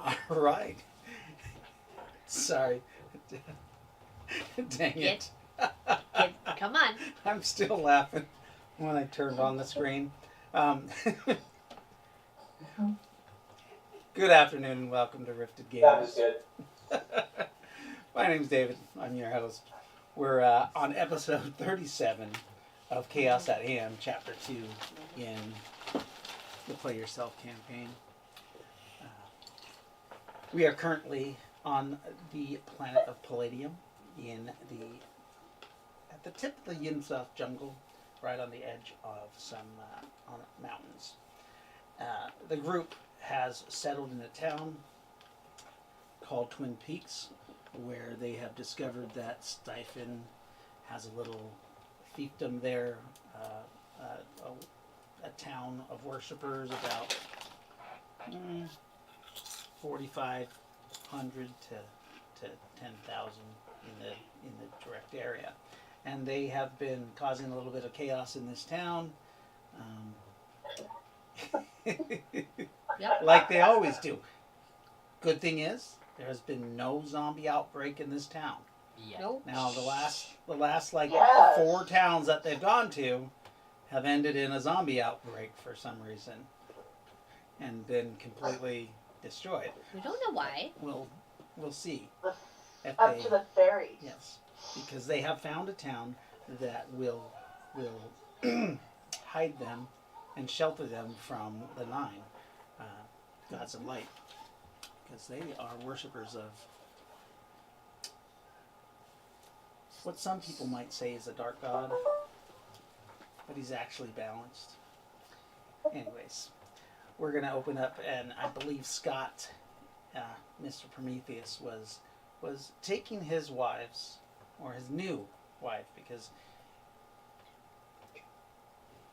All right. Sorry. Dang it. Come on. I'm still laughing when I turned on the screen. Um, good afternoon and welcome to Rifted That is Games. good. My name's David. I'm your host. We're on episode 37 of Chaos at Hand, Chapter 2 in the Play Yourself campaign. We are currently on the planet of Palladium at the tip of the Yin-South jungle, right on the edge of some on mountains. The group has settled in a town called Twin Peaks, where they have discovered that Stiphen has a little fiefdom there, a town of worshippers, about 4,500 to 10,000 in the direct area, and they have been causing a little bit of chaos in this town, Yep. like they always do. Good thing is there has been no zombie outbreak in this town. Yeah. Nope. Now the last like Yes. 4 towns that they've gone to have ended in a zombie outbreak for some reason, and been completely destroyed. We don't know why. We'll see if Up they, to the fairies. yes, because they have found a town that will hide them and shelter them from the Nine, gods of light, because they are worshippers of what some people might say is a dark god, but he's actually balanced. Anyways, we're going to open up, and I believe Scott, Mr. Prometheus, was taking his wives, or his new wife, because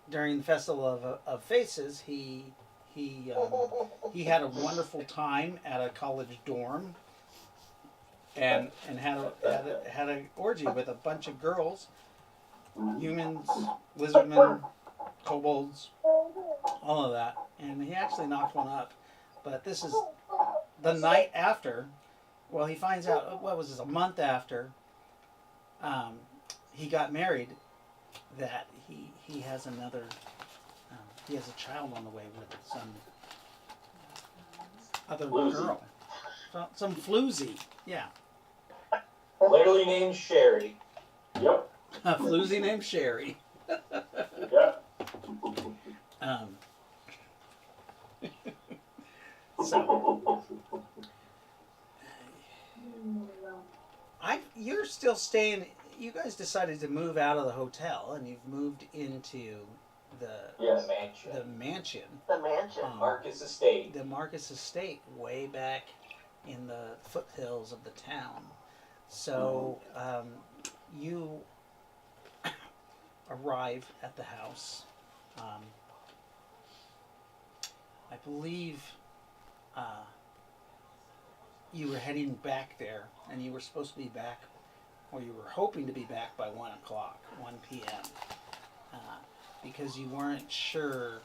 during the Festival of Faces, he had a wonderful time at a college dorm, and had a orgy with a bunch of girls, humans, lizardmen, kobolds, all of that, and he actually knocked one up. But this is the night after. Well, he finds out, what was this, a month after he got married, that he has another, he has a child on the way with some other Floozy. girl. Some floozy, yeah. Literally named Sherry. Yep. A floozy named Sherry. Yep. So, you're still staying. You guys decided to move out of the hotel, and you've moved into Yes. Mansion. the mansion. The mansion. Marcus Estate. The Marcus Estate, way back in the foothills of the town. So you arrive at the house. I believe you were heading back there, and you were supposed to be back, or you were hoping to be back by 1 o'clock, 1 p.m., because you weren't sure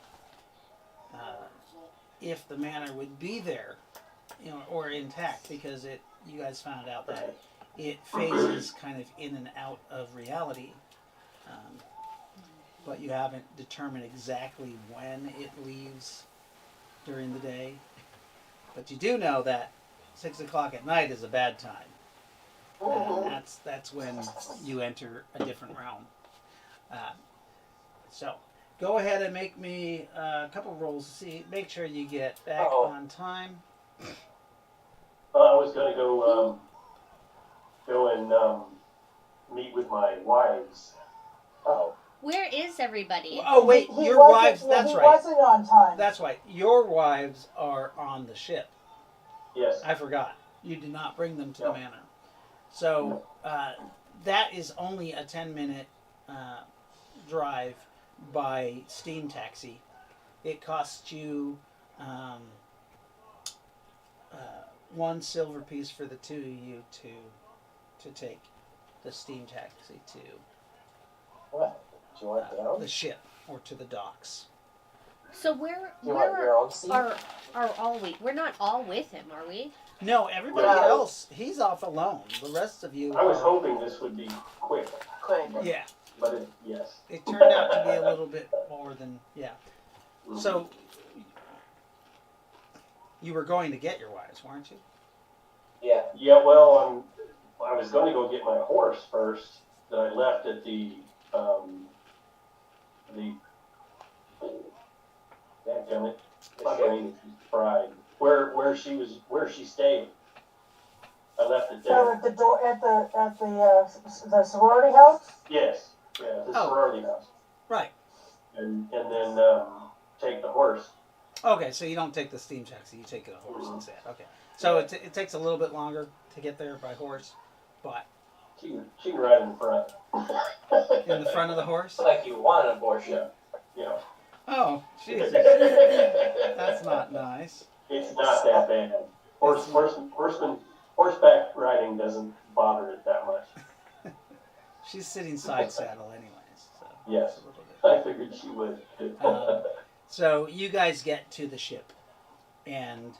if the manor would be there, or intact, because you guys found out that it phases kind of in and out of reality, but you haven't determined exactly when it leaves during the day. But you do know that 6 o'clock at night is a bad time. That's when you enter a different realm. So go ahead and make me a couple rolls to see. Make sure you get back on time. I was going to go and meet with my wives. Oh. Where is everybody? Oh wait, He your wasn't- wives. yeah, That's he right. wasn't on time. That's right. Your wives are on the ship. Yes. I forgot. You did not bring them to the manor. So that is only a 10-minute drive by steam taxi. It costs you 1 silver piece for the two of you to take the steam taxi to What? Do you want down? the ship or to the docks. So where You want your own seat? are all we? We're not all with him, are we? No, everybody Yeah. else, he's off alone. The rest of you I was are- hoping this would be quick, Quick. Yeah, but yes. it turned out to be a little bit more than, yeah. Mhm. So, you were going to get your wives, weren't you? Yeah. Yeah, well, I was going to go get my horse first that I left at the dadgummit, my brain is fried. Where she stayed. I left it So there. at the door, at the sorority house? Yes, yeah, the Oh. sorority house. Right. And then take the horse. Okay, so you don't take the steam taxi, you take a horse instead. Okay. So it takes a little bit longer to get there by horse, but She can ride in front. in the front of the horse? Like you want an abortion. Yeah. Oh, Jesus. That's not nice. It's not that bad. Horseback riding doesn't bother it that much. She's sitting side saddle anyways, so Yes. it's a little bit. I figured she would. So you guys get to the ship, and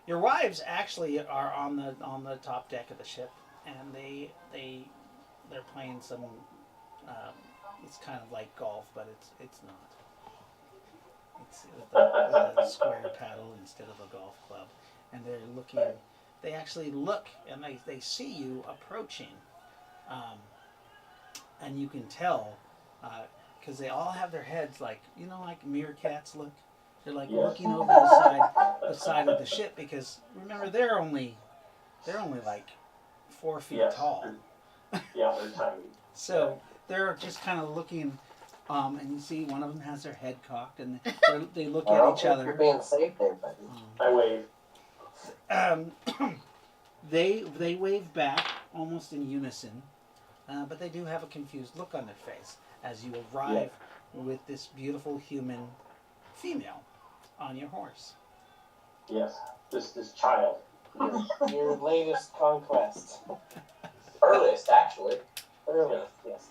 your wives actually are on the top deck of the ship, and they're playing some. It's kind of like golf, but it's not. It's with a square paddle instead of a golf club, and they're looking. They actually look and they see you approaching, and you can tell. Because they all have their heads like meerkats look. They're like Yes. looking over the side of the ship because remember they're only like 4 feet Yes. tall. Yeah, they're tiny. So they're just kind of looking, and you see one of them has their head cocked and they look I at don't each think other. you're being safe there, buddy. I wave. They wave back almost in unison, but they do have a confused look on their face as you arrive with this beautiful human female on your horse. Yes. This child. Your latest conquest. Earliest, actually. Early, yes.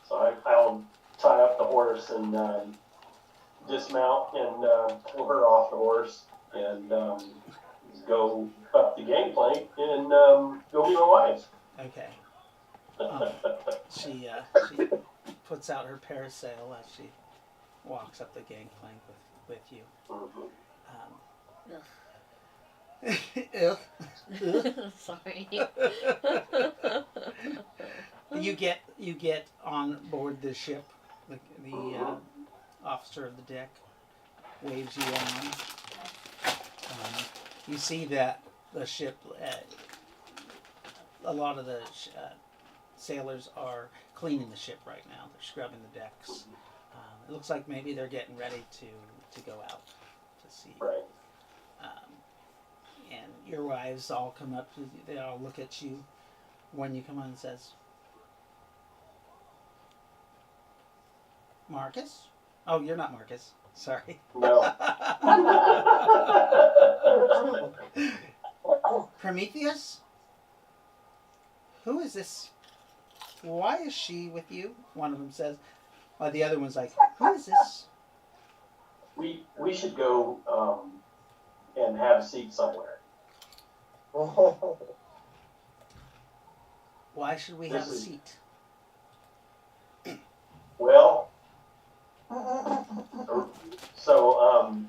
So I'll tie up the horse and dismount and pull her off the horse and go up the gangplank and go meet my wife. Okay. She puts out her parasail as she walks up the gangplank with you. Mhm. Ugh. Sorry. You get on board the ship. The officer of the deck waves you on. You see that the ship. A lot of the sailors are cleaning the ship right now. They're scrubbing the decks. It looks like maybe they're getting ready to go out to sea. Right. And your wives all come up. They all look at you when you come on and says, "Marcus? Oh, you're not Marcus. Sorry." No. Prometheus? Who is this? Why is she with you? One of them says. The other one's like, who is this? We should go and have a seat somewhere. Why should we have a This is- seat? Well, so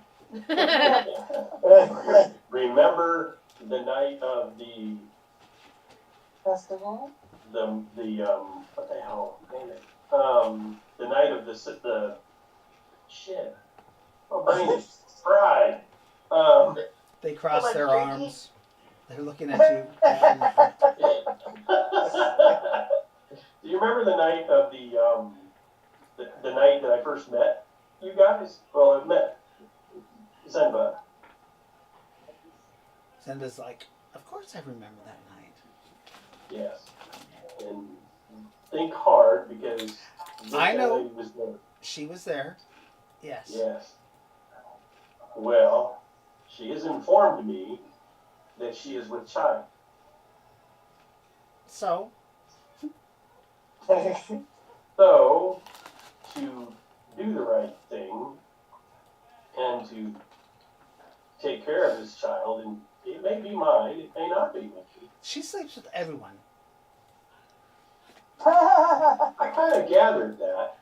remember the night of the Festival? what the hell? Damn it. The night of the shit. My brain is fried. They cross Am I their crazy? arms. They're looking at you. Do you remember the night of the night that I first met you guys? Well, I met Zenba. Zenda's like, of course I remember that night. Yes. And think hard because I know. lady was there. She was there. Yes. Yes. Well, she has informed me that she is with child. So, So, to do the right thing, and to take care of this child, and it may be mine, it may not be mine. She sleeps with everyone. I kind of gathered that.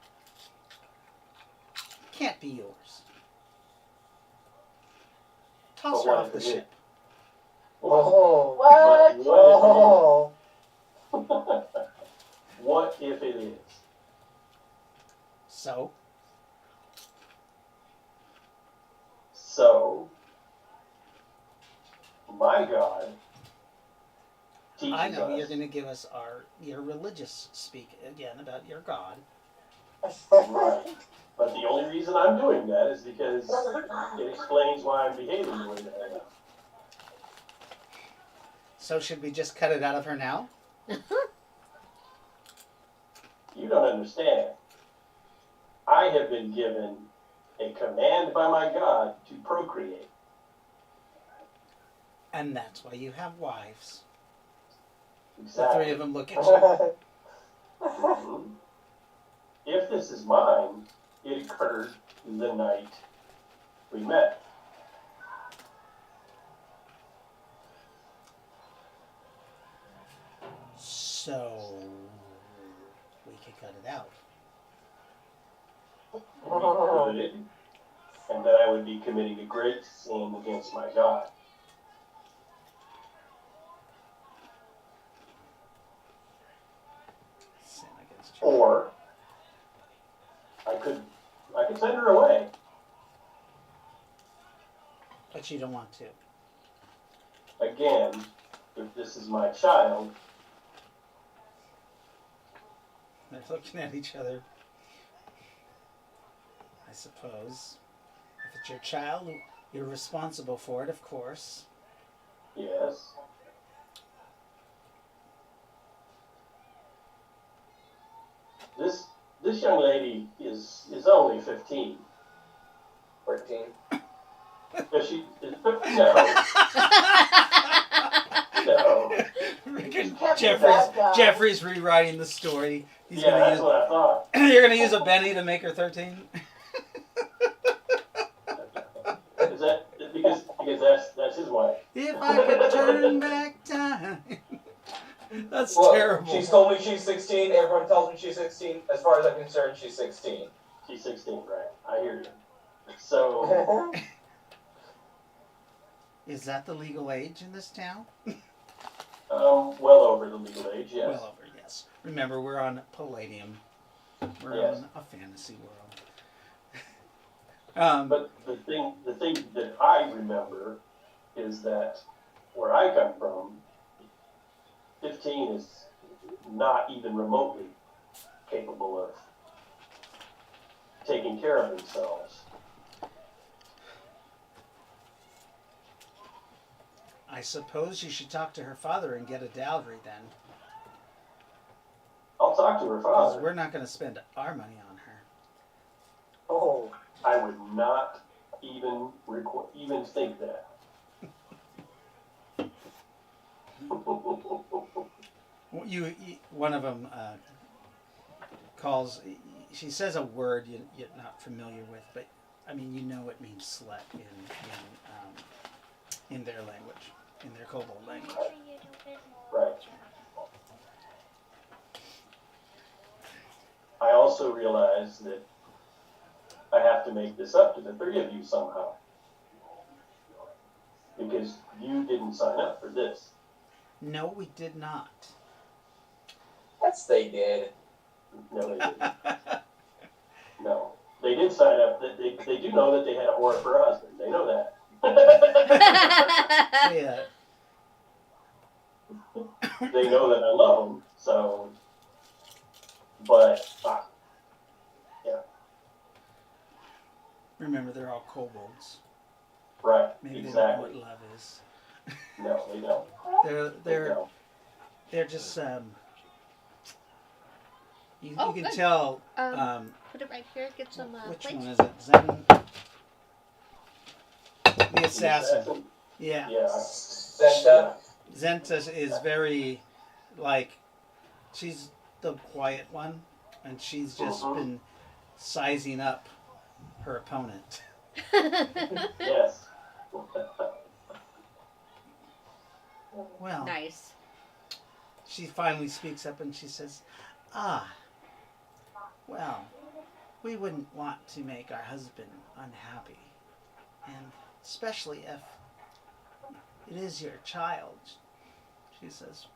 Can't be yours. Toss But her what off if the it ship. Oh. What? But Oh. what if it is? So, So, my God teaches I know us. you're going to give us your religious speak again about your God. Right. But the only reason I'm doing that is because it explains why I'm behaving the way that I am. So should we just cut it out of her now? You don't understand. I have been given a command by my God to procreate. And that's why you have wives. The Exactly. three of them look at you. Mhm. If this is mine, it occurred the night we met. So we could cut it out. We could, and then I would be committing a great sin against my God. Sin against you. Or I could send her away. But you don't want to. Again, if this is my child, They're looking at each other. I suppose. If it's your child, you're responsible for it, of course. yes. This young lady is only 15. 14. If she is 15, no. Jeffrey's rewriting the story. He's Yeah, gonna that's what I thought. You're gonna use a Benny to make her 13? Is that because that's his wife? If I could turn back time. That's Look, terrible. she's told me she's 16. Everyone tells me she's 16. As far as I'm concerned, she's 16. She's 16, right? I hear you. So Is that the legal age in this town? well over the legal age, yes. Well over, yes. Remember, we're on Palladium. We're Yes. on a fantasy world. But the thing that I remember is that where I come from, 15 is not even remotely capable of taking care of themselves. I suppose you should talk to her father and get a dowry then. I'll talk to her Because father. we're not going to spend our money on her. Oh. I would not even think that. One of them calls. She says a word you're not familiar with, but I mean you know it means slut in their language, in their kobold language. Right. I also realize that I have to make this up to the three of you somehow. Because you didn't sign up for this. No, we did not. Yes, they did. No, they didn't. No. They did sign up. They do know that they had a whore for a husband. They know that. Yeah. They know that I love them, so. But, Remember, they're all kobolds. right, Maybe they don't know exactly. what love is. No, they don't. They They're don't. they're just you Oh, can good. tell Put it right here. Get some which plates. one is it? Zen, the assassin. Yeah. Yeah. Senta. Zenta is very, like, she's the quiet one, and she's just been sizing up her opponent. Yes. Well, Nice. she finally speaks up and she says, "Ah, well, we wouldn't want to make our husband unhappy, and especially if it is your child." She says,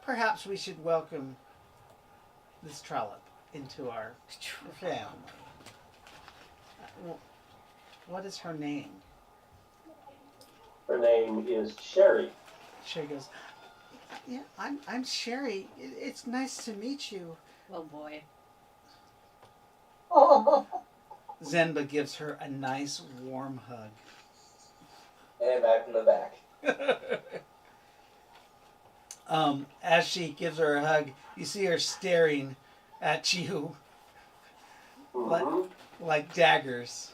"Perhaps we should welcome this trollop into our family." What is her name? Her name is Sherry. Sherry goes, "Yeah, I'm Sherry. It's nice to meet you." Oh boy. Zenba gives her a nice warm hug. And back from the back. As she gives her a hug, you see her staring at you Mm-hmm. like daggers.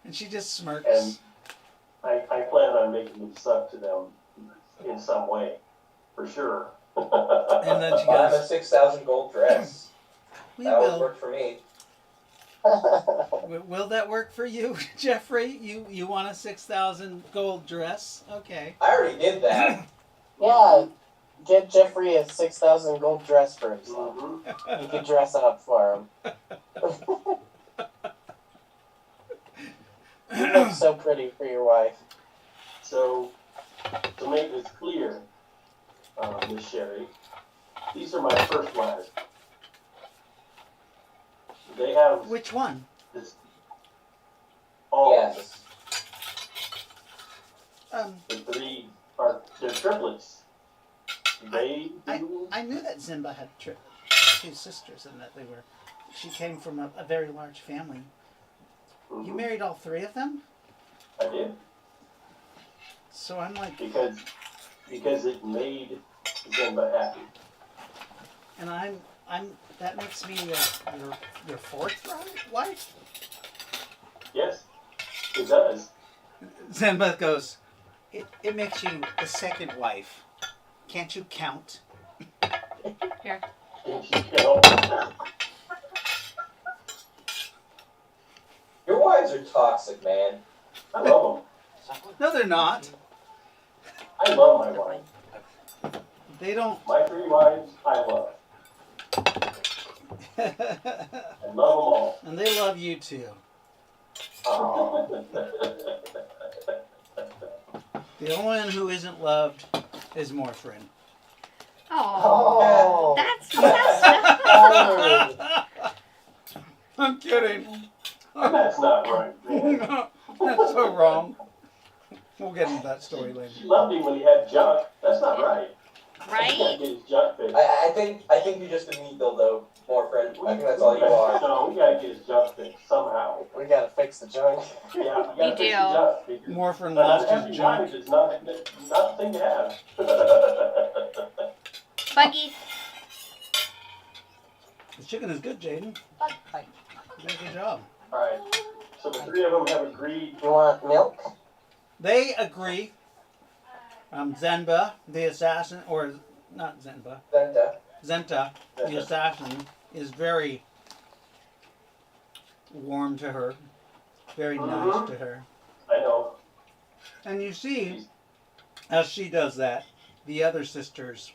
And she just smirks. And I plan on making it suck to them in some way, for sure. And then she I'm a goes, 6,000 gold dress. "We That would will. work for me. Will that work for you, Jeffrey? You want a 6,000 gold dress? Okay." I already did that. Yeah, get Jeffrey a 6,000 gold dress for himself. Mm-hmm. You could dress up for him. You look so pretty for your wife. So, to make this clear, Miss Sherry, these are my first wives. They have Which one? this, all Yes. the three they're triplets. They do. I knew that Zenba had two sisters and that she came from a very large family. Mhm. You married all three of them? I did So I'm like, because it made Zenba happy. and that makes me your fourth wife? Yes, it does. Zenba goes, it makes you the second wife. Can't you count? Your wives are toxic, man. I love them. No, they're not. I love my wife. They don't. My three wives, I love. I love them all. And they love you too. Oh. The only one who isn't loved is Morphrin. Oh, Oh. that's messed up. I'm kidding. That's not right, man. That's so wrong. We'll get into that story later. She loved him when he had junk. That's not right. He can't Right? get his junk fixed. I think you're just a neat dildo, more friend. I think that's all you are. No, we gotta get his junk fixed somehow. We gotta fix the junk. Yeah, we gotta You fix the do. junk. Because Morphrin an lost his unhappy junk. wife is not the thing to have. Buggy. The chicken is good, Jaden. You did a good job. Alright, so the three of them have agreed. You want milk? They agree. Zenba, the assassin, or not Zenba, Zenta. Zenta, the assassin, is very warm to her, very nice to her. I know. And you see, as she does that, the other sisters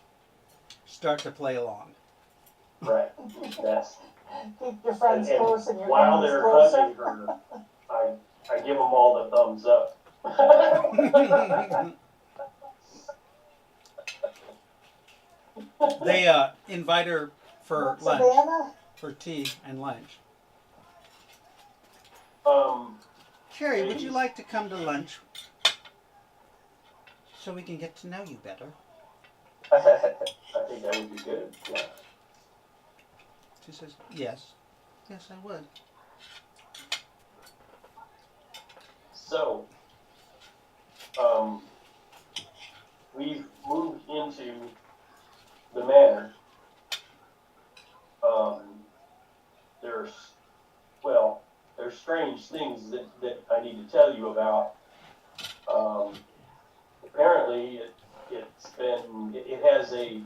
start to play along. Right. Yes. Keep your friends And close and your while enemies they're closer. hugging her, I give them all the thumbs up. They invite her for Look, lunch, Savannah, for tea and lunch. Sherry, would you like to come to lunch so we can get to know you better? I think that would be good. Yeah. She says, yes. Yes, I would. So, we've moved into the manor. There's strange things that I need to tell you about. Apparently, it has a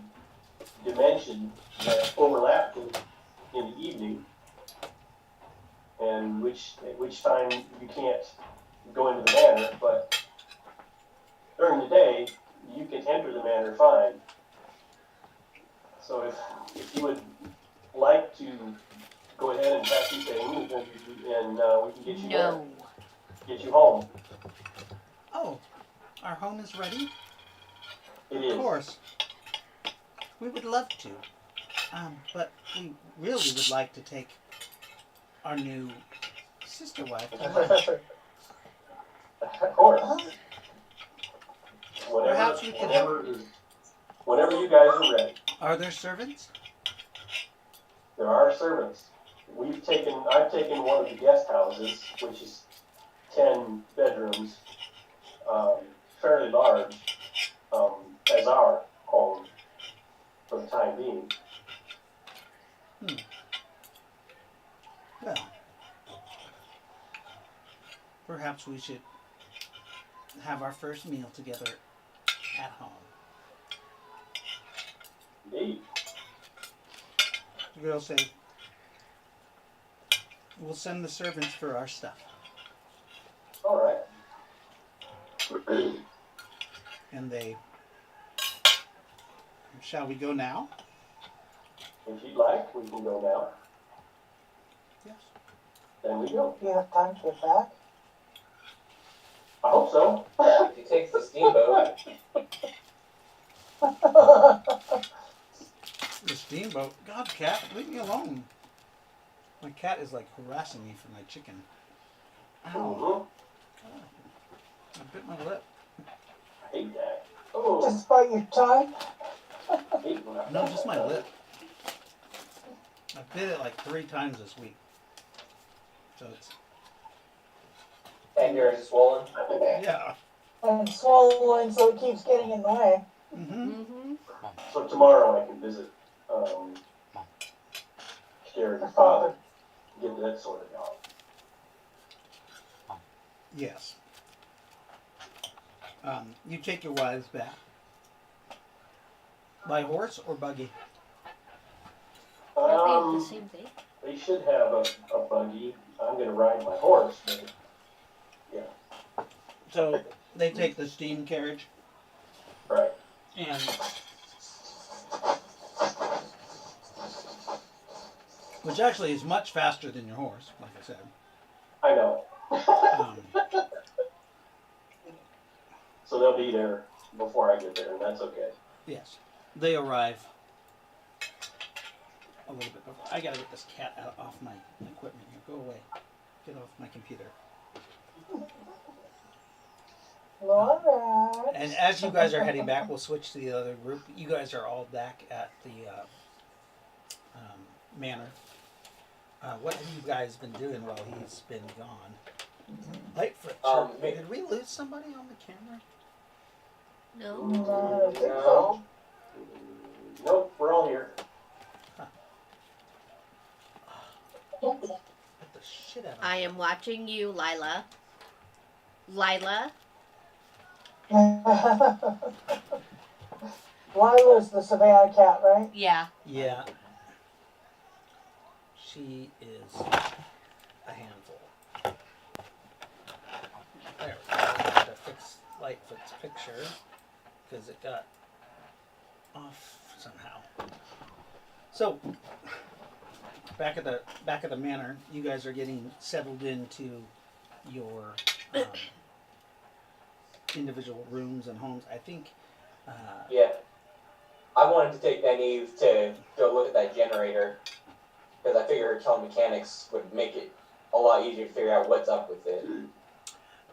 dimension that overlaps in the evening, and which time you can't go into the manor, but during the day, you can enter the manor fine. So if you would like to go ahead and pack your things, and we can get you there, No. get you home. Oh, our home is ready? It Of is. course. We would love to. But we really would like to take our new sister wife to lunch. Of course. Perhaps we could have... Whenever you guys are ready. Are there servants? There are servants. I've taken one of the guest houses, which is 10 bedrooms, fairly large, as our home for the time being. Well, perhaps we should have our first meal together at home. Indeed. The girls say, we'll send the servants for our stuff. All right. And they... Shall we go now? If you'd like, we can go now. Yes. Then we go. Do you have time to get back? I hope so. If he takes the steamboat, The steamboat. God, cat, leave me alone. My cat is like harassing me for my chicken. Ow. Mm-hmm. I bit my lip. I hate that. Oh, Just bite your tongue? I hate when I- No, just my lip. I bit it like 3 times this week. So it's... and yours is swollen. Yeah. And swallowing so it keeps getting in the way. Mm-hmm. Mm-hmm. So tomorrow I can visit Sherry's father, get that sorted out. Yes. You take your wives back. By horse or buggy? That'd be the same thing. They should have a buggy. I'm gonna ride my horse, but So they take the steam carriage right. and which actually is much faster than your horse, like I said. I know. Um, So they'll be there before I get there, and that's okay. yes, they arrive a little bit before. I gotta get this cat off my equipment here. Go away. Get off my computer. Alright. And as you guys are heading back, we'll switch to the other group. You guys are all back at the manor. What have you guys been doing while he's been gone? Lightfoot, Me- did we lose somebody on the camera? No. No, I don't think so. No. Nope, we're all here. Hit the shit out of I me. am watching you, Lila. Lila. Lila's the Savannah cat, right? Yeah. Yeah. She is a handful. There we go. I have to fix Lightfoot's picture because it got off somehow. So back at the manor, you guys are getting settled into your individual rooms and homes. I think. Yeah. I wanted to take Nynaeve to go look at that generator because I figured her telemechanics would make it a lot easier to figure out what's up with it.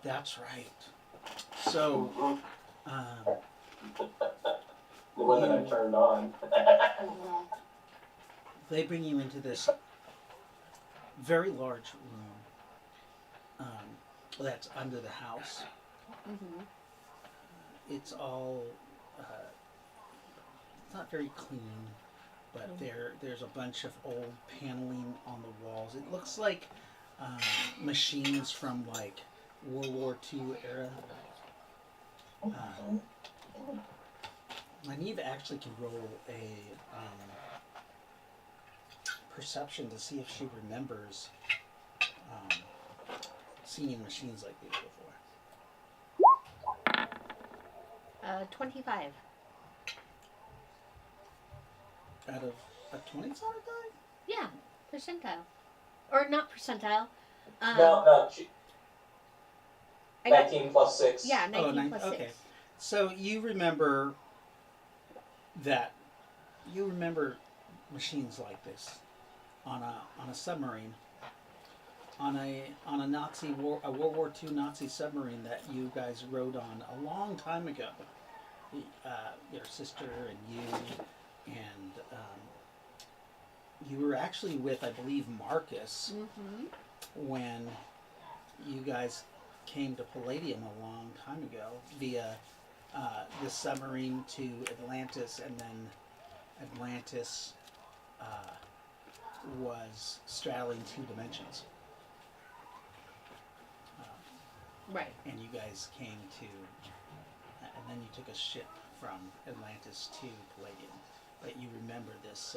That's right. So. The one that I turned on. They bring you into this very large room that's under the house. Mm-hmm. It's all it's not very clean, but there's a bunch of old paneling on the walls. It looks like machines from like World War II era. Nynaeve actually can roll a perception to see if she remembers seen machines like these before? 25. Out of a 20-sided die? Yeah, percentile. Or not percentile. No, I got, 19 plus 6. yeah, 19 nine- plus okay. 6. So you remember that? You remember machines like this on a submarine, on a Nazi war, a World War II Nazi submarine that you guys rode on a long time ago. Your sister and you, and you were actually with, I believe, Marcus Mm-hmm. when you guys came to Palladium a long time ago via the submarine to Atlantis, and then Atlantis was straddling 2 dimensions. Right. And you guys came to, and then you took a ship from Atlantis to Palladium. But you remember this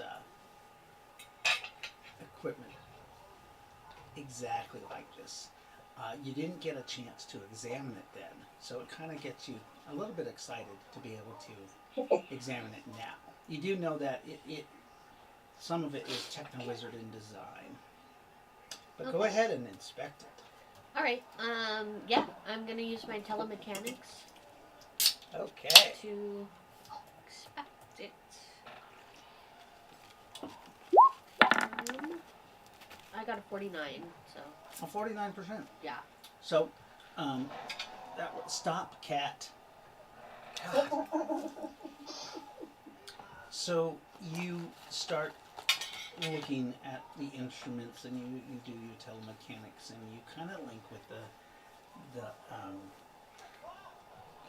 equipment exactly like this. You didn't get a chance to examine it then, so it kind of gets you a little bit excited to be able to examine it now. You do know that it some of it is Techno-Wizard in design. But go Okay. ahead and inspect it. All right. Yeah, I'm gonna use my telemechanics Okay. to expect it. I got a 49, so 49%. yeah. So, that would stop cat. God. So you start looking at the instruments, and you do your telemechanics, and you kind of link with the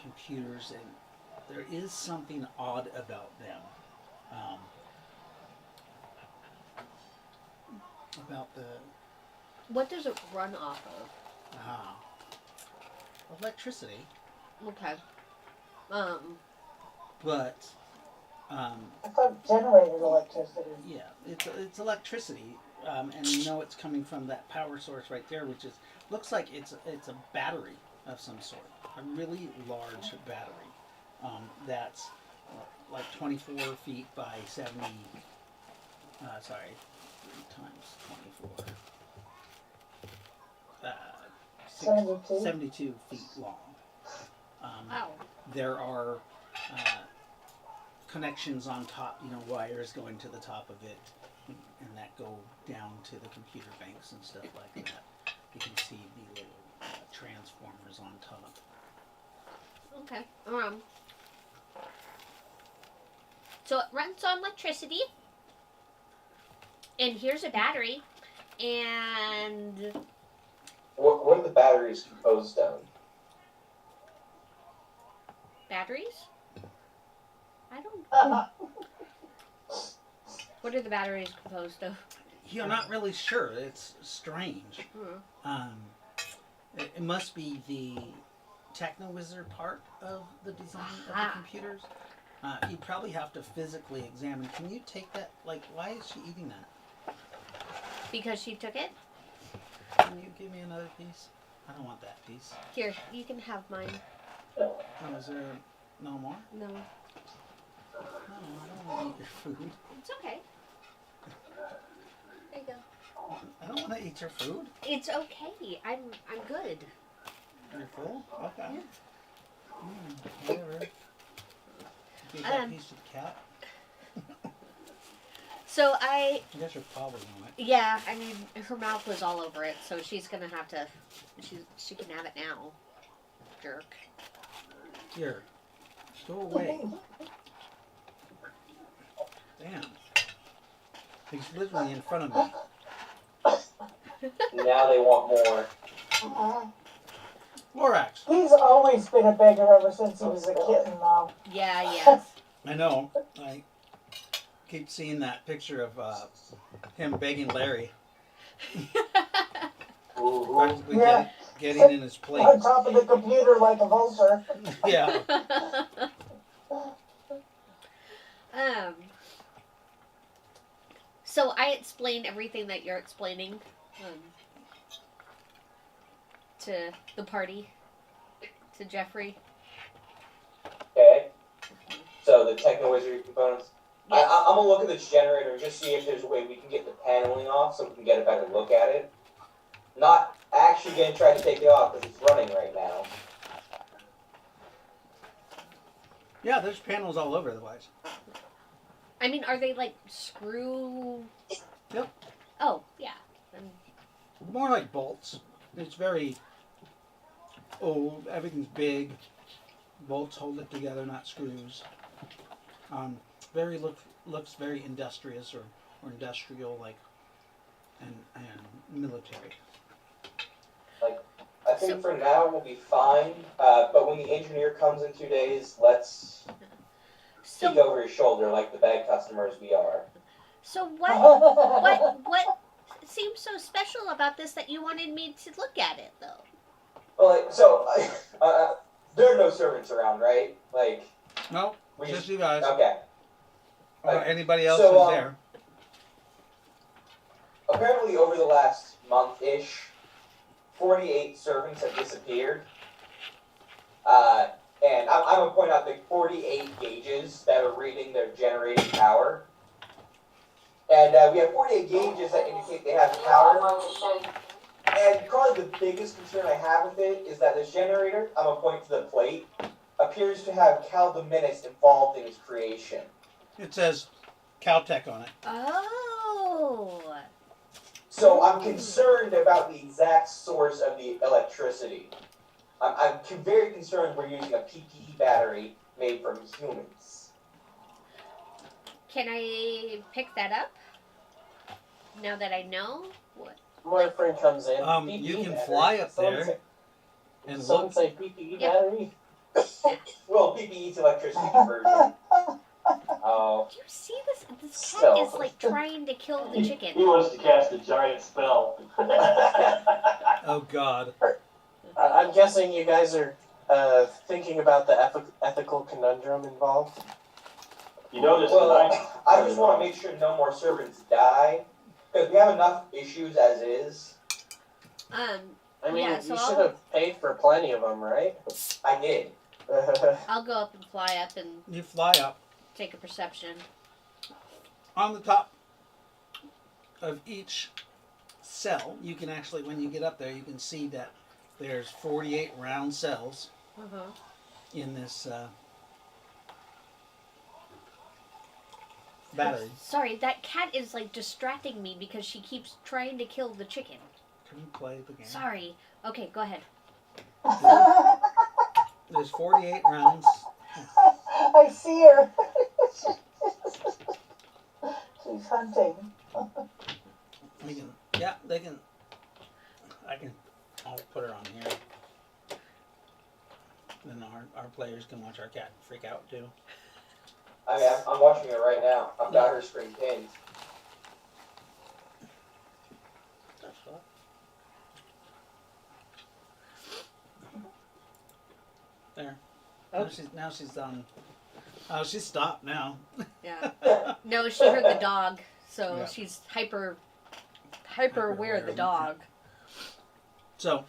computers, and there is something odd about them. About the What does it run off of? electricity, Okay. but I thought it generated electricity. yeah, it's electricity, and you know it's coming from that power source right there, which is looks like it's a battery of some sort, a really large battery, that's like 24 feet by 70. Sorry, 3 times 24. 72. 72 feet long. Wow. There are connections on top, wires going to the top of it, and that go down to the computer banks and stuff like that. You can see the little transformers on top. Okay. So it runs on electricity, and here's a battery, and What are the batteries composed of? batteries. I don't. What are the batteries composed of? You're not really sure. It's strange. It must be the Techno-Wizard part of the design of the Aha. computers. You'd probably have to physically examine. Can you take that? Like, why is she eating that? Because she took it. Can you give me another piece? I don't want that piece. Here, you can have mine. Oh, is there no more? No, No, I don't want to eat your food. it's okay. There you go. I don't want to eat your food. It's okay. I'm good. You're full? Okay. Yeah. Whatever. Give that Um, piece to the cat. So I guess you're probably on it. yeah, I mean, her mouth was all over it, so she's gonna have to. She can have it now. Jerk. Here. Go away. Damn. He's literally in front of me. Now they want more. Lorax. He's always been a beggar ever since he was a kitten, though. Yeah. Yes. I know. I keep seeing that picture of him begging Larry. Ooh. Practically Yeah. getting in his plate. On top of the computer like a vulture. Yeah. So I explained everything that you're explaining. to the party, to Jeffrey. Okay. So the techno wizard components. Yes. I'm gonna look at this generator and just see if there's a way we can get the paneling off so we can get a better look at it. Not actually gonna try to take it off because it's running right now. Yeah, there's panels all over the place. I mean, are they like screw? Yep. Oh, yeah. More like bolts. It's very old. Everything's big. Bolts hold it together, not screws. Very looks very industrious or industrial, like, and military. I think for now we'll be fine. But when the engineer comes in 2 days, let's peek So, over his shoulder like the bad customers we are. so what seems so special about this that you wanted me to look at it though? Well, so there are no servants around, right? Like No, we just just you guys. okay. Anybody else So, who's there? Apparently, over the last month-ish, 48 servants have disappeared. And I'm going to point out the 48 gauges that are reading their generating power. And we have 48 gauges that indicate they have power. And probably the biggest concern I have with it is that this generator, I'm going to point to the plate, appears to have Cal Dominus involved in its creation. It says Caltech on it. Oh. So I'm concerned about the exact source of the electricity. I'm very concerned we're using a PPE battery made from humans. Can I pick that up? Now that I know what? My friend comes in. You PPE can battery. fly up Someone there say- and Someone look. say PPE Yeah. battery. Well, PPE to electricity conversion. Oh, Do you see this? This cat Still. is like trying to kill the He chicken. wants to cast a giant spell. Oh God. I'm guessing you guys are thinking about the ethical conundrum involved. You notice well, that I just want to make sure no more servants die. Because we have enough issues as is. I mean, Yeah, so you should I'll- have paid for plenty of them, right? I did. I'll go up and fly up and You fly up. take a perception. On the top of each cell, you can actually, when you get up there, you can see that there's 48 round cells in this battery. Sorry, that cat is like distracting me because she keeps trying to kill the chicken. Can you play the game? Sorry. Okay, go ahead. There's 48 rounds. I see her. She's hunting. They can, yeah, they can. I'll put her on here. Then our players can watch our cat freak out too. I mean, I'm watching it right now. I've got her string pinned. There. Now she's done. Oh, she's stopped now. Yeah. No, she heard the dog, so Yeah. she's hyper Hyper aware of the aware, dog. So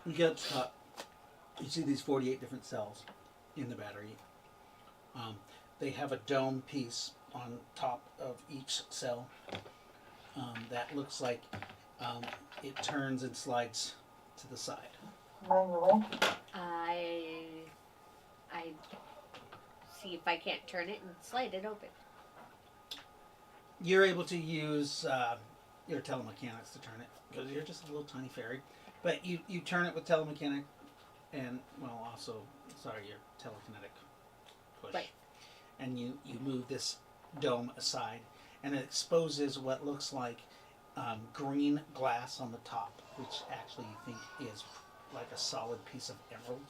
you get up top. You see these 48 different cells in the battery. They have a dome piece on top of each cell that looks like it turns and slides to the side. Manually. I see if I can't turn it and slide it open. You're able to use your telemechanics to turn it because you're just a little tiny fairy. But you turn it with telemechanic and, well, also, your telekinetic push. Right. And you move this dome aside and it exposes what looks like green glass on the top, which actually you think is like a solid piece of emerald.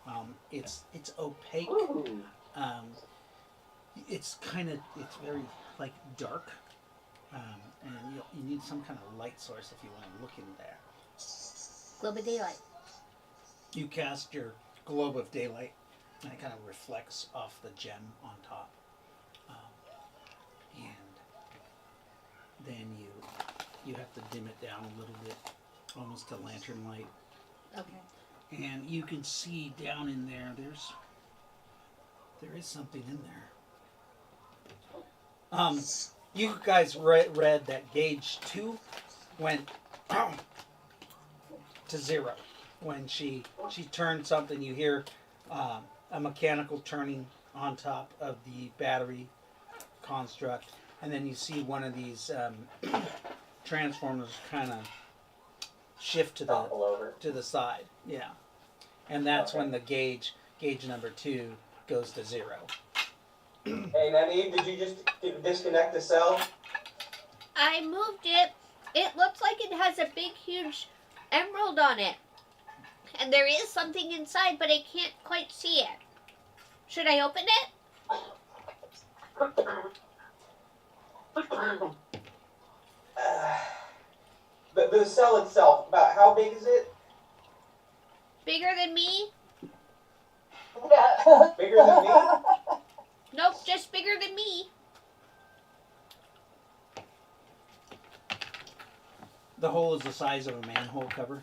Oh. It's opaque. Ooh. It's very like dark, and you need some kind of light source if you want to look in there. Globe of daylight. You cast your globe of daylight, and it kind of reflects off the gem on top, and then you have to dim it down a little bit almost a lantern light. Okay. And you can see down in there, there is something in there. You guys read that gauge 2 went to 0 when she turned something. You hear a mechanical turning on top of the battery construct, and then you see one of these transformers kind of shift Topple over. to the side. Yeah, and that's Okay. when the gauge number 2 goes to 0. Hey, Nani, did you just disconnect the cell? I moved it. It looks like it has a big, huge emerald on it. And there is something inside, but I can't quite see it. Should I open it? The cell itself, about how big is it? Bigger than me? Bigger than me? Nope, just bigger than me. The hole is the size of a manhole cover,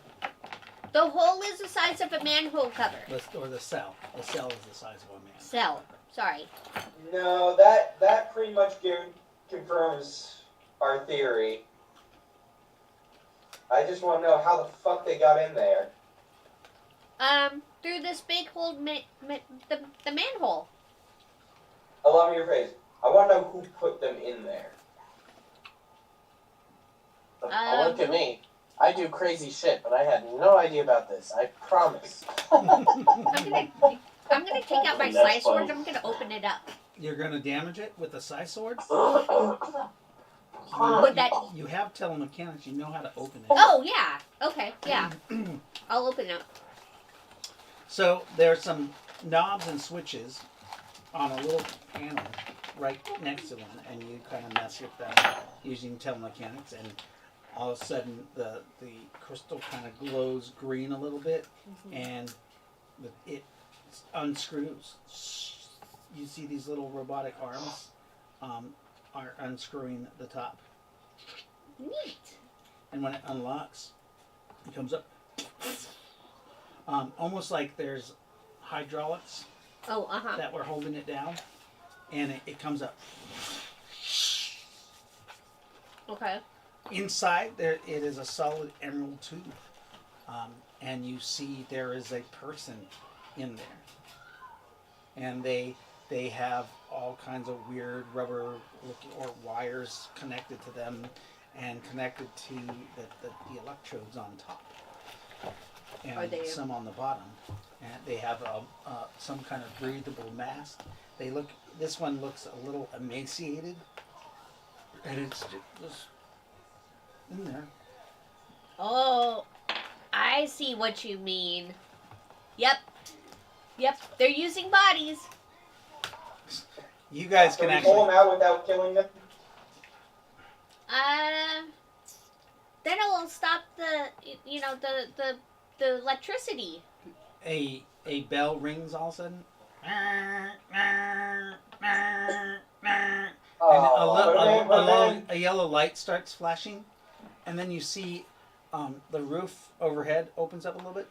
The hole is the size of a manhole cover. or the cell. The cell is the size of a man. Cell. Sorry. No, that pretty much confirms our theory. I just want to know how the fuck they got in there. Through this big hole, the manhole. Allow me your phrase. I want to know who put them in there. Look at me. I do crazy shit, but I had no idea about this. I promise. I'm gonna take out my That's slice sword. fine. I'm gonna open it up. You're gonna damage it with the size sword. Would that? You have telemechanics. You know how to open it. Oh yeah. Okay. Yeah. I'll open it up. So there's some knobs and switches on a little panel right next to them, and you kind of mess with that using telemechanics, and all of a sudden the crystal kind of glows green a little bit, and it unscrews. You see these little robotic arms are unscrewing the top, Neat. and when it unlocks, it comes up. Almost like there's hydraulics Oh, that were holding it down, and it comes up. Okay. Inside there, it is a solid emerald tube, and you see there is a person in there, and they have all kinds of weird rubber looking or wires connected to them, and connected to the electrodes on top, Are and they- some on the bottom, and they have some kind of breathable mask. This one looks a little emaciated, and it's just in there. Oh, I see what you mean. Yep. They're using bodies. You guys Can can we pull actually. them out without killing them? Then it will stop the electricity. A bell rings all of a sudden. Oh, A yellow light starts flashing, and then you see the roof overhead opens up a little bit,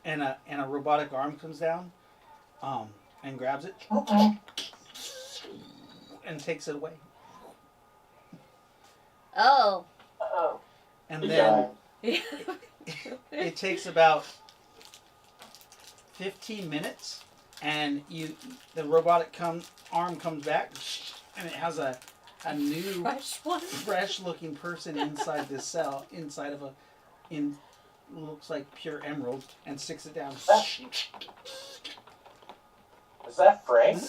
and a robotic arm comes down and grabs it and takes it away. Oh. Oh. And Good then job. it takes about 15 minutes, and the robotic arm comes back, and it has a new Fresh one. fresh looking person inside this cell, looks like pure emerald, and sticks it down. Is that Frank?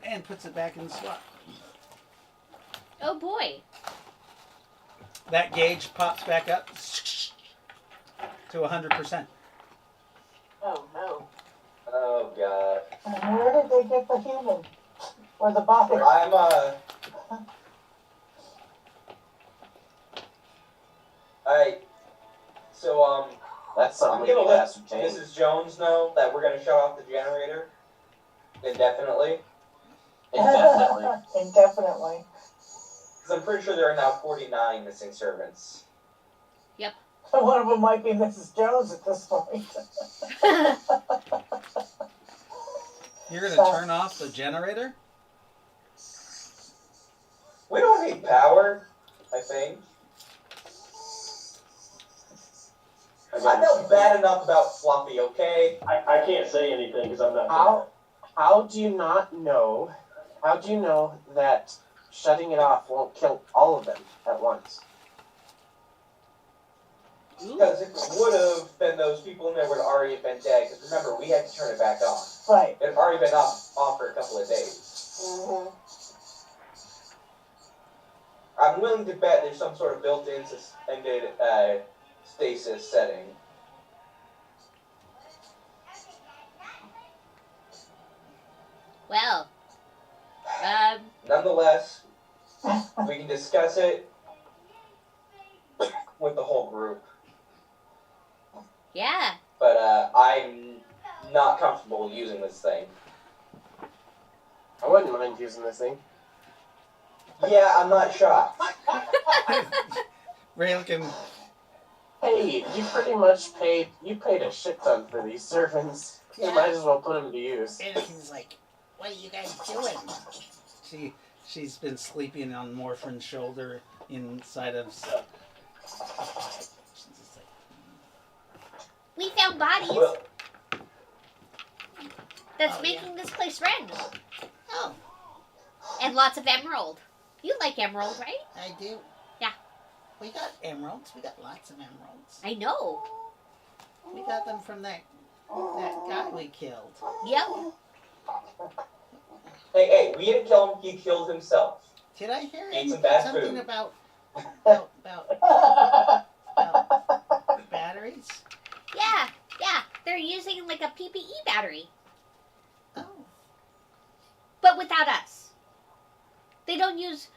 And puts it back in the slot. Oh boy. That gauge pops back up to 100%. Oh no. Oh god. And where did they get the human? Or the body? I'm Alright. So That's I'm something we gonna need to let ascertain. Mrs. Jones know that we're gonna shut off the generator indefinitely. Indefinitely. Indefinitely. Because I'm pretty sure there are now 49 missing servants. Yep. One of them might be Mrs. Jones at this point. You're gonna turn off the generator? We don't need power, I think. I felt bad enough about Fluffy, okay? I can't say anything because I'm not. How do you not know? How do you know that shutting it off won't kill all of them at once? Because if it would have, then those people in there would already have been dead. Because remember, we had to turn it back on. Right. It had already been off for a couple of days. Mm-hmm. I'm willing to bet there's some sort of built-in suspended stasis setting. Well, Nonetheless, we can discuss it with the whole group. yeah. But I'm not comfortable using this thing. I wouldn't mind using this thing. Yeah, I'm not shocked. Railkin, Hey, you pretty much paid a shit ton for these servants. You might as well put them to use. Railkin's like, what are you guys doing? She's been sleeping on Morphin's shoulder inside of. She's just like, We found bodies. Well, That's Oh, making this place red. oh, And lots of emerald. You like emerald, right? I do. Yeah. We got emeralds. We got lots of emeralds. I know. We got them from that guy we killed. Yep. hey, we didn't kill him. He killed himself. Did I hear Eat him some bad something food. about batteries? Yeah. Yeah. They're using like a PPE battery, Oh, but without us. They don't use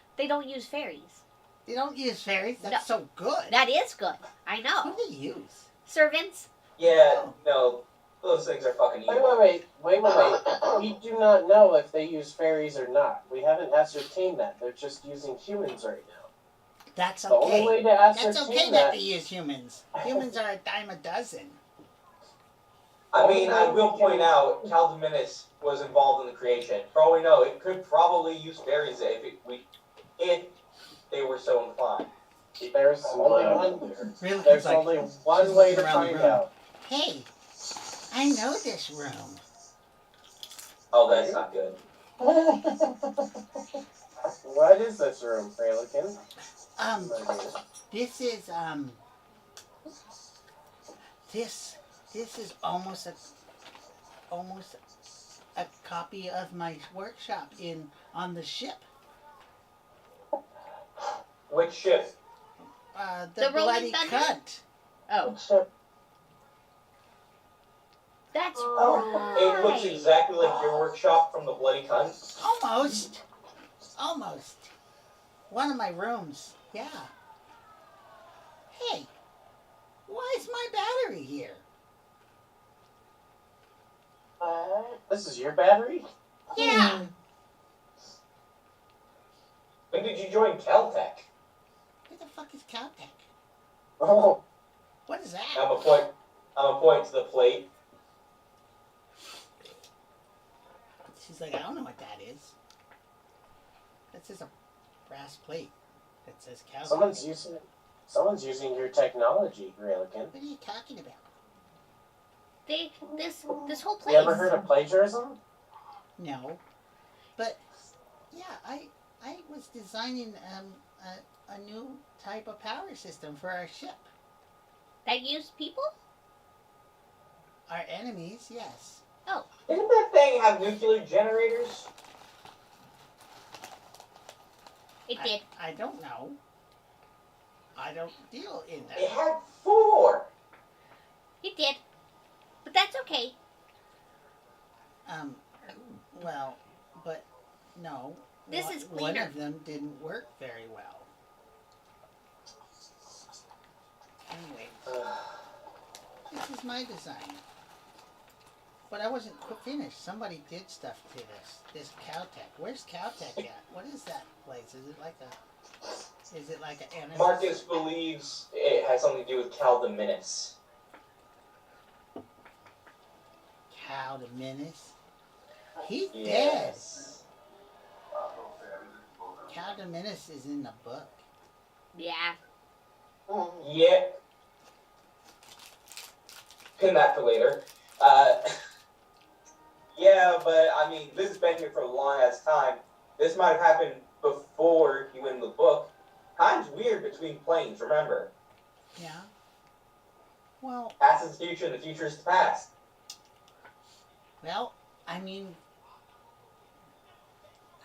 fairies. they don't use fairies. That's so good. That is good. I Who know. do they use? Servants. Yeah, no, those things are fucking evil. Wait. We do not know if they use fairies or not. We haven't ascertained that. They're just using humans right now. That's The only okay. way to That's ascertain okay that that. they use humans. Humans are a dime a dozen. I mean, I will point out, Cal Dominus was involved in the creation. For all we know, it could probably use fairies if they were so inclined. There's only one. Really, There's it's like, only she's one way looking to around the find room. out. hey, I know this room. Oh, that's not good. What is this room, Fralican? This is this is almost a copy of my workshop on the ship. Which ship? The The bloody Rolling Thunder? cunt. Oh, Ship. that's It looks right. exactly like your workshop from the Bloody Cunt. Almost. One of my rooms. Yeah. Hey, why is my battery here? This is your battery? Yeah. When did you join Caltech? Where the fuck is Caltech? Oh, What is that? I'm a point to the plate. She's like, I don't know what that is. That's just a brass plate that says Caltech. someone's using your technology, Railikin. What are you talking about? This whole place. You ever heard of plagiarism? No, but yeah, I was designing a new type of power system for our ship. That used people? Our enemies, yes. Didn't that thing have nuclear generators? It did. I don't know. I don't deal in It that. had 4. It did. But that's okay. Well, but no. This is One cleaner. of them didn't work very well. Anyway, this is my design. But I wasn't finished. Somebody did stuff to this Caltech. Where's Caltech at? What is that place? Is it like a Is it like an animus? Marcus believes it has something to do with Cal the Menace. Cal the Menace? He's dead. Yes. Cal the Menace is in the book. Yeah. Yeah. Pin that for later. Yeah, but I mean, Liz has been here for a long ass time. This might have happened before he went in the book. Time's weird between planes, remember? Yeah. Well, Past is the future, and the future is the past. well, I mean,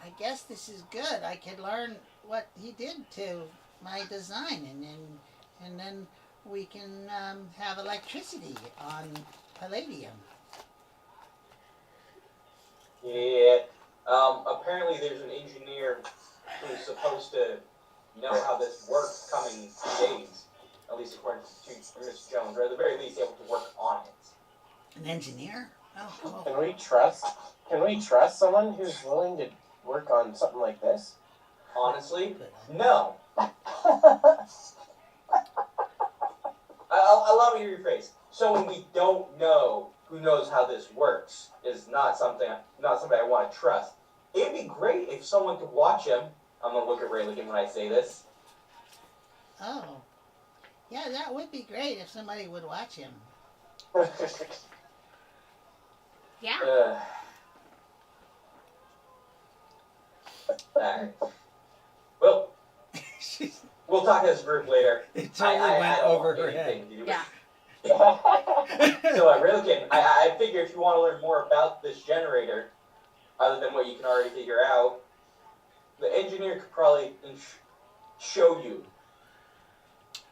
I guess this is good. I could learn what he did to my design, and then we can have electricity on Palladium. Yeah. Apparently there's an engineer who's supposed to know how this works coming days. At least according to Mr. Jones, or at the very least able to work on it. An engineer? Oh, cool. Can we trust someone who's willing to work on something like this? Honestly, But, no. Allow me to rephrase. Someone we don't know who knows how this works is not somebody I want to trust. It'd be great if someone could watch him. I'm gonna look at Rayligan when I say this. oh. Yeah, that would be great if somebody would watch him. Yeah. Alright. Well, She's- we'll talk as a group later. it totally I went don't over want her head. anything to do with- Yeah. So, Rayligan, I figure if you want to learn more about this generator, other than what you can already figure out, the engineer could probably show you.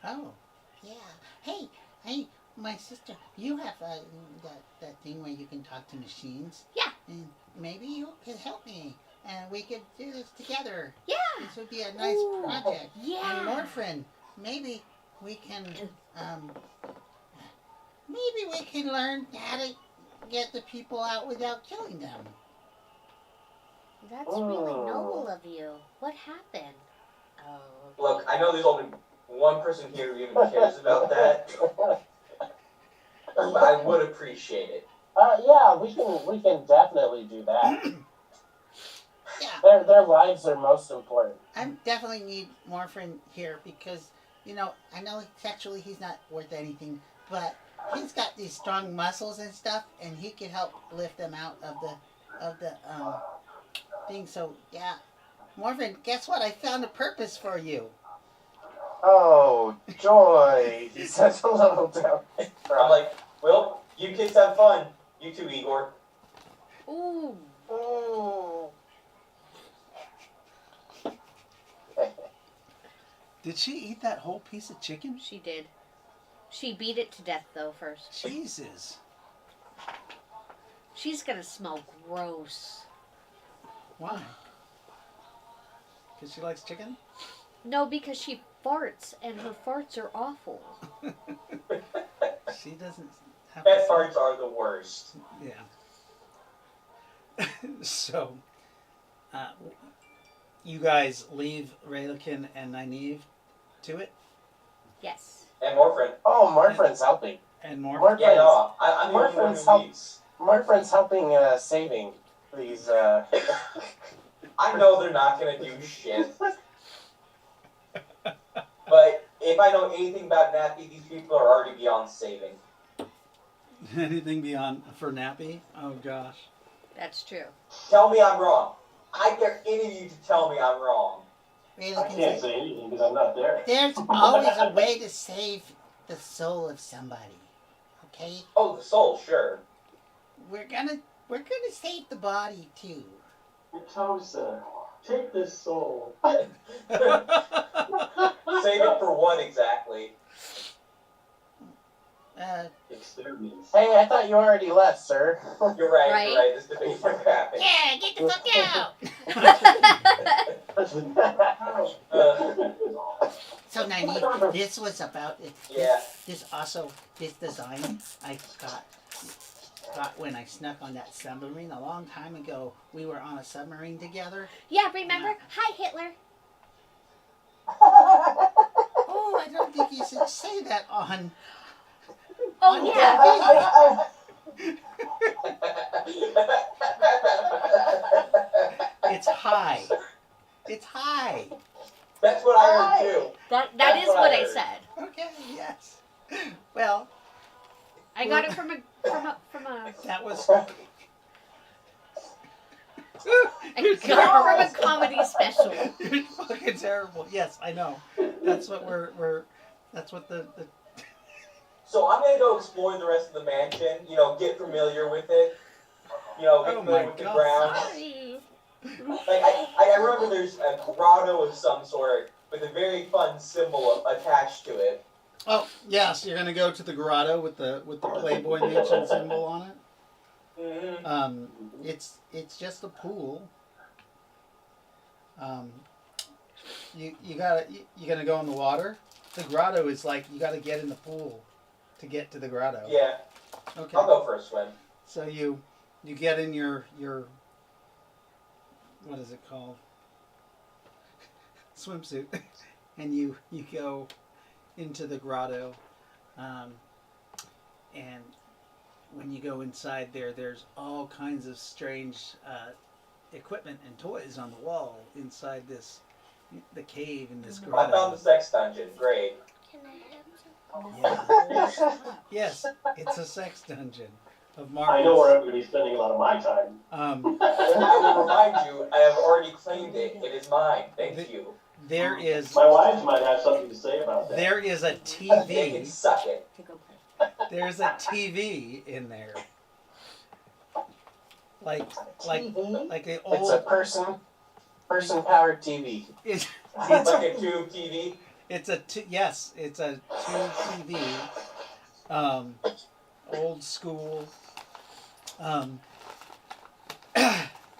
Oh, yeah. Hey, my sister, you have that thing where you can talk to machines? Yeah. And maybe you could help me, and we could do this together. Yeah. This would be a nice Ooh, project. yeah. And Morphin, maybe we can, maybe we can learn how to get the people out without killing them. That's really noble of you. What happened? Oh. Look, I know there's only one person here who even cares about that, but I would appreciate it. Yeah, we can definitely do that. Yeah. Their lives are most important. I definitely need Morphin here because, I know sexually he's not worth anything, but he's got these strong muscles and stuff, and he can help lift them out of the thing. So yeah, Morphin, guess what? I found a purpose for you. Oh, joy! He says a little down. I'm like, well, you kids have fun. You too, Igor. Ooh. Did she eat that whole piece of chicken? She did. She beat it to death though first. Jesus. She's gonna smell gross. Why? Because she likes chicken? No, because she farts and her farts are awful. She doesn't have Pet to- farts are the worst. Yeah. So, you guys leave Raylikin and Nynaeve to it, Yes. And Morphin. Oh, Morphin's helping. and more. Morphin- Yeah, no, I'm the only one Morphin's who help- leaves. Morphin's helping saving these. I know they're not gonna do shit. But if I know anything about Nappy, these people are already beyond saving. Anything beyond for Nappy? Oh gosh. That's true. Tell me I'm wrong. I dare any of you to tell me I'm wrong. I Raylikin can't said, say anything because I'm not there. there's always a way to save the soul of somebody. Okay? Oh, the soul, sure. We're gonna save the body too. Tosa, take this soul. Save it for what exactly? Experiments. Hey, I thought you already left, sir. You're right, Right? you're right. This debate never happened. Yeah, get the fuck out! So Nynaeve, this was about Yeah. this design I got when I snuck on that submarine a long time ago. We were on a submarine together. Yeah, remember? Hi, Hitler. that on. Oh yeah. It's high. It's high. That's what I heard too. That That's is what what I I heard. said. Okay. Yes. Well, I got it from a. that was. I got it from a comedy special. You're fucking terrible. Yes, I know. That's what we're. That's what the. So I'm gonna go explore the rest of the mansion. You know, get familiar with it. You know, get Oh familiar my with the God. grounds. Sorry. Like I remember there's a grotto of some sort with a very fun symbol attached to it. Oh yes, you're gonna go to the grotto with the Playboy Mansion symbol on it. Mm-hmm. It's just a pool. You're gonna go in the water. The grotto is like you gotta get in the pool to get to the grotto. Yeah, Okay. I'll go for a swim. So you get in your what is it called? Swimsuit, and you go into the grotto, and when you go inside there's all kinds of strange equipment and toys on the wall inside the cave in this I found grotto. the sex dungeon. Great. Can I have some? Yeah. Yes, it's a sex dungeon of I know Marcus. where I'm going to be spending a lot of my time. I will remind you, I have already claimed it. It is mine. Thank you. There is My wives might have something to say about that. there is a They can TV. suck it. There's a TV in there. Like TV? like the It's a old person-powered TV. it's Like a tube TV. it's a tube TV. Old school.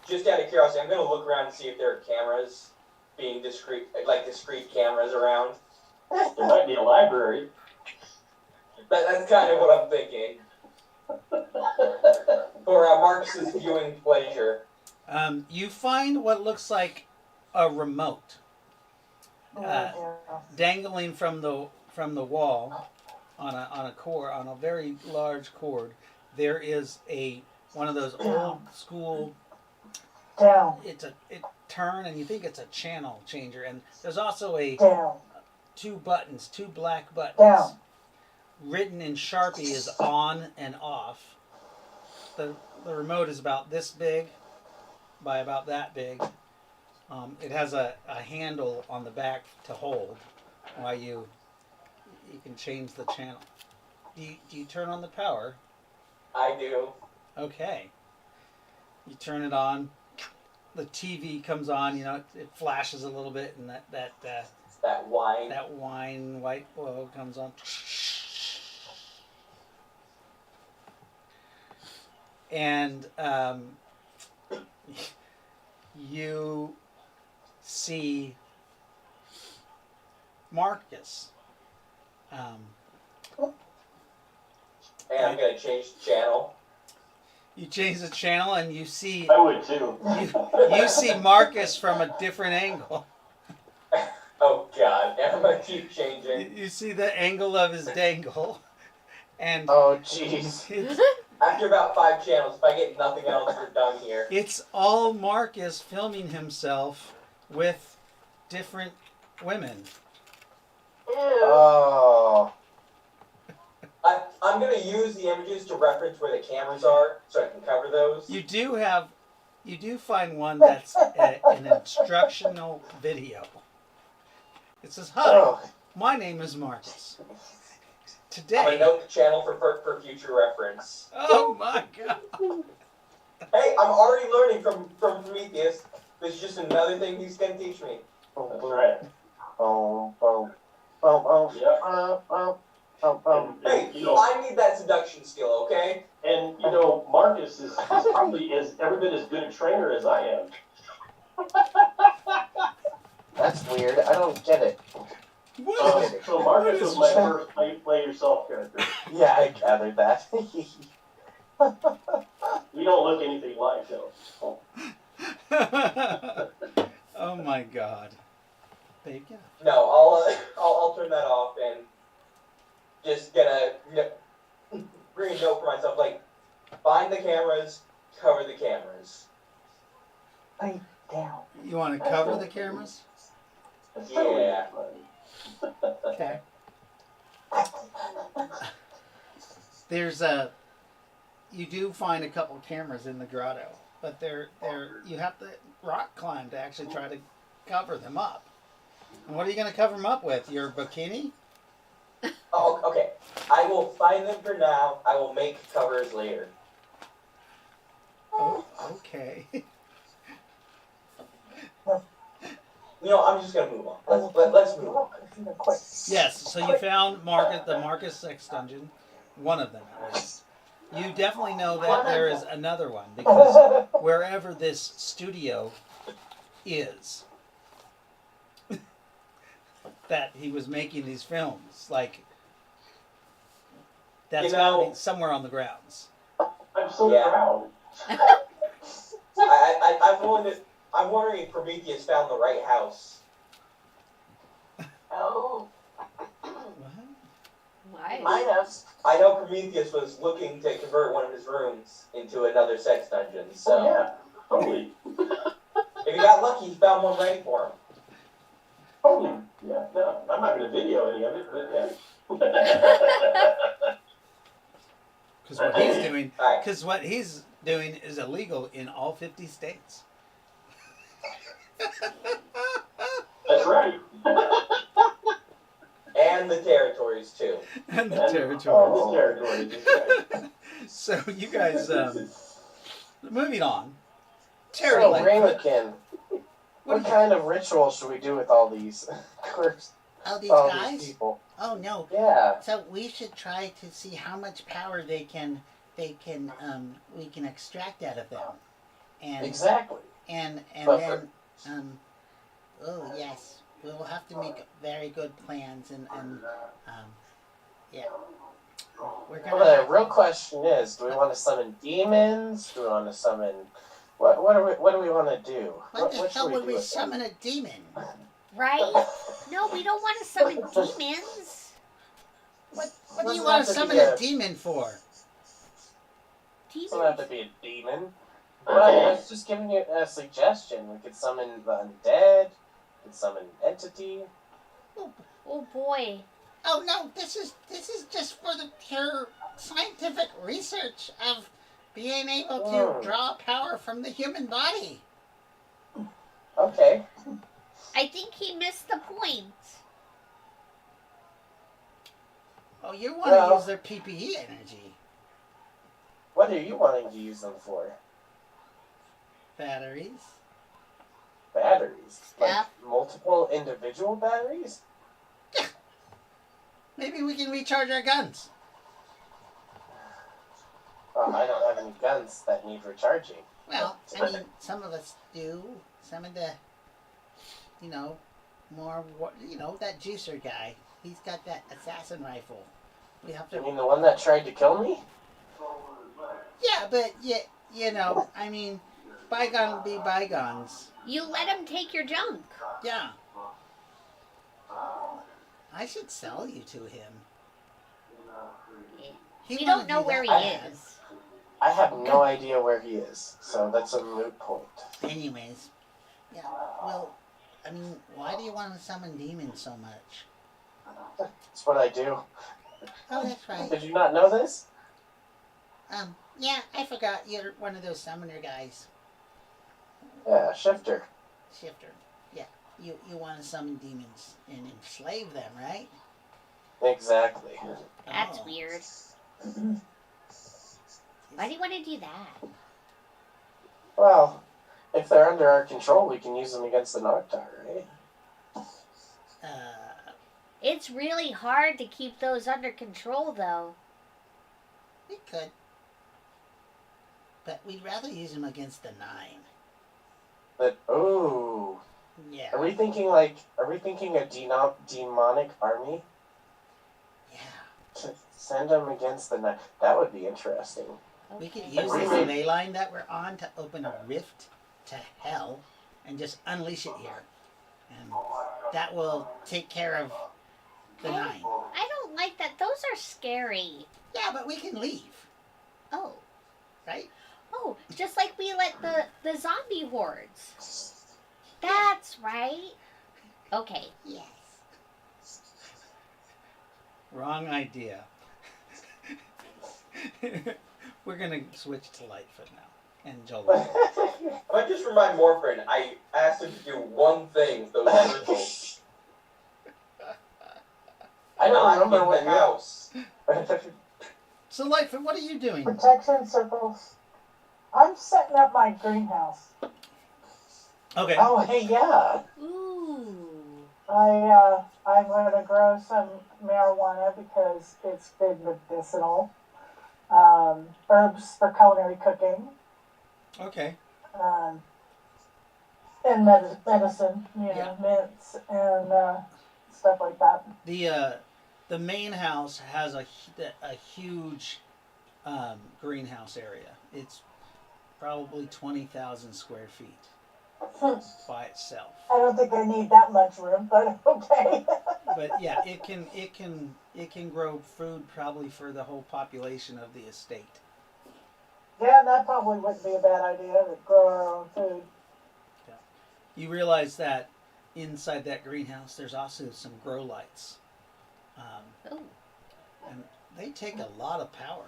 Just out of curiosity, I'm gonna look around and see if there are cameras being discreet cameras around. There might be a library. That's kind of what I'm thinking. For Marcus's viewing pleasure. You find what looks like a remote dangling from the wall on a very large cord. There is one of those old school. Down, It turn and you think it's a channel changer, and there's also down, two black buttons. down. Written in Sharpie is on and off. The remote is about this big by about that big. It has a handle on the back to hold while you can change the channel. Do you turn on the power? I do. Okay. You turn it on. The TV comes on. You know it flashes a little bit, and that Wine. white oil comes on. And you see Marcus. And I'm gonna change the channel. You change the channel and you see I would too. you see Marcus from a different angle. Oh God, I'm gonna keep changing. You see the angle of his dangle, and Oh, jeez. After about 5 channels, if I get nothing else, we're done here. it's all Marcus filming himself with different women. Oh. I'm gonna use the images to reference where the cameras are, so I can cover those. You do find one that's an instructional video. It says, "Hi, Oh. my name is Marcus. I'm gonna Today." note the channel for future reference. Oh my God! Hey, I'm already learning from Prometheus. This is just another thing he's gonna teach me. That's right. Oh, oh, oh, Yep. oh. Hey, You know, I need that seduction skill, okay? and you know, Marcus is probably every bit as good a trainer as I am. That's weird. I don't get it. What? So Marcus was my first play yourself character. Yeah, I gathered that. We don't look anything like him. Oh my God! There you go. No, I'll turn that off and just gonna bring a note for myself, like, find the cameras, cover the cameras. Down. You want to cover the cameras? It's totally Yeah. fun. Okay. You do find a couple cameras in the grotto, but you have to rock climb to actually try to cover them up. And what are you going to cover them up with? Your bikini? Oh, okay. I will find them for now. I will make covers later. Oh, okay. I'm just gonna move on. Let's move on. Quick. Yes, so you found the Marcus Sex Dungeon, one of them at least. You definitely know that there is another one, because wherever this studio is, that he was making these films, like, that's gotta be somewhere on the grounds. I'm so Yeah. proud. I'm wondering if Prometheus found the right house. Oh, What? Why? might have. I know Prometheus was looking to convert one of his rooms into another sex dungeon, so Oh, yeah, totally. if he got lucky, he found one ready for him. Totally. Yeah, no, I'm not going to video any of it, but yeah. Because what he's doing, All right. because what he's doing is illegal in all 50 states. That's right. And the territories too. And the And territories. the territory, that's right. So you guys, moving on. So, Terry, Ramekin, what kind of ritual should we do with all these Oh, these all guys? these people? Oh no. Yeah. So we should try to see how much power we can extract out of them, and Exactly. and But then oh yes, we will have to make very good plans and yeah. We're Well, gonna the real question is, do we want to summon demons? Do we want to summon what do we want to do? what the should hell we would do we with them? summon a demon? Right? No, we don't want to summon demons. What do Doesn't you want have to to summon be a a- demon for? Doesn't have to be a demon. But I was just giving you a suggestion. We could summon the undead. We could summon an entity. Oh boy. Oh no, this is just for the pure scientific research of being able to Oh. draw power from the human body. Okay. I think he missed the point. Oh, you want to Well- use their PPE energy. What are you wanting to use them for? Batteries. Batteries. Like Yeah. multiple individual batteries? Maybe we can recharge our guns. Well, I don't have any guns that need recharging. Well, I mean, some of us do. Some of the, that juicer guy. He's got that assassin rifle. We have You to. mean the one that tried to kill me? Yeah, but I mean, bygone be bygones. You let him take your junk. Yeah. I should sell you to him. He We don't wouldn't know be where he that bad. is. I have no idea where he is, so that's a moot point. Anyways, yeah. Well, I mean, why do you want to summon demons so much? That's what I do. Oh, that's right. Did you not know this? Yeah, I forgot you're one of those summoner guys. Yeah, Shifter. Shifter. Yeah, you want to summon demons and enslave them, right? Exactly. That's Oh. weird. Why do you want to do that? Well, if they're under our control, we can use them against the Noctar, right? It's really hard to keep those under control, though. We could. But we'd rather use them against the 9. But ooh, Yeah. are we thinking a demonic army? Yeah. To send them against the 9? That would be interesting. We could Okay. use this ley line that we're on to open a rift to hell and just unleash it here. And that will take care of the 9. I don't like that. Those are scary. Yeah, but we can leave, Oh. right? Oh, just like we let the zombie hordes. That's right. Okay. Yes. Wrong idea. We're gonna switch to Lightfoot now and Jolene. I might just remind Morphin, I asked him to do one thing with those circles. I don't Not remember in what the house. So Lightfoot, what are you doing? Protection circles. I'm setting up my greenhouse. Okay. Oh, hey, yeah. Ooh. I'm gonna grow some marijuana because it's been medicinal. Herbs for culinary cooking. Okay. And medicine, Yeah. mints and stuff like that. The main house has a huge greenhouse area. It's probably 20,000 square feet by itself. I don't think I need that much room, but okay. But yeah, it can grow food probably for the whole population of the estate. Yeah, that probably wouldn't be a bad idea to grow our own food. You realize that inside that greenhouse, there's also some grow lights, Oh. and they take a lot of power.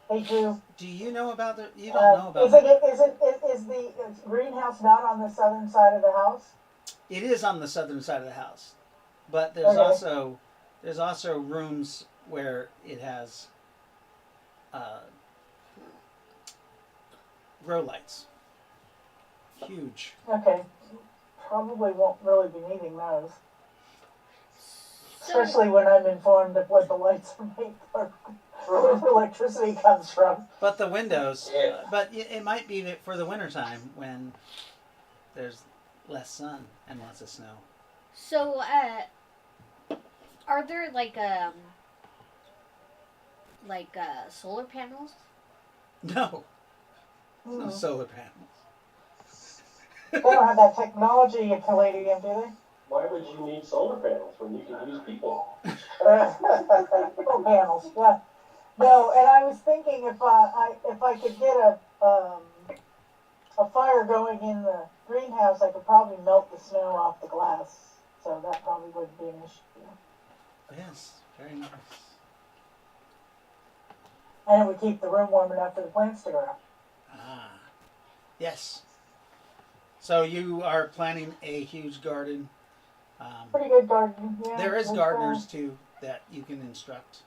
They do. Do you know about the? You don't know about. Is the greenhouse not on the southern side of the house? It is on the southern side of the house, but there's Okay. also rooms where it has grow lights. Huge. Okay. Probably won't really be needing those. So, Especially when I'm informed of what the lights are made for, where the electricity comes from. But the windows, Yeah. but it might be that for the wintertime when there's less sun and lots of snow. so are there like solar panels? No, no Mhm. solar panels. They don't have that technology in Palladium, do they? Why would you need solar panels when you can use people? People panels, yeah. No, and I was thinking if I could get a fire going in the greenhouse, I could probably melt the snow off the glass. So that probably wouldn't be an issue. Yes, very nice. And it would keep the room warm enough for the plants to grow. Ah, yes. So you are planning a huge garden. Pretty good garden, yeah. There is with, gardeners too that you can instruct.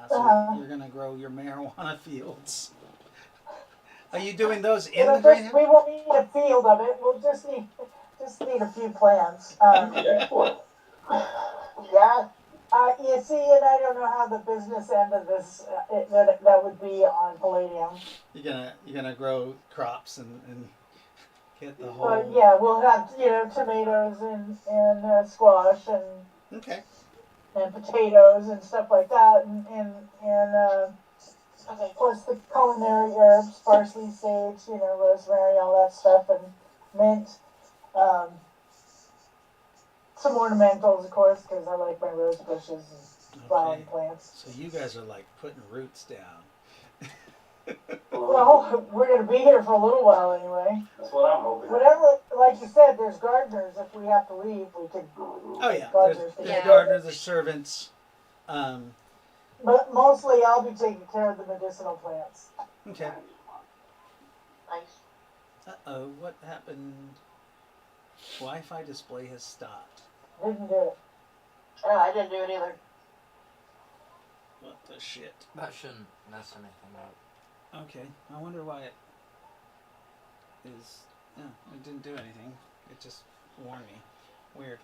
So Uh-huh. you're gonna grow your marijuana fields. Are you doing those in It'll the just, greenhouse? we won't need a field of it. We'll just need a few plants. Excellent. Yeah. You see, and I don't know how the business end of this that would be on Palladium. You're gonna grow crops and get the whole. But yeah, we'll have tomatoes and squash Okay. and potatoes and stuff like that, and plus the culinary herbs, parsley, sage, rosemary, all that stuff, and mint. Some ornamentals, of course, because I like my rose bushes and flowering Okay. plants. So you guys are like putting roots down. Well, we're going to be here for a little while anyway. That's what I'm hoping. Whatever, like you said, there's gardeners. If we have to leave, we can. Oh yeah. Gardeners There's Yeah. gardeners, there's servants. But mostly, I'll be taking care of the medicinal plants. Okay. Nice. Uh-oh, what happened? Wi-Fi display has stopped. Didn't do it. Oh, I didn't do it either. What the shit? That shouldn't mess anything up. Okay, I wonder why it is. No, it didn't do anything. It just warned me. Weird.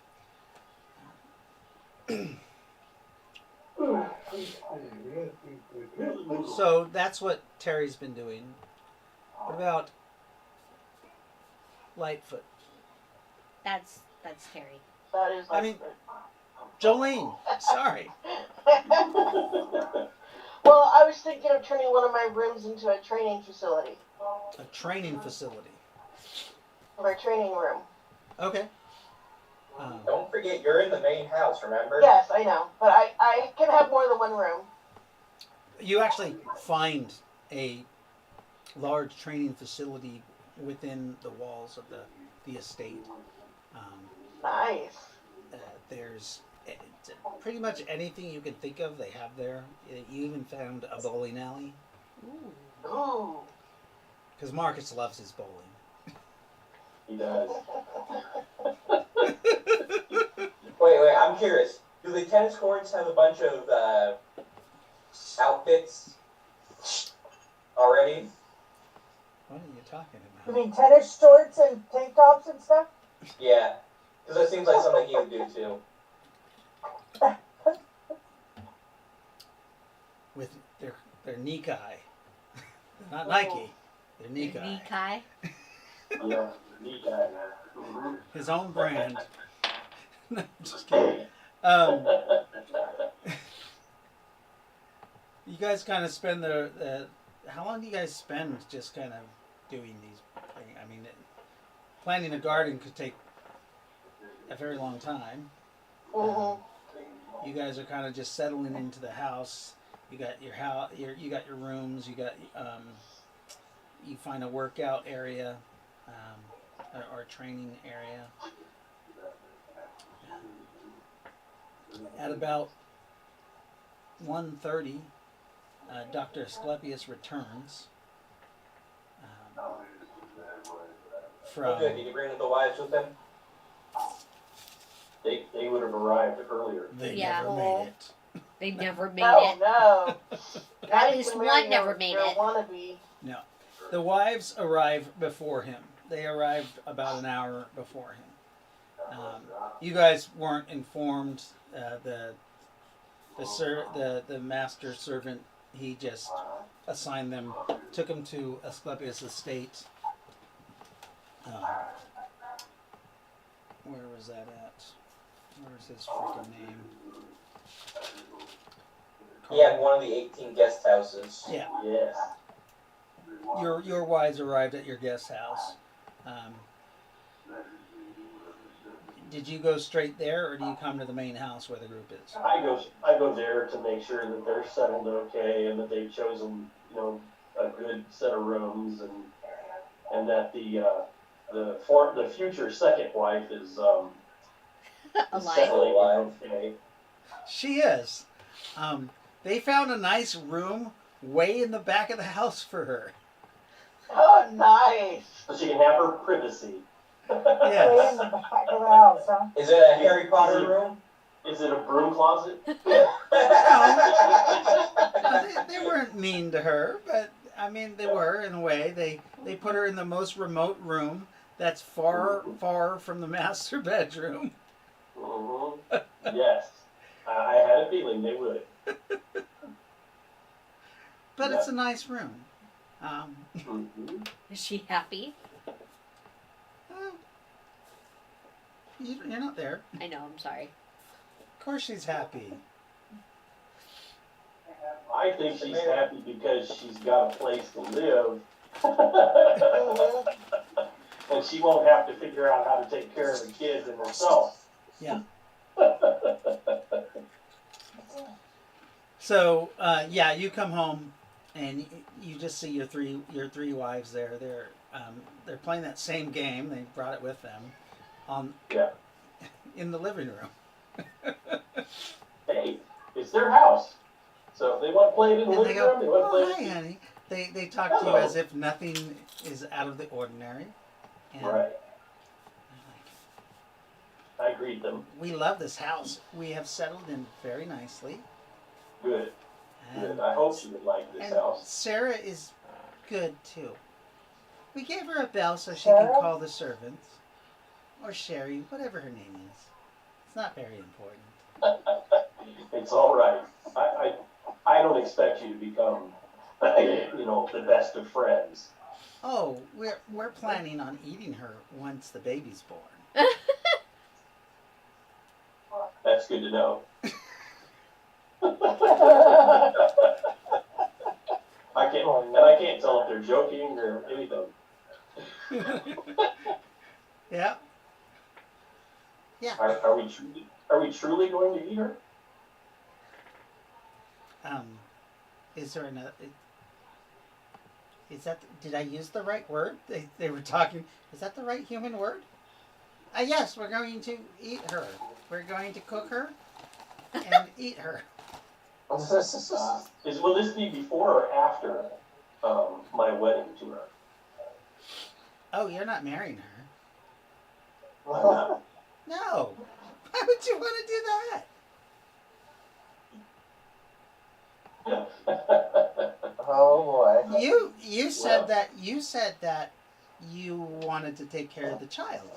So that's what Terry's been doing. What about Lightfoot? That's Terry. That is. I mean- Jolene, sorry. Well, I was thinking of turning one of my rooms into a training facility, A training facility. or a training room. Okay. Don't forget, you're in the main house, remember? Yes, I know, but I can have more than one room. You actually find a large training facility within the walls of the estate. Nice. There's pretty much anything you can think of, they have there. You even found a bowling alley. Ooh. Because Marcus loves his bowling. He does. Wait, I'm curious. Do the tennis courts have a bunch of outfits already? What are you talking You about? mean tennis shorts and tank tops and stuff? Yeah. Because that seems like something he would do too. With their Nikai. Not Nike. They're Nikai. Nikai. Yeah, he does. Mhm. His own brand. No, just kidding. You guys kind of spend the how long do you guys spend just kind of doing these things? I mean, planting a garden could take a very long time. You guys are kind of just settling into the house. You got your house, you got your rooms. You got you find a workout area or a training area. At about 1:30, Dr. Asclepius returns Oh, from. good. Did he bring the wives with him? They would have arrived earlier. They Yeah. never made it. They never made Oh it. no. At least one never made your it. wannabe. No, the wives arrived before him. They arrived about an hour before him. You guys weren't informed. The master servant, he just assigned them, took them to Asclepius' estate. Where was that at? Where's his freaking name? He had one of the 18 guest houses. Yeah, Yes. your wives arrived at your guest house. Did you go straight there, or do you come to the main house where the group is? I go there to make sure that they're settled okay and that they've chosen, a good set of rooms and that the future second wife is Alive. settling okay. She is. They found a nice room way in the back of the house for her. Oh, nice. So she can have her privacy. Way in Yes. the back of the house, huh? Is it a Harry Potter room? Is it a broom closet? They weren't mean to her, but I mean they were in a way. They put her in the most remote room that's far from the master bedroom. Mm-hmm. Yes. I had a feeling they would. But it's a nice room. Mm-hmm. Is she happy? You're not there. I know, I'm sorry. Of course she's happy. I think she's happy because she's got a place to live. And she won't have to figure out how to take care of the kids and herself. Yeah. So you come home and you just see your three wives there. They're playing that same game. They brought it with them in the living room. Hey, it's their house. So if they want to play it in the And they living go, room, they want to "Oh, play hi, it. honey." They talk to you as if nothing is out of the ordinary. And Right. they're I greet them. like, we love this house. We have settled in very nicely. Good. And, Good. I hope she would like this and house. Sarah is good too. We gave her a bell so she Sarah? can call the servants. Or Sherry, whatever her name is. It's not very important. It's all right. I don't expect you to become, the best of friends. Oh, we're planning on eating her once the baby's born. That's good to know. I can't tell if they're joking or anything. Yeah. Yeah. Are we truly going to eat her? Is there another? Is that? Did I use the right word? They were talking. Is that the right human word? Yes, we're going to eat her. We're going to cook her and eat her. Will this be before or after my wedding to her? Oh, you're not marrying her. Why not? No. Why would you want to do that? Oh boy. You said Well. that you wanted to take care of the child,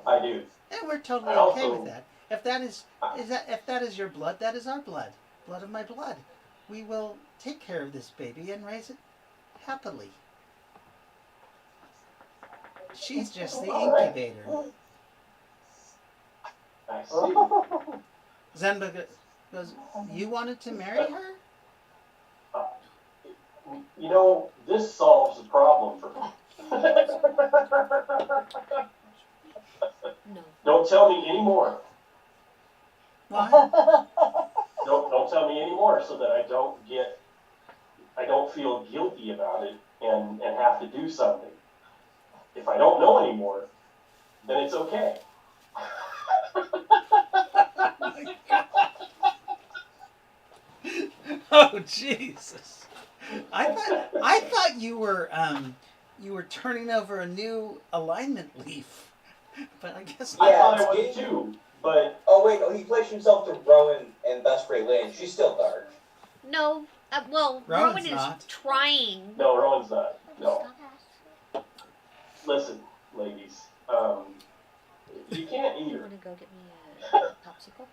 I do. and we're totally I okay also- with that. If that is your blood, that is our blood, blood of my blood. We will take care of this baby and raise it happily. She's just the incubator. I see. Zenba goes, you wanted to marry her? You know, this solves the problem for me. No. Don't tell me anymore. Why? Don't tell me anymore so that I don't feel guilty about it and have to do something. If I don't know anymore, then it's okay. Oh Jesus! I thought you were turning over a new alignment leaf, but I guess I not. thought I was too, but Oh wait, he pledged himself to Rowan and Bespray Lane. She's still dark. No. Well, Rowan's Rowan is not. trying. no, Rowan's not. No. Listen, ladies, you can't eat You her. want to go get me a popsicle?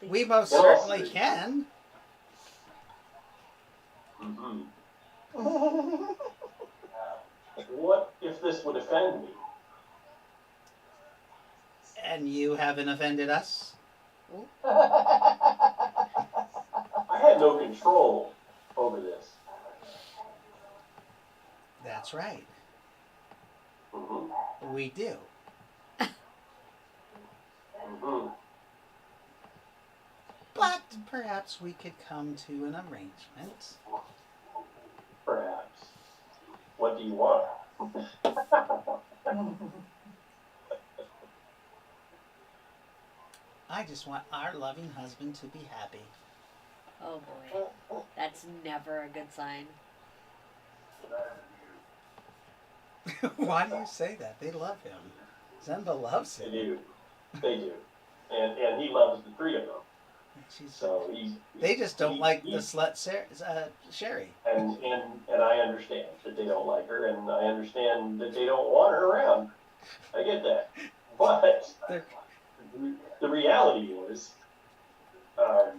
We most Well, certainly can. Mm-hmm. What if this would offend me? And you haven't offended us? I had no control over this. That's right. Mm-hmm. We do. Mm-hmm. But perhaps we could come to an arrangement. Perhaps. What do you want? I just want our loving husband to be happy. Oh boy. That's never a good sign. Why do you say that? They love him. Zenba loves They him. do. They do. And he loves the three of them. She's, So they just don't like the he's- slut Sherry. and I understand that they don't like her, and I understand that they don't want her around. I get that. But They're- the reality is, I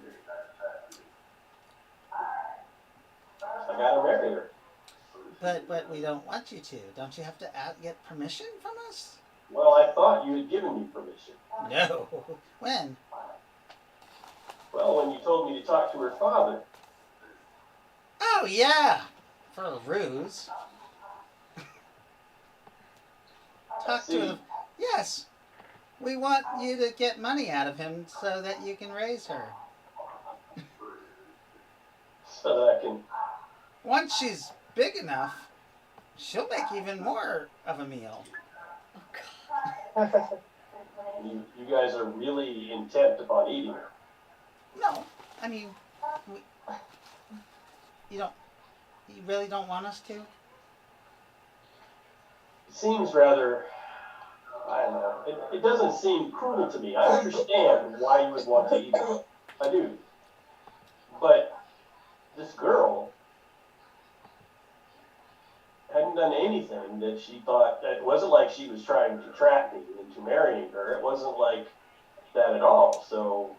gotta marry her. But we don't want you to. Don't you have to get permission from us? Well, I thought you had given me permission. No. When? Well, when you told me to talk to her father. Oh yeah. For a ruse. Talk to See. him. Yes. We want you to get money out of him so that you can raise her. So that I can. Once she's big enough, she'll make even more of a meal. Oh god. You guys are really intent upon eating her. No, I mean, you really don't want us to? It seems rather. I don't know. It doesn't seem cruel to me. I understand why you would want to eat her. I do. But this girl hadn't done anything that she thought. It wasn't like she was trying to trap me into marrying her. It wasn't like that at all. So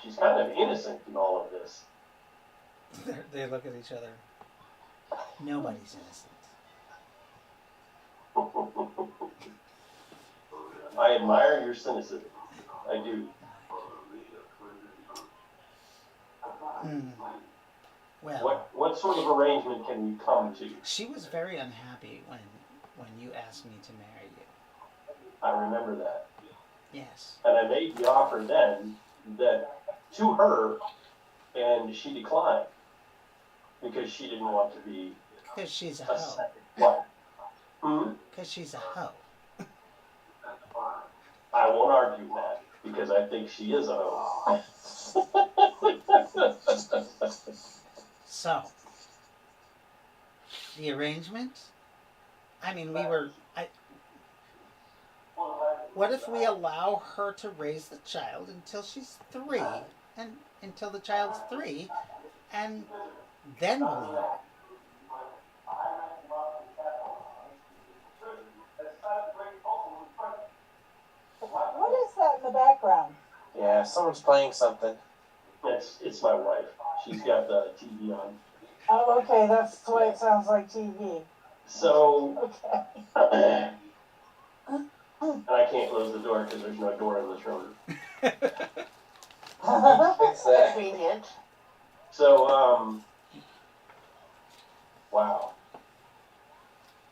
she's kind of innocent in all of this. They look at each other. Nobody's innocent. I admire your cynicism. I do. Well, What sort of arrangement can we come to? she was very unhappy when you asked me to marry you. I remember that. Yes. And I made the offer then that to her, and she declined because she didn't want to be Because she's a a hoe. second wife. Hmm? Because she's a hoe. I won't argue that because I think she is a hoe. So, the arrangement? I mean, what if we allow her to raise the child until she's 3, and until the child's 3, and then we'll leave it? What is that in the background? Yeah, someone's playing something. It's my wife. She's got the TV on. Oh, okay, that's the way it sounds like TV. So, Okay. and I can't close the door because there's no door in this room. Fix that. Convenient. So, wow.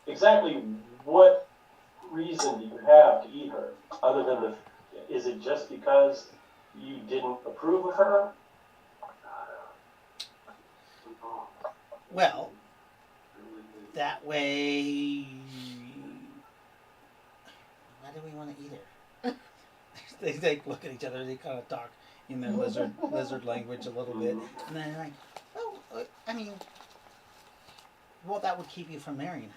Exactly what reason do you have to eat her other than is it just because you didn't approve of her? Well, that way. Why do we want to eat her? they look at each other. They kind of talk in their lizard language a little bit, and then they're like, "Well, I mean, well, that would keep you from marrying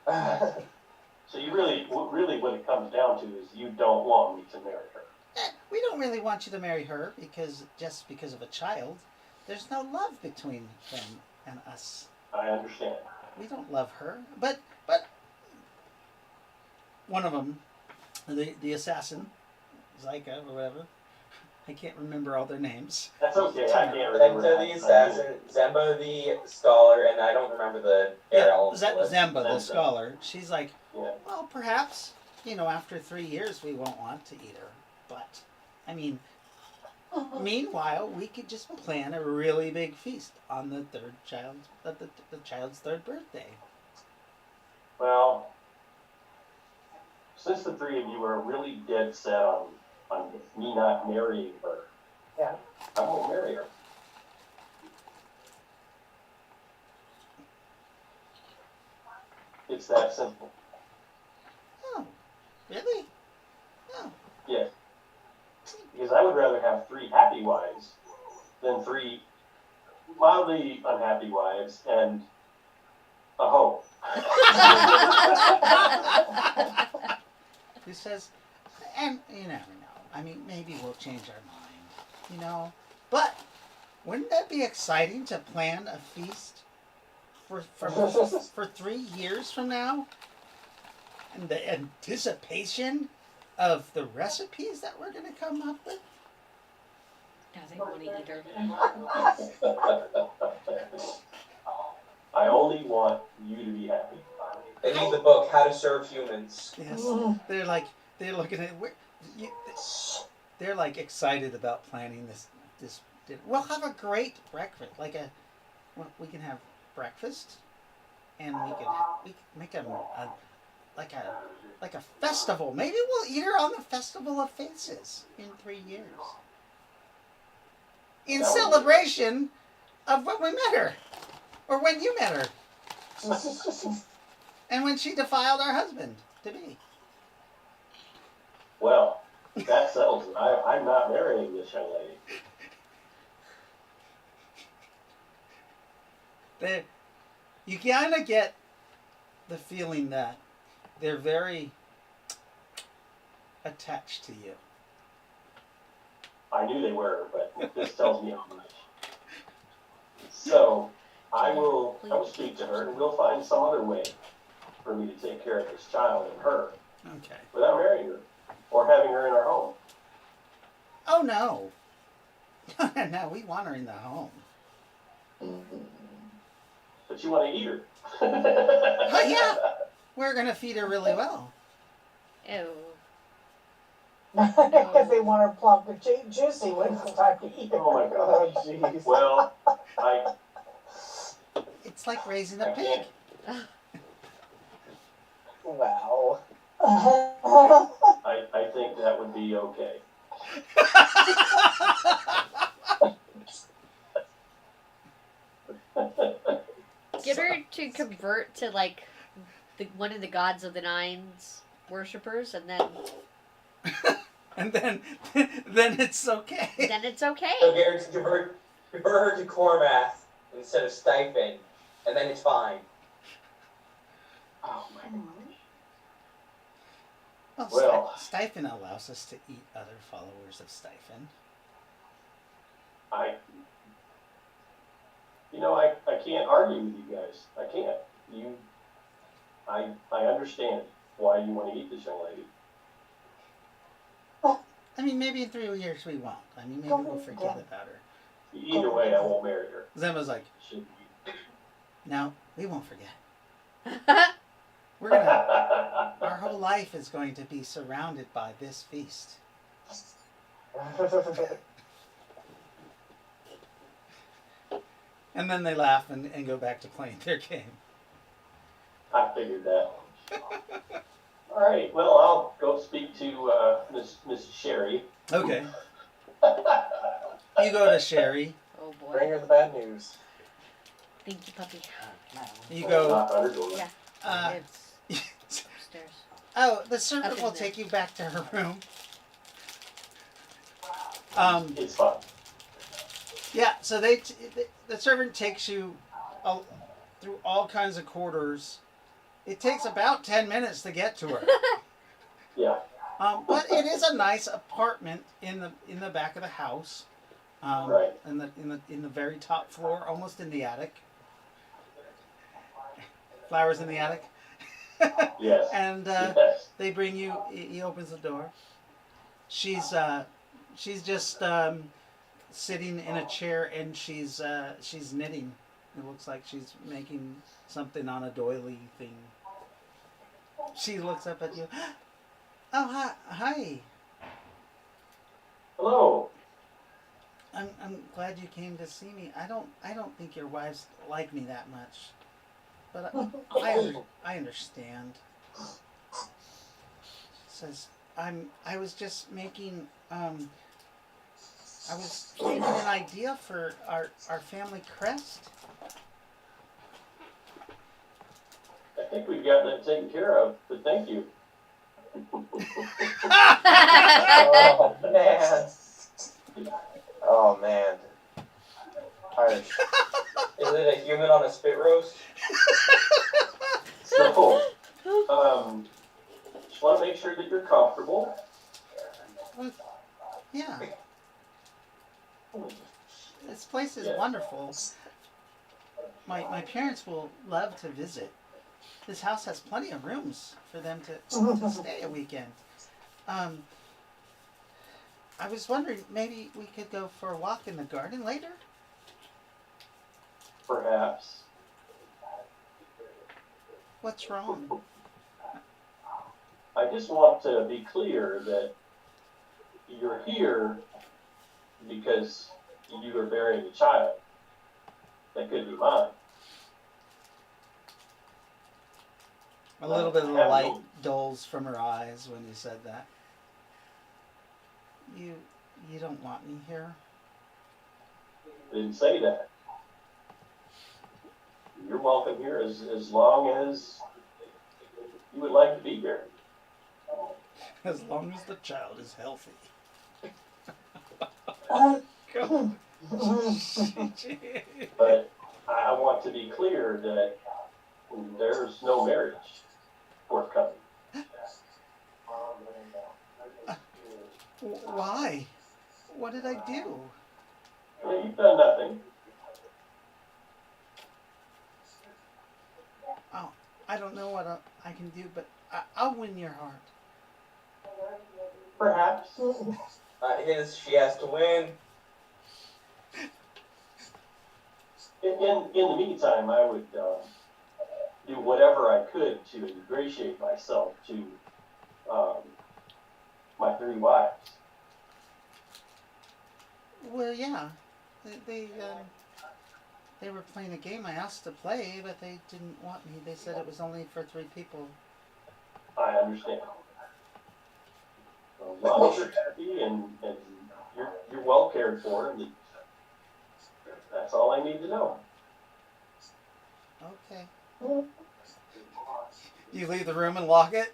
her." So you really what it comes down to is you don't want me to marry her. We don't really want you to marry her just because of a child. There's no love between them and us. I understand. We don't love her, but one of them, the assassin, Zyka or whatever, I can't remember all their names. That's okay. I can't remember. Penta the assassin, Zemba the scholar, and I don't remember the Ariel. Zemba, the scholar. She's like, Yeah. well, perhaps, after 3 years we won't want to eat her. But, I mean, meanwhile, we could just plan a really big feast on the child's 3rd birthday. Well, since the 3 of you are really dead set on me not marrying her, Yeah. I won't marry her. It's that simple. Oh, really? Oh. Yes. Because I would rather have 3 happy wives than 3 mildly unhappy wives and a hoe. Who says, and you never know. I mean, maybe we'll change our mind, But wouldn't that be exciting to plan a feast for 3 years from now? And the anticipation of the recipes that we're going to come up with? Now they want to eat her. I only want you to be happy. They need the book, How to Serve Humans. Yes. They're looking at they're like excited about planning this dinner. We'll have a great breakfast, we can have breakfast, and we can make like a festival. Maybe we'll eat her on the Festival of Faces in 3 years, in celebration of when we met her, or when you met her, and when she defiled our husband to be. Well, that settles it. I'm not marrying this young lady. You kind of get the feeling that they're very attached to you. I knew they were, but this tells me how much. So I will speak to her, and we'll find some other way for me to take care of this child and her Okay. without marrying her or having her in our home. Oh no. No, we want her in the home. But you want to eat her. Oh yeah. We're gonna feed her really well. Oh. Because they want her plump and juicy when it's time to eat. Oh my God. Jeez. Well, It's like raising a I pig. can't. Wow. I think that would be okay. Get her to convert to like one of the gods of the Nines worshippers, and then And then it's okay. it's okay. So Garrett, convert her to Cormath instead of Stipend, and then it's fine. Oh my Well, Well- Stipend allows us to eat other followers of Stipend. I can't argue with you guys. I can't. I understand why you want to eat this young lady. I mean, maybe in 3 years we won't. I mean, maybe we'll forget about her. Either way, I won't marry her. Zemma's like, Should no, we won't forget. That's We're gonna. Our whole life is going to be surrounded by this feast. And then they laugh and go back to playing their game. I figured that. All right. Well, I'll go speak to Miss Sherry. Okay. You go to Sherry. Oh Bring boy. her the bad news. Thank you, puppy. You go. Knock on her door. Yeah. It's upstairs. Oh, the servant Up in will there. take you back to her room. It's fine. Yeah, so the servant takes you through all kinds of corridors. It takes about 10 minutes to get to her. Yeah. But it is a nice apartment in the back of the house. Right. In the very top floor, almost in the attic. Flowers in the attic. Yes. And Yes. they bring you. He opens the door. She's just sitting in a chair and she's knitting. It looks like she's making something on a doily thing. She looks up at you. Oh hi. Hello. I'm glad you came to see me. I don't think your wives like me that much, but I understand. She says I was just making I was thinking an idea for our family crest. I think we've got that taken care of, but thank you. Oh man. Oh man. Harsh. Is it a human on a spit roast? So, just want to make sure that you're comfortable. Yeah. This place is Yeah. wonderful. My parents will love to visit. This house has plenty of rooms for them to stay a weekend. I was wondering maybe we could go for a walk in the garden later. Perhaps. What's wrong? I just want to be clear that you're here because you are bearing a child. That could be mine. A little bit of the Have light no- dulls from her eyes when you said that. You don't want me here? I didn't say that. You're welcome here as long as you would like to be here. As long as the child is healthy. But I want to be clear that there's no marriage forthcoming. Why? What did I do? Well, you've done nothing. Oh, I don't know what I can do, but I'll win your heart. Perhaps. She has to win. In the meantime, I would do whatever I could to ingratiate myself to my three wives. Well, yeah, they were playing a game I asked to play, but they didn't want me. They said it was only for 3 people. I understand. As long as you're happy and you're well cared for, and that's all I need to know. Okay. You leave the room and lock it?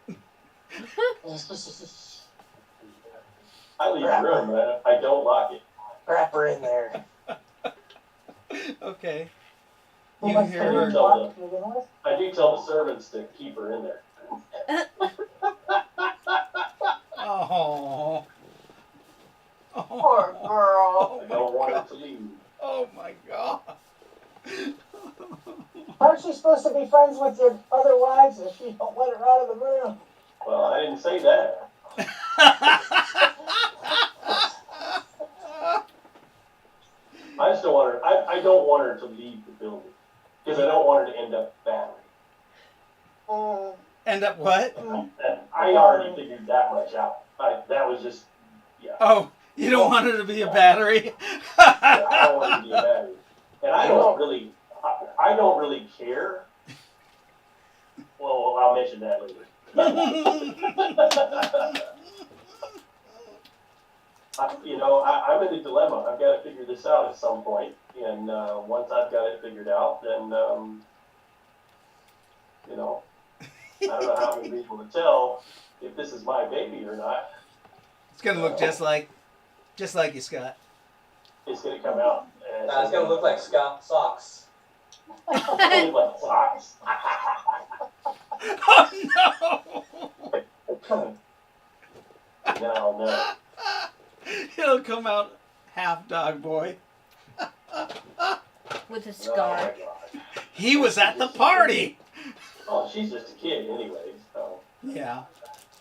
I leave the room, but I don't lock it. Wrap her in there. Okay. Well, You my hear phone her. locked to begin with. I do tell the servants to keep her in there. Oh. Poor girl. I don't want her to leave. Oh my god. Aren't you supposed to be friends with your other wives if you don't let her out of the room? Well, I didn't say that. I just don't want her. I don't want her to leave the building because I don't want her to end up badly. End up what? And I already figured that much out. That was just, yeah. Oh, you don't want her to be a battery? I don't want her to be a battery, and I don't really care. Well, I'll mention that later. I'm in a dilemma. I've got to figure this out at some point, and once I've got it figured out, then I don't know how I'm going to be able to tell if this is my baby or not. It's gonna look just like you, Scott. It's going to come out. And It's gonna look like Scott socks. it's gonna look like socks. Oh no! No. It'll come out half dog boy. With a Oh, scar. my God. He was at the party. Oh, she's just a kid anyway, so. Yeah.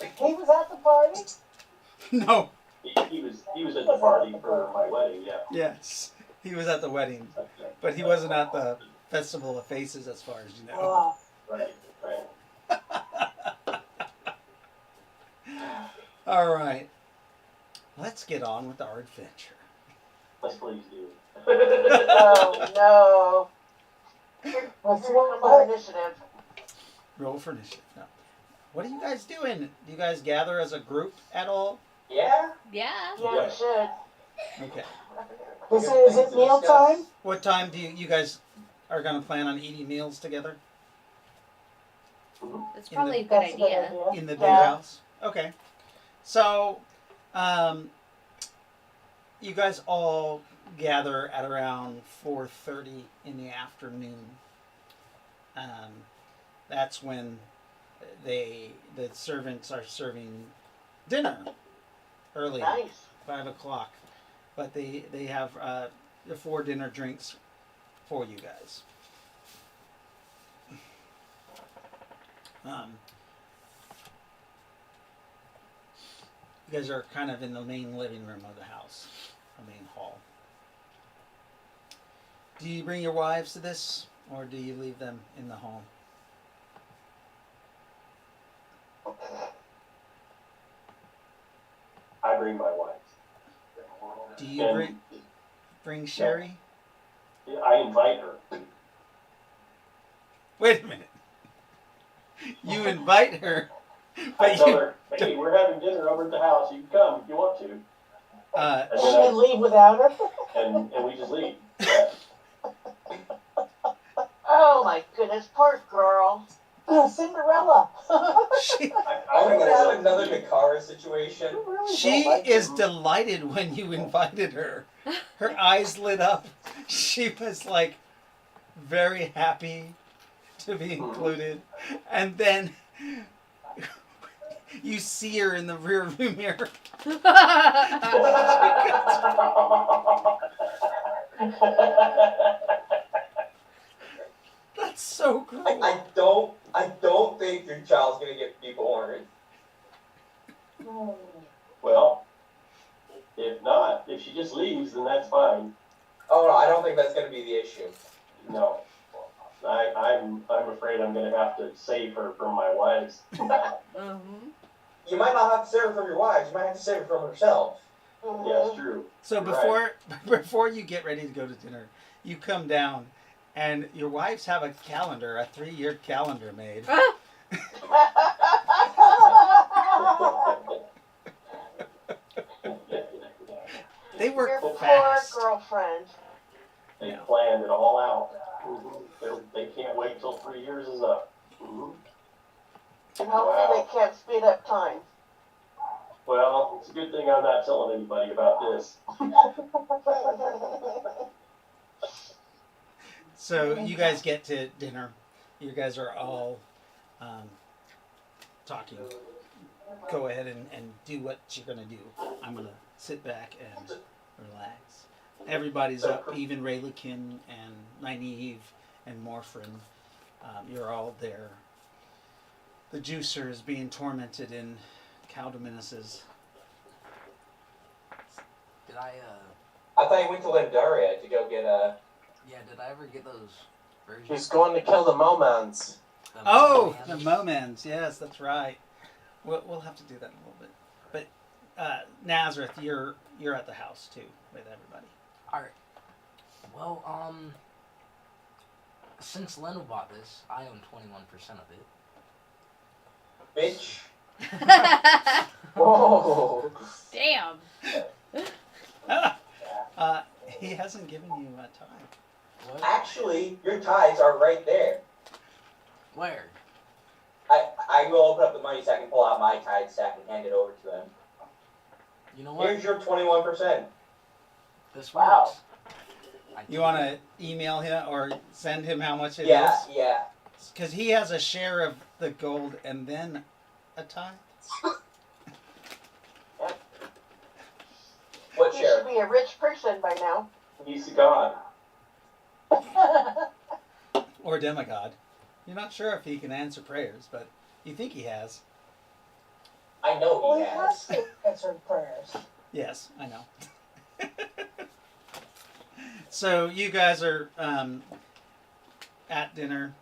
He was at the party? No. He was at the party for my wedding, yeah. Yes. He was at the wedding, but he wasn't at the Festival of Faces, as far as you know. Oh. Right. All right. Let's get on with our adventure. Let's please do. Oh, no. What's Number initiative. Roll for initiative. No. What are you guys doing? Do you guys gather as a group at all? Yeah. Yeah. Yeah, we should. Okay. Is it meal time? What time do you guys are going to plan on eating meals together? That's probably a good That's a good idea. idea. In the big Yeah. house? Okay. So, you guys all gather at around 4:30 in the afternoon. That's when the servants are serving dinner early, Nice. 5 o'clock. But they have the 4 dinner drinks for you guys. You guys are kind of in the main living room of the house, the main hall. Do you bring your wives to this, or do you leave them in the home? I bring my wife. Do you And bring Sherry? I invite her. Wait a minute. You invite her, I but tell you her, hey, we're having dinner over at the house. You can come if you want to. And And then then leave without her? and we just leave. Yeah. Oh my goodness, poor girl. Cinderella. she, Are we gonna have another Nakara situation? she is delighted when you invited her. Her eyes lit up. She was like very happy to be included. And then you see her in the rear view mirror. That's so cool. I don't think your child's gonna be born. Well, if not, if she just leaves, then that's fine. Oh no, I don't think that's gonna be the issue. No. I'm afraid I'm gonna have to save her from my wives. You might not have to save her from your wives. You might have to save her from herself. Yeah, it's true. So before you get ready to go to dinner, you come down, and your wives have a calendar, a 3-year calendar made. They work Your poor fast. girlfriend. They planned it all out. They can't wait till 3 years is up. And hopefully they can't speed up time. Well, it's a good thing I'm not telling anybody about this. So you guys get to dinner. You guys are all talking. Go ahead and do what you're gonna do. I'm gonna sit back and relax. Everybody's up, even Raylakin and Nynaeve and Morphrin. You're all there. The juicer is being tormented in Caldominus's. Did I, I thought you went to Lendaria to go get a. yeah, did I ever get those versions? He's going to kill the Momans. The Oh, Momans? the Momans. Yes, that's right. We'll have to do that in a little bit. But Nazareth, you're at the house too with everybody. Alright. Well, since Leno bought this, I own 21% of it. Bitch. Whoa. Damn. He hasn't given you a time. What? Actually, your ties are right there. Where? I will open up the money so I can pull out my tide stack and hand it over to him. You know what? Here's your 21%. This Wow. works. You want to email him or send him how much it is? Yeah. Because he has a share of the gold and then a tie. What You share? should be a rich person by now. He's a god. Or demigod. You're not sure if he can answer prayers, but you think he has. I know Well, he he has has. answered prayers. Yes, I know. So you guys are at dinner.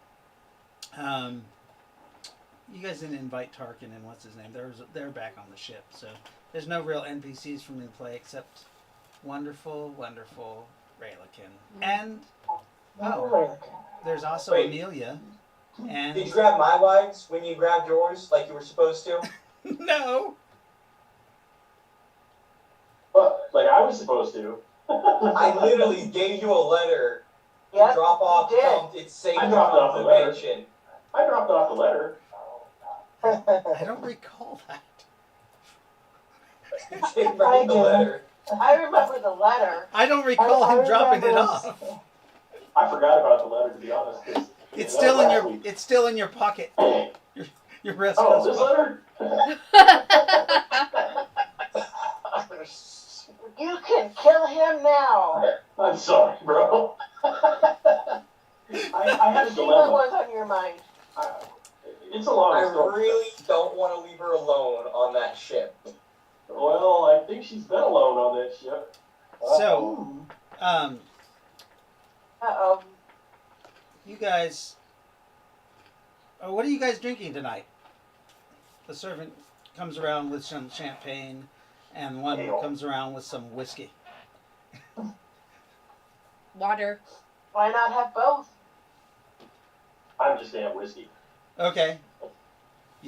You guys didn't invite Tarkin and what's his name. They're back on the ship, so there's no real NPCs from the play except wonderful Raylakin. And there's also Wait. Amelia. Did And you grab my wives when you grabbed yours like you were supposed to? no. But, like I was supposed to. I literally gave you a letter to Yep, drop off. you did. It's saying I dropped off the the letter. mention. I dropped off the letter. I don't recall that. You didn't write the letter. I remember the letter. I don't recall I him dropping it remember- off. I forgot about the letter, to be honest. 'Cause, It's that still was in last your week. it's still in your pocket. Your rest Oh, goes this off. letter? You can kill him now. I'm sorry, bro. I had a See what dilemma. was on your mind. It's a long I story. really don't want to leave her alone on that ship. Well, I think she's been alone on that ship. So, Uh-oh. you guys, what are you guys drinking tonight? The servant comes around with some champagne, and one Ale. comes around with some whiskey. Water. Why not have both? I'm just damn whiskey. Okay.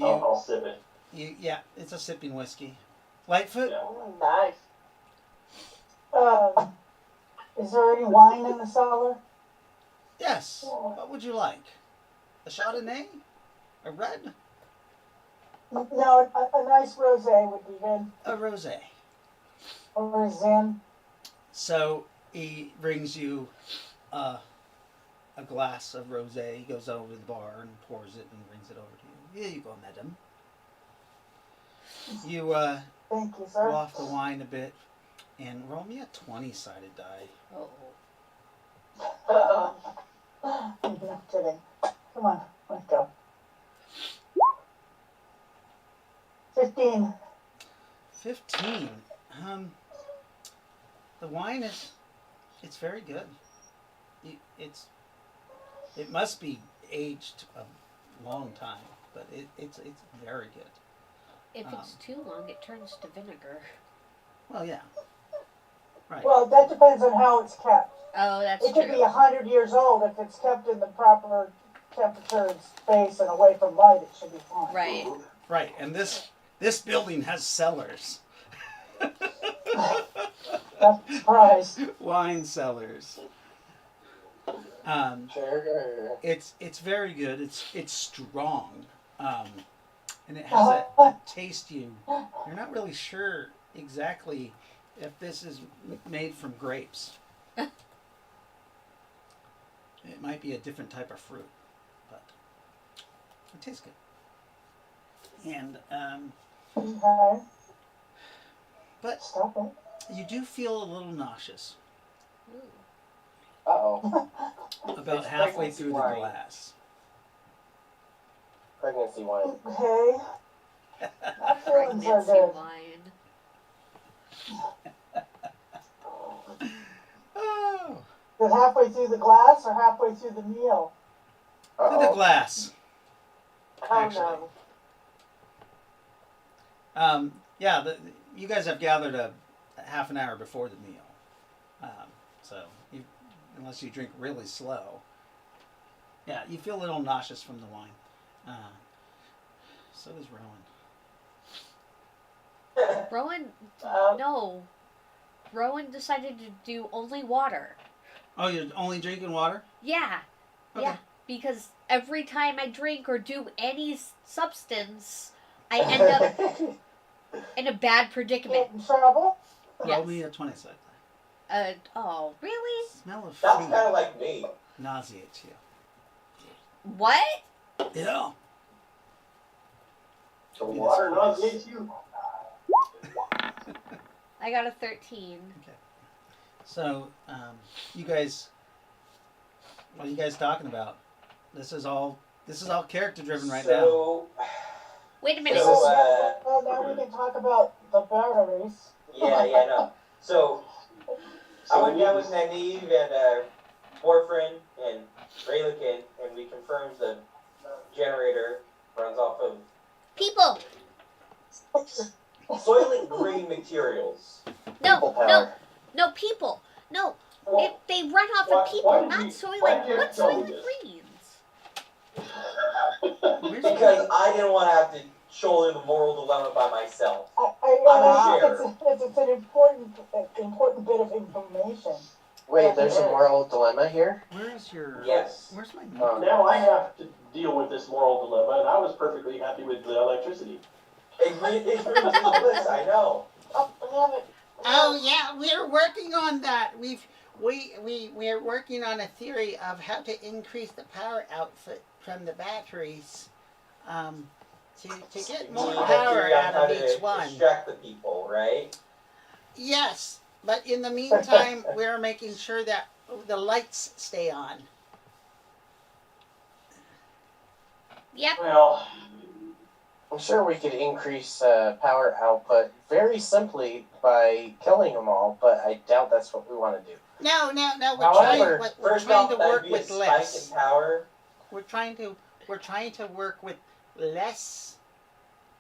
I'll sip it. Yeah, it's a sipping whiskey. Lightfoot? Yeah. Nice. Is there any wine in the cellar? Yes. What would you like? A Chardonnay? A red? No, a nice rosé would be good. A rosé. Or a Zin. So he brings you a glass of rosé. He goes over to the bar and pours it and brings it over to you. Here you go, madam. You Thank you, go sir. off the wine a bit and roll me a 20-sided die. Oh. Uh-oh. No kidding. Come on, let's go. 15. 15. The wine it's very good. It must be aged a long time, but it's very good. If it's too long, it turns to vinegar. Well, yeah. Right. Well, that depends on how it's kept. Oh, that's It could true. be 100 years old. If it's kept in the proper temperature and space and away from light, it should be fine. Right. Right, and this building has cellars. That's a surprise. Wine cellars. Sugar. It's very good. It's strong, and it has a taste you're not really sure exactly if this is made from grapes. It might be a different type of fruit, but it tastes good. And Okay. but Stop it. you do feel a little nauseous Uh-oh. about It's halfway pregnancy through the wine. glass. Pregnancy wine. Okay. Not feeling so Pregnancy good. wine. Oh, Is it halfway through the glass or halfway through the meal? through the Uh-oh. glass. Oh Actually. no. Yeah, you guys have gathered a half an hour before the meal, so unless you drink really slow, yeah, you feel a little nauseous from the wine. So does Rowan. Rowan, Um, no. Rowan decided to do only water. Oh, you're only drinking water? Yeah. Okay. Yeah. Because every time I drink or do any substance, I end up in a bad predicament. Get in trouble? Roll Yes. me a 20 cycle. Oh, really? Smell of That's food kind of like me. nauseates you. What? Yeah. The water nauseates you? I got a 13. So, you guys, what are you guys talking about? This is all character driven right now. So, Wait a minute. So, Well, now we can talk about the batteries. yeah, no. So, I went down with Nanive and Morphin and Raylikin, and we confirmed the generator runs off of People. Soylent Green materials. No, People no, power. no, people. No, Well, they run off why- of people, why did not you- Soylent. why did you What's tell me Soylent this? Greens? Where's Because I didn't want to have to shoulder the moral dilemma by myself. I I'm a it's an important bit of information. Wait, there's a moral dilemma here? Where's your? Yes. Where's my Oh. note? Now I have to deal with this moral dilemma, and I was perfectly happy with the electricity. It brings me bliss, I know. Oh, damn it. Oh yeah, we're working on that. We're working on a theory of how to increase the power output from the batteries, to get more You power figure out how of to each one. distract the people, right? Yes, but in the meantime, we're making sure that the lights stay on. Yep. Well, I'm sure we could increase power output very simply by killing them all, but I doubt that's what we want to do. No, However, we're First trying off, to that'd work be a with spike less. in power. We're trying to work with less,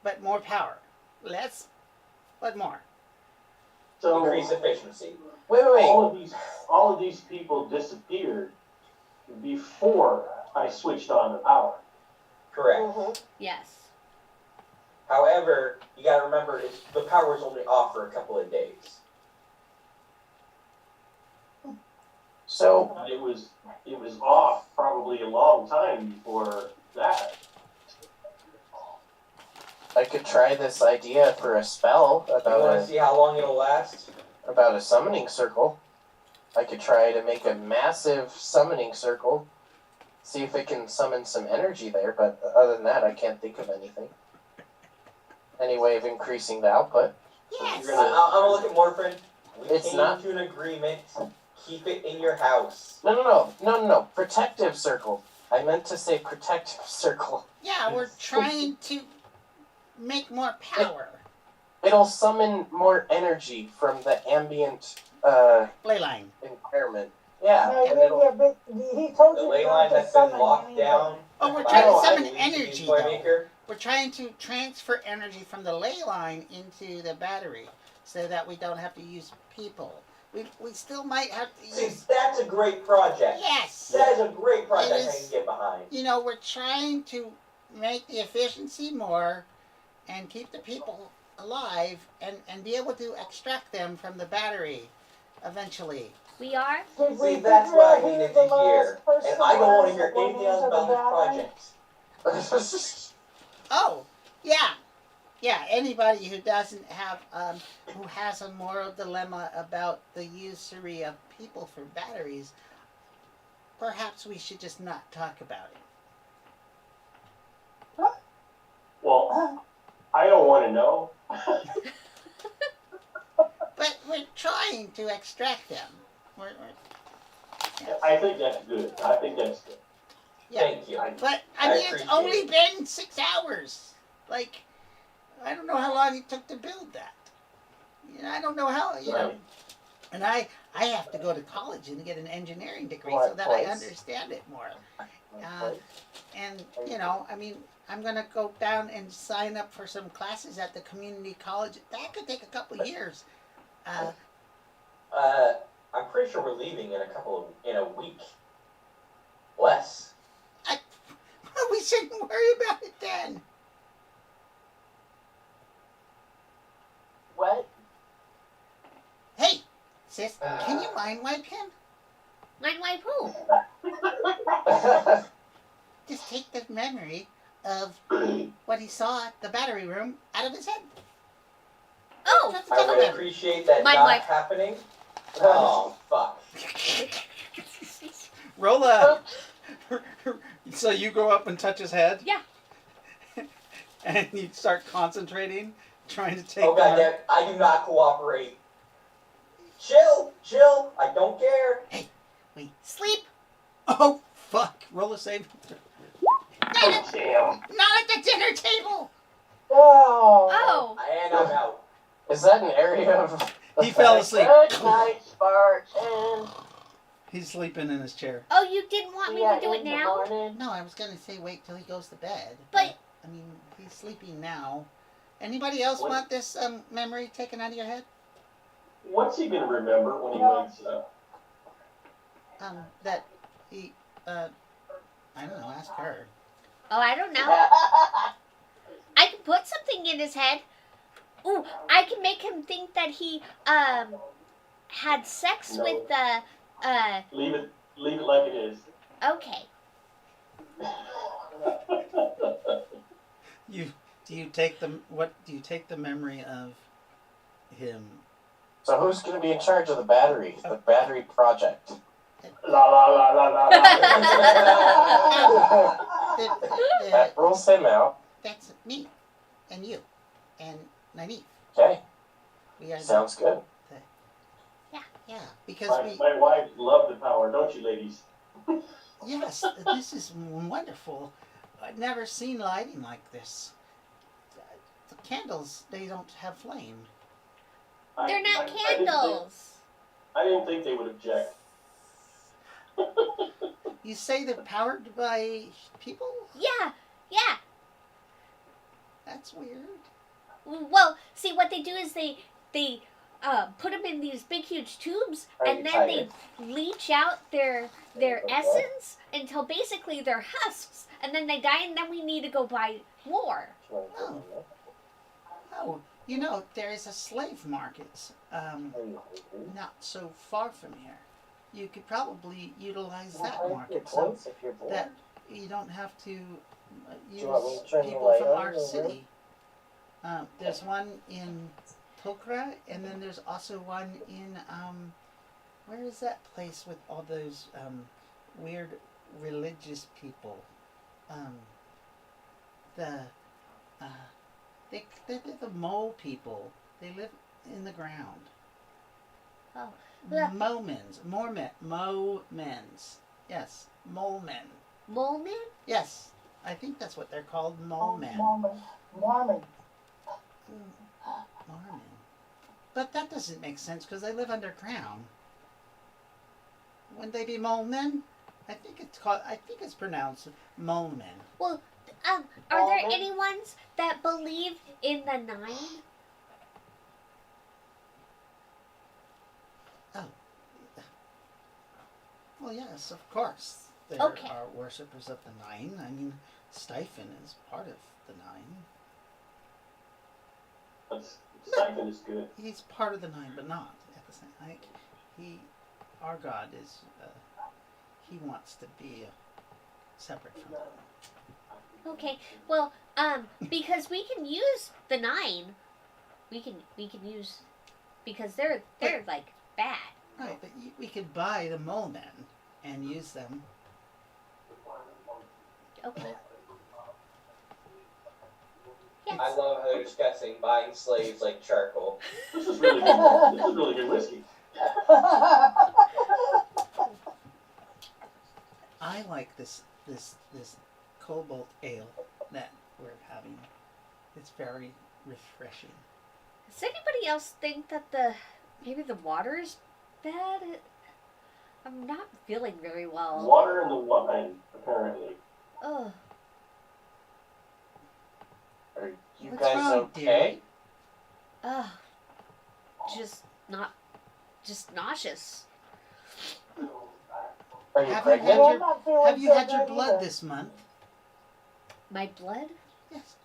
but more power. Less, but more. so Increase efficiency. Wait. all of these people disappeared before I switched on the power. Correct. Mhm. Yes. However, you gotta remember, the power is only off for a couple of days. So, It was off probably a long time before that. I could try this idea for a spell You wanna see how long it'll last? about a summoning circle. I could try to make a massive summoning circle, see if it can summon some energy there, but other than that, I can't think of anything. Any way of increasing the output? Yes. You're gonna- I'm gonna look at Morphin. We It's came not- to an agreement. Keep it in your house. No. Protective circle. I meant to say protective circle. Yeah, we're trying to make more power. It'll summon more energy from the ambient Ley line. environment. Yeah, No, and it'll. but he told The you ley not line to that's been summon locked anything. down. Oh, we're by trying to the summon Luigi energy, toy though. maker. We're trying to transfer energy from the ley line into the battery so that we don't have to use people. We still might have to See, use. that's a great project. Yes. That is a great project It I is- can get behind. You know, we're trying to make the efficiency more and keep the people alive and be able to extract them from the battery. eventually. We are? Did we See, that's figure what I out who needed the to hear. last person And I don't want to was hear that went anything else into the about this battery? project. Oh, yeah. Yeah, anybody who doesn't have, who has a moral dilemma about the usury of people for batteries, perhaps we should just not talk about it. Well, I don't want to know. But we're trying to extract them. I think that's good. I think that's good. Yeah. Thank you. But, I I mean, it's appreciate only it. been 6 hours. Like, I don't know how long it took to build that. You know, I don't know how, you know. Right. And I have to go to college and get an engineering degree What so that I place? understand it more. And, you know, I mean, I'm going to go down and sign up for some classes at the community college. That could take a couple of years. I'm pretty sure we're leaving in a week. Less. We shouldn't worry about it then. What? Hey, sis, can you mind wipe him? Mind wipe who? Just take the memory of what he saw at the battery room out of his head. Oh! That's what I I'm would talking about. appreciate that Mind not wipe. happening. Oh, fuck. Roll a. So you go up and touch his head? Yeah. And you start concentrating, trying to take Oh, the- goddamn. I do not cooperate. Chill. I don't care. Sleep! Oh, fuck. Roll a save. Oh, damn. Not at the dinner table. Oh. Oh! And I'm out. Is that an area of? He fell asleep. Good night, Spartan. He's sleeping in his chair. Oh, you didn't want me See ya to do it in the now? morning. No, I was going to say wait till he goes to bed. But- I mean, he's sleeping now. Anybody else What? want this memory taken out of your head? What's he gonna remember when he Yeah. wakes up? That he, I don't know, ask her. Oh, I don't know. I can put something in his head. Ooh, I can make him think that he, had sex No. with the, Leave it like it is. okay. Do you take the memory of him? So who's going to be in charge of the battery project? La la la la la la. That rules him out. That's me, and you, and Nynaeve. Okay, We are sounds good. yeah, because My wives love the power, don't you, ladies? yes, this is wonderful. I've never seen lighting like this. The candles, they don't have flame. They're not I didn't think- candles. I didn't think they would object. You say they're powered by people? Yeah. That's weird. Well, see, what they do is they put them in these big, huge tubes, Are and you then tired? they leach out their essence until basically they're husks, and then they die, and then we need to go buy more. Oh, you know, there is a slave market not so far from here. You could probably utilize that market so that you don't have to use you want me to turn the people light from on our over? city. There's one in Tokra, and then there's also one in where is that place with all those weird religious people? They're the mole people. They live in the ground. Oh, yeah. Momens. Yes, mole men. Mole man? Yes, I think that's what they're called, mole men. Mormon. Mormon. But that doesn't make sense because they live underground. Wouldn't they be mole men? I think it's pronounced mole men. Well, are there Mole. any ones that believe in the 9? Well, yes, of course. There Okay. are worshippers of the 9. I mean, Stiphen is part of the 9. Stipend is good. He's part of the 9, but not at the same. Like, our God is, he wants to be separate from them. Okay. Well, because we can use the 9. We can use because they're like bad. Right, but we could buy the mole men and use them. Okay. Yes. I love how they're discussing buying slaves like charcoal. This is really good. This is really good whiskey. I like this cobalt ale that we're having. It's very refreshing. Does anybody else think that maybe the water is bad? I'm not feeling very well. Water in the wine, apparently. Ugh. Are you What's guys wrong, okay? Ugh. Just nauseous. Are you Have you pregnant? had I'm your not feeling Have you so had your good blood either. this month? My blood? Yes.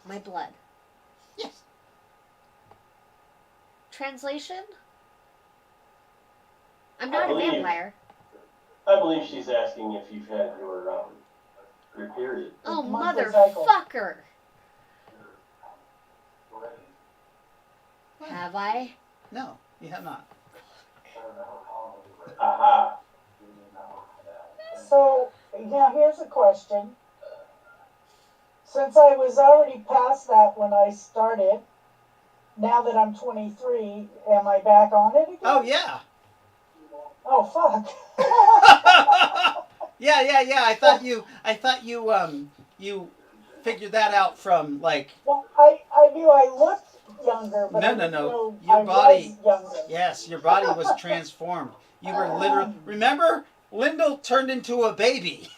My blood. Yes. Translation? I'm I not a believe- vampire. I believe she's asking if you've had your period. Oh, Monthly cycle. motherfucker! Have I? No, you have not. Aha. So, now here's a question. Since I was already past that when I started, now that I'm 23, am I back on it again? Oh yeah. Oh, fuck. Yeah. I thought you figured that out from like, Well, I knew I looked younger, but No, I no, didn't no. know Your I body- was younger. yes, your body was transformed. You were literally, remember, Lyndall turned into a baby.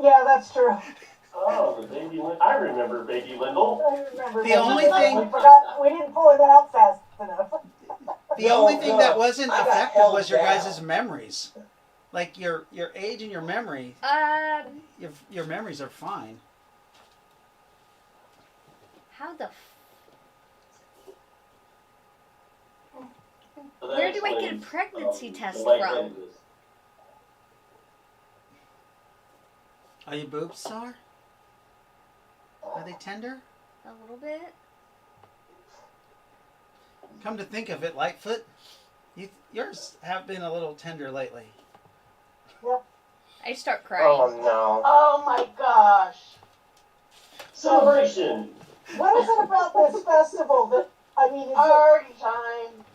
Yeah, that's true. Oh, the baby Lindell. I remember baby Lindell. I remember The that. only thing- We forgot, we didn't pull it out fast enough. The No, only thing no, that wasn't I got affected held was your down. guys' memories. Like your age and your memory, your memories are fine. How the So that Where do I get a explains, pregnancy the test lightheadedness. Are your boobs sore? Are they tender? a little bit? Come to think of it, Lightfoot, yours have been a little tender lately. I start crying. Oh no. Oh my gosh. Celebration. What is it about this festival that, I mean, Party time.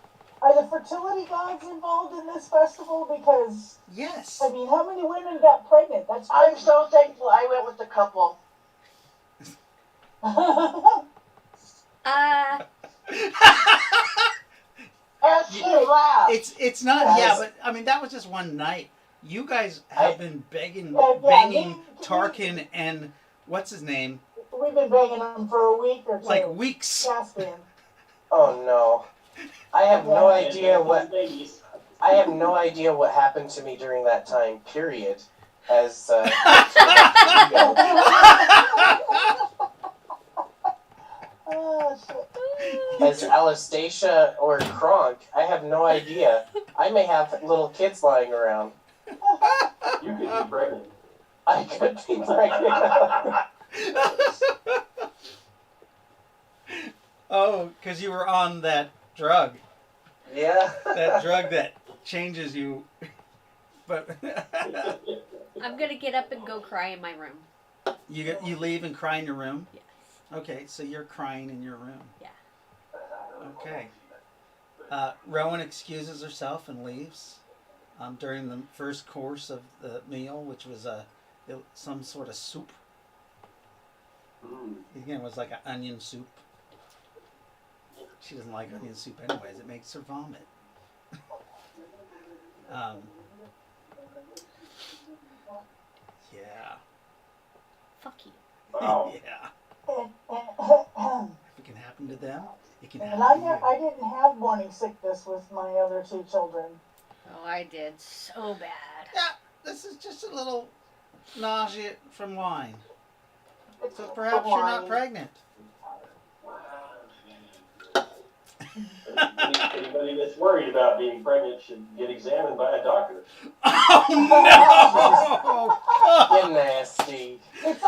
are the fertility gods involved in this festival? Because, Yes. I mean, how many women got pregnant? That's I'm crazy. so thankful I went with the couple. And she laughed. It's not, yeah, Guys. but I mean that was just one night. You guys have been banging Yeah, banging me- Tarkin and what's his name We've been banging them for a week or two. like weeks. Caspian. Oh no. I have no idea what Babies. I have no idea what happened to me during that time period. As Oh, shit. as Alastasia or Kronk, I have no idea. I may have little kids lying around. You could be pregnant. I could be pregnant. Oh, because you were on that drug. Yeah. That drug that changes you. But I'm gonna get up and go cry in my room. you leave and cry in your room? Yes. Okay, so you're crying in your room. Yeah. Okay. Rowan excuses herself and leaves during the first course of the meal, which was some sort of soup. Mm. Again, it was like an onion soup. She doesn't like onion soup anyways. It makes her vomit. Yeah. Fuck you. Wow. Yeah. And, If it can happen to them, it can and happen to you. I didn't have morning sickness with my other two children. Oh, I did so bad. Yeah, this is just a little nausea from wine. It's So perhaps the you're not wine. pregnant. Any anybody that's worried about being pregnant should get examined by a doctor. Oh You nasty. no!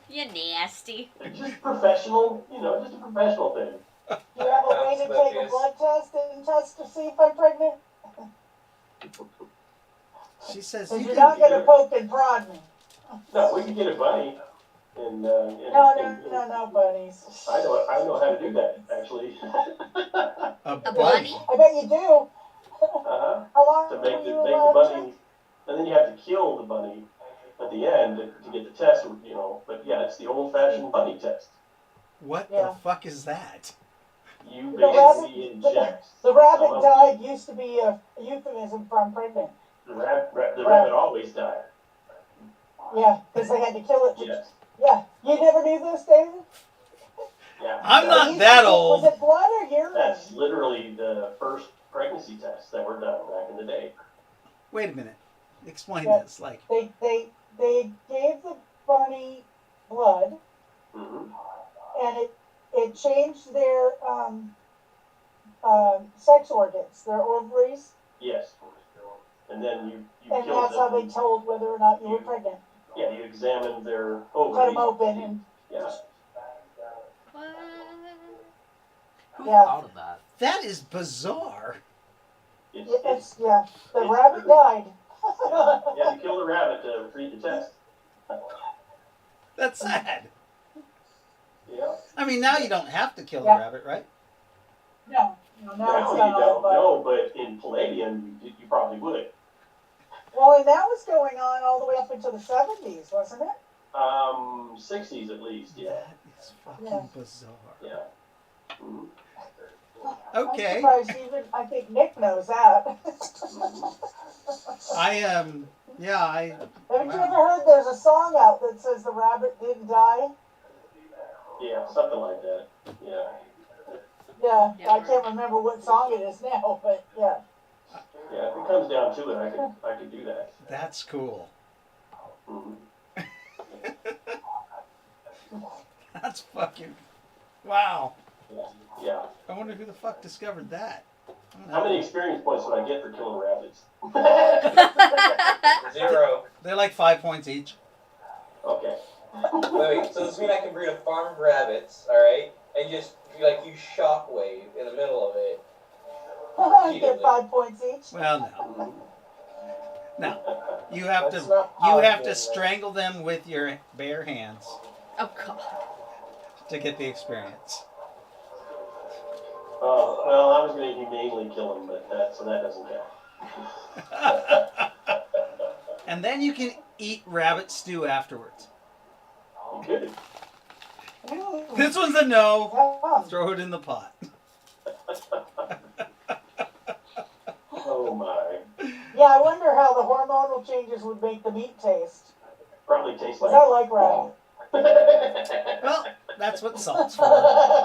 You nasty. It's just professional, just a professional thing. Do you have a way to take a blood test and test to see if I'm pregnant? She says Because you you're can. not gonna poke and prod me. No, we can get a bunny. And, No, bunnies. I know how to do that, actually. A A bunny. bunny? I bet you do. Uh-huh. How long To were make you the allowed bunny, and then you have to kill the bunny at the end to get the test, But yeah, it's the old-fashioned bunny test. What Yeah. the fuck is that? You The basically rabbit- inject The rabbit some of died used to be a euphemism for I'm pregnant. the rabbit always died. Yeah, because they had to kill it. Yes. Yeah, you never knew this, David? Yeah. I'm They not used that to- old. Was it blood or urine? That's literally the first pregnancy tests that were done back in the day. Wait a minute. Explain Yeah. this. Like, They gave the bunny blood, Mm-hmm. and it changed their sex organs, their ovaries, Yes. And then you and killed that's how them. they told whether or not you were pregnant. Yeah, you examined their Cut ovaries. them open and Yeah. What? Who Yeah. thought of that? that is bizarre. It's, the rabbit died. you had to kill the rabbit to retrieve the test. That's sad. Yeah. I mean, now you don't have to kill the Yeah. rabbit, right? No, now Now it's you done all don't by. know, but in Palladium, you probably would. Well, and that was going on all the way up into the 70s, wasn't it? 60s at least, yeah. That is fucking Yeah. bizarre. Yeah. Mhm. Okay. I'm surprised even, I think Nick knows that. Mhm. I yeah, Haven't you Wow. ever heard there's a song out that says the rabbit didn't die? Yeah, something like that. Yeah. Yeah, Yeah. I can't remember what song it is now, but yeah. Yeah, if it comes down to it, I could do that. that's cool. Mhm. That's fucking wow. Yeah. I wonder who the fuck discovered that. I don't How know. many experience points would I get for killing rabbits? 0. They're like 5 points each. Okay. Wait, so this means I can breed a farm of rabbits, alright? And just, use shockwave in the middle of it. You get 5 points each. Well, no. Mhm. No. You have That's to not you how have it to is. strangle them with your bare hands Oh god. to get the experience. Well, I was going to humanely kill him, but that doesn't count. And then you can eat rabbit stew afterwards. You could. This one's a no. Yeah. Throw it in the pot. Oh my. Yeah, I wonder how the hormonal changes would make the meat taste. Probably tastes 'Cause like. I like rabbit. Well, that's what salt's for.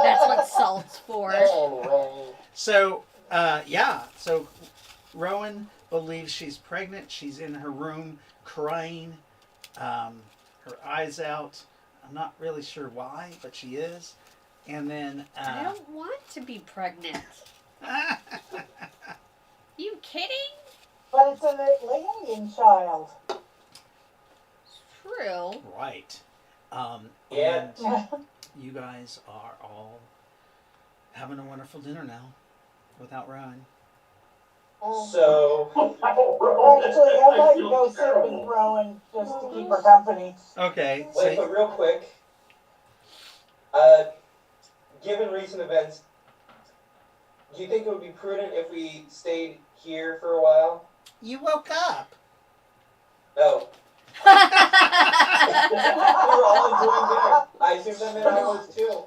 That's what salt's for. Anyway, So, so Rowan believes she's pregnant. She's in her room crying, her eyes out. I'm not really sure why, but she is. And then, I don't want to be pregnant. You kidding? But it's an alien child. True. right. Yeah. And you guys are all having a wonderful dinner now without Rowan. So, Actually, I might go sit with Rowan just to keep her company. Okay. wait, So but real quick, given recent events, do you think it would be prudent if we stayed here for a while? you woke up. No. We were all enjoying dinner. I assume that meant I was too.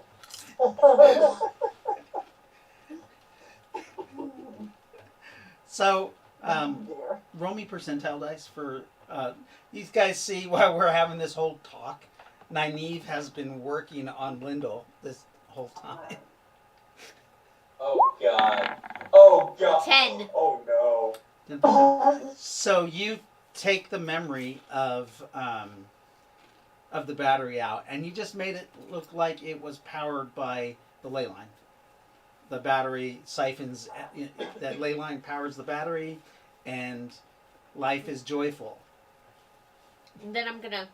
So, Dear. roll me percentile dice for you guys see while we're having this whole talk. Nynaeve has been working on Lindell this whole time. Oh god. Oh god. 10. Oh no. So you take the memory of the battery out, and you just made it look like it was powered by the ley line. the battery siphons, that ley line powers the battery, and life is joyful. And then I'm gonna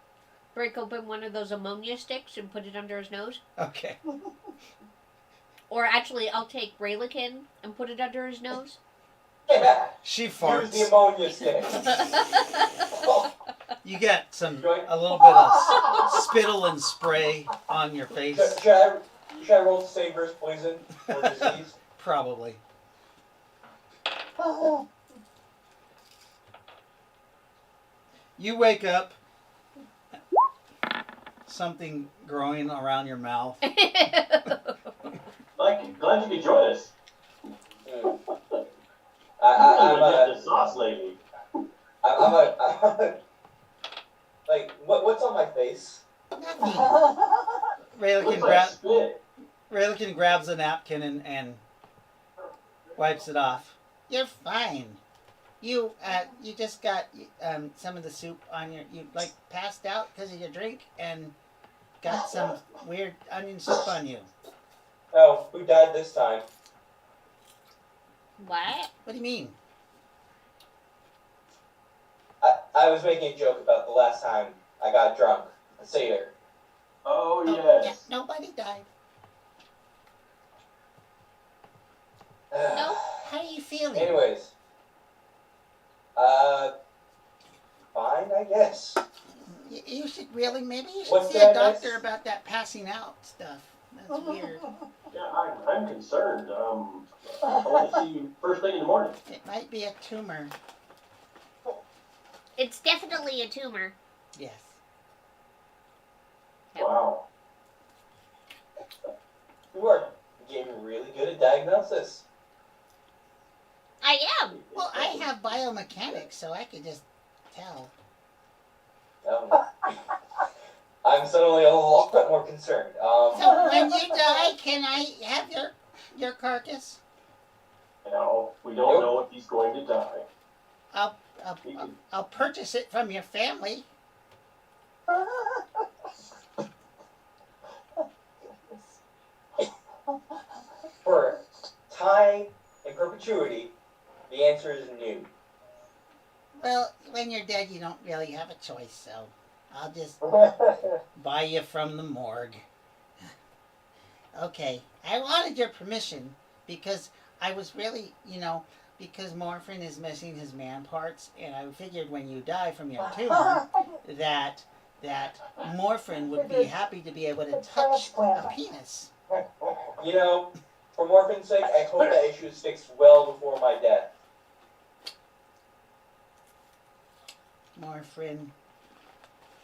break open one of those ammonia sticks and put it under his nose. Okay. Or actually, I'll take Raylikin and put it under his nose. Yeah. She Use the farts. ammonia stick. You get a little bit of spittle and spray on your face. Should I roll to save versus poison or disease? Probably. You wake up, something growing around your mouth. Glad you could join us. Mm. I'm I'm a the sauce lady. like, what's on my face? Nothing. Raylikin grabs a napkin and wipes it off. You're fine. You just got some of the soup on your. You like passed out because of your drink and got some weird onion soup on you. Oh, who died this time? What? What do you mean? I was making a joke about the last time I got drunk. A satyr. Oh, Yeah, yes. nobody died. No. How are you feeling? Anyways. Fine, I guess. You should really, maybe you should What's see that, a doctor miss? about that passing out stuff. That's weird. Yeah, I'm concerned. I want to see you first thing in the morning. It might be a tumor. It's definitely a tumor. Yes. Yep. Wow. You are getting really good at diagnosis. I am. Well, I have biomechanics, so I could just tell. I'm suddenly a lot more concerned. So when you die, can I have your carcass? Now, we don't know if he's going to die. I'll purchase it from your family. For time and perpetuity, the answer is new. Well, when you're dead, you don't really have a choice, so I'll just buy you from the morgue. Okay, I wanted your permission because I was really, because Morphin is missing his man parts, and I figured when you die from your tumor, that Morphin would be happy to be able to touch a penis. For Morphin's sake, I hope that issue sticks well before my death. Morphin.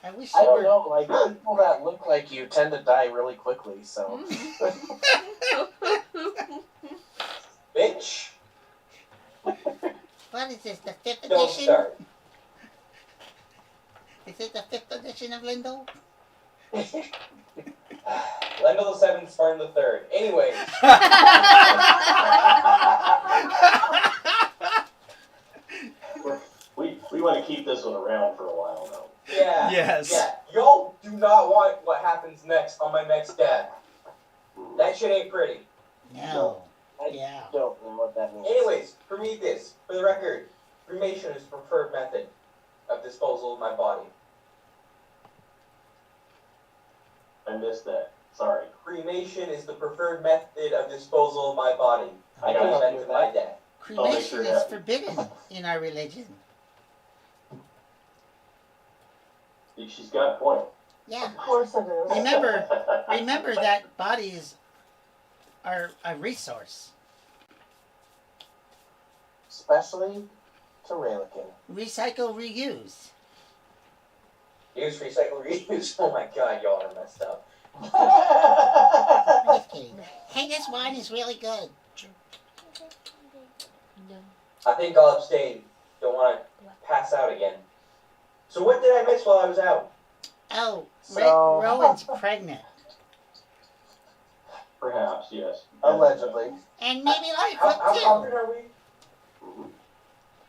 I wish I you don't were. know, like people that look like you tend to die really quickly, so Bitch, What is this, the 5th don't edition? start. Is it the 5th edition of Lindell? Lendl the Seventh, Spartan the Third. Anyways, We want to keep this one around for a while, though. yeah. Yes. Yeah, y'all do not want what happens next on my next death. That shit ain't pretty. No. I Yeah. don't know what that means. Anyways, Prometheus, for the record, cremation is the preferred method of disposal of my body. I missed that. Sorry. Cremation is the preferred method of disposal of my body. I got you. consent to my death. Cremation sure is that- forbidden in our religion. She's got a point. Yeah. Of course it is. Remember that bodies are a resource. Especially to Raylikin. Recycle, reuse. Use, recycle, reuse. Oh my god, y'all are messed up. I'm just kidding. Hey, this wine is really good. No. I think I'll abstain. Don't want to pass out again. So what did I miss while I was out? Oh, So- Rowan's pregnant. Perhaps, yes. Allegedly. And maybe How Lightfoot too. confident are we?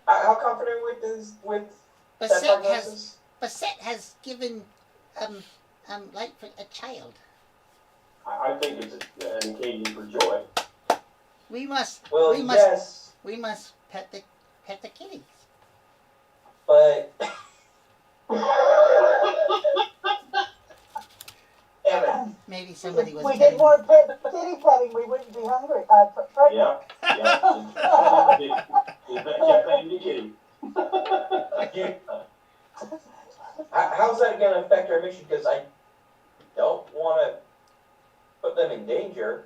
How confident are we with that prognosis? Basset has given Lightfoot a child. I think it's an occasion for joy. We must. Well, we must. yes, We must pet the kitties. but Emmett, Maybe somebody If was. we petting did more kitty petting, we wouldn't be hungry. Pregnant. Yeah. You kept petting the kitty. you, how's that going to affect our mission? Because I don't want to put them in danger.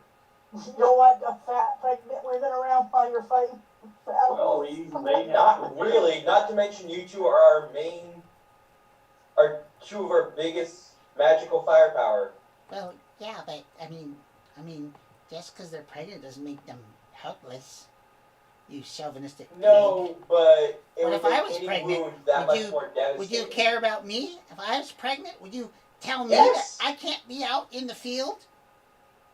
You don't want a fat pregnant women around while you're fighting battles. Well, we may have. Not really. Not to mention, you two are two of our biggest magical firepower. Well, yeah, but I mean, just because they're pregnant doesn't make them helpless. You chauvinistic pig. No, but it What would if I make was any pregnant? wound that Would much you- more devastating. Would you care about me if I was pregnant? Would you tell me Yes. that I can't be out in the field?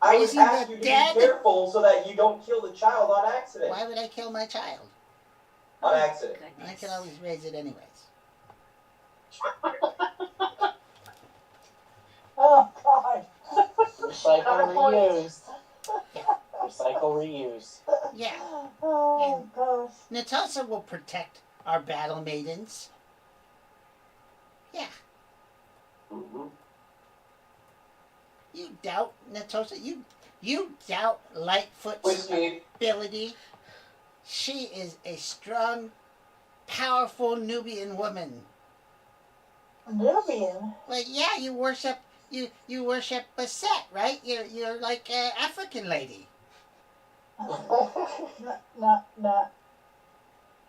I would raising ask the you to dead? be careful so that you don't kill the child on accident. Why would I kill my child? On accident. I can always raise it anyways. Oh God. Recycle, Got a point. reuse. Recycle, reuse. Yeah, Oh gosh. Natasha will protect our battle maidens. Yeah, Mhm. you doubt Natasha? You doubt Lightfoot's Whiskey. ability? She is a strong, powerful Nubian woman. Nubian. Well, yeah, you worship Basset, right? You're like an African lady. Not. No.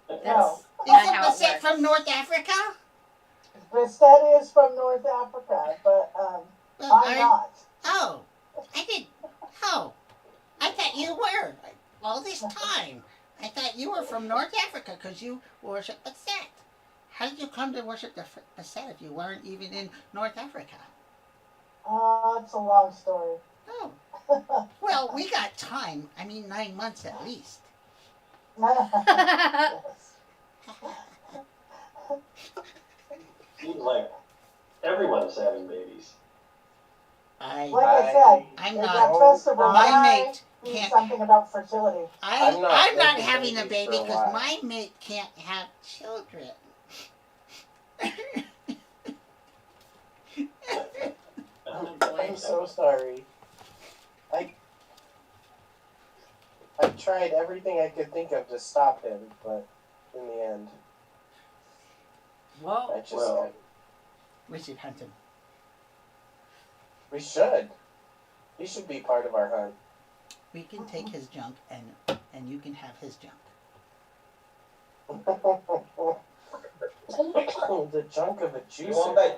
That's Isn't not how it Basset works. from North Africa? Bastet is from North Africa, but Well, I'm not. Oh, I did. Oh, I thought you were all this time. I thought you were from North Africa because you worship Basset. How did you come to worship the Basset if you weren't even in North Africa? It's a long story. Oh, well, we got time. 9 months at least. Seems like everyone's having babies. Like I said, I'm at not. that festival, My I mate need can't. something about fertility. I'm not making having a babies baby for a because while. my mate can't have children. Oh boy. I'm so sorry. I tried everything I could think of to stop him, but in the end, I Well, just Well. We should hunt him. we should. He should be part of our hunt. We can take his junk and you can have his junk. The junk of a You want juicer.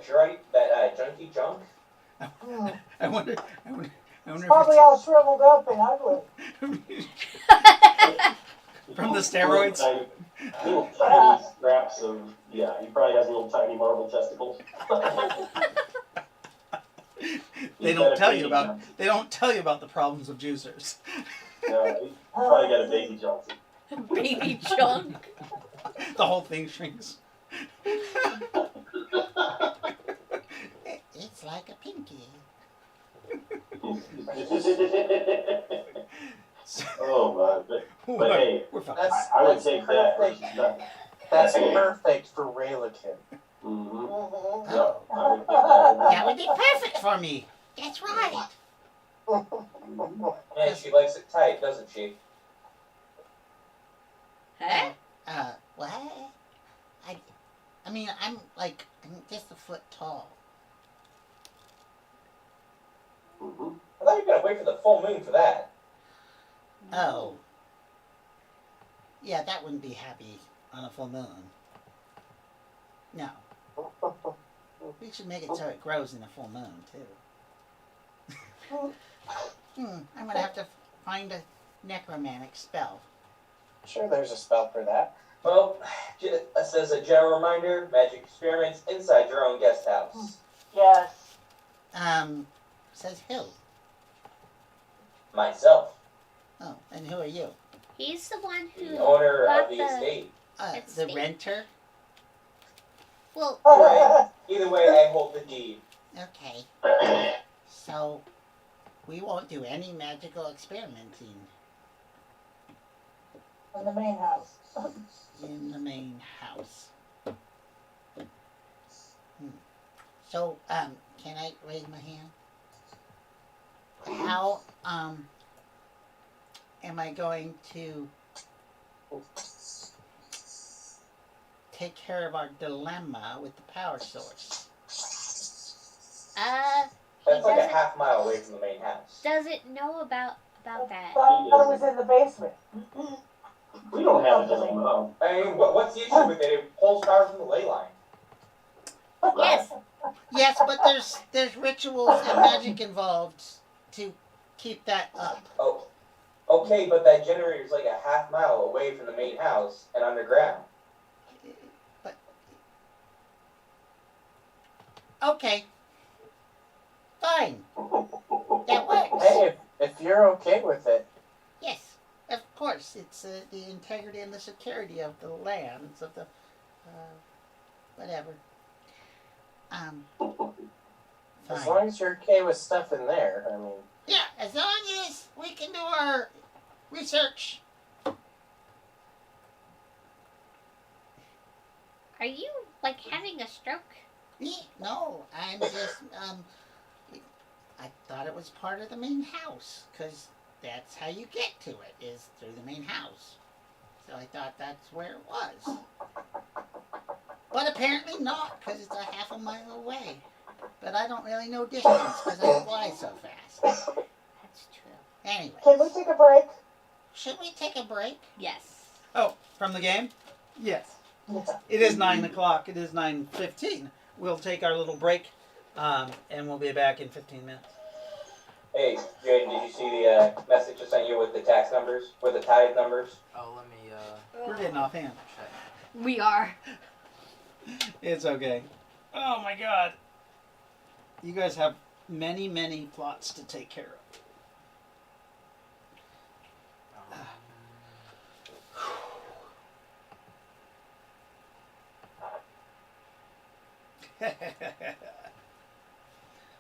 that junky junk? Hmm. I wonder Probably all shriveled up and ugly. From the steroids. Little tiny scraps of, yeah, he probably has little tiny marble testicles. They don't tell you about the problems of juicers. Yeah, he probably got a baby Johnson. Baby junk. The whole thing shrinks. It's like a pinky. Oh my, but hey, We're fine. That's, I would that's take that perfect. versus nothing. That's perfect for Raylakin. Mm-hmm. Mhm. Yep, I would take that. That would be perfect for me. That's right. And she likes it tight, doesn't she? Huh? What? I'm just a foot tall. Mm-hmm. I thought you were gonna wait for the full moon for that. Oh. Yeah, that wouldn't be happy on a full moon. No. We should make it so it grows in a full moon, too. I'm gonna have to find a necromantic spell. Sure, there's a spell for that. Well, just as a general reminder, magic experiments inside your own guest house. Yes. Says who? Myself, Oh, and who are you? He's the one who the owner got of the the. estate. It's The me. renter? Well, Right. Either way, I hold the deed. Okay. So, we won't do any magical experimenting. in the main house. In the main house. So, can I raise my hand? How, am I going to take care of our dilemma with the power source? That's like a doesn't- half-mile away from the main house. Doesn't know about I that. thought it was in the basement. We don't have a dilemma. I mean, what's the issue with it? It pulls power from the ley line. Yes. Yes, but there's rituals and magic involved to keep that up. Oh, okay, but that generator's like a half-mile away from the main house and underground. But okay, fine, that works. Hey, if you're okay with it, Yes, of course. It's the integrity and the security of the lands of the whatever. as Fine. long as you're okay with stuff in there, I mean, Yeah, as long as we can do our research. Are you like having a stroke? No, I'm just I thought it was part of the main house because that's how you get to it is through the main house. So I thought that's where it was. But apparently not because it's a half a mile away. But I don't really know distance because I fly so fast. That's true. Anyway, Can we take a break? should we take a break? Yes. Oh, from the game? Yes. Yeah. It is 9 o'clock. It is 9:15. We'll take our little break, and we'll be back in 15 minutes. Hey, Jaden, did you see the message I sent you with the tax numbers, with the tithe numbers? Oh, let me We're getting offhand. check. We are. It's okay. Oh my God. You guys have many, many plots to take care of.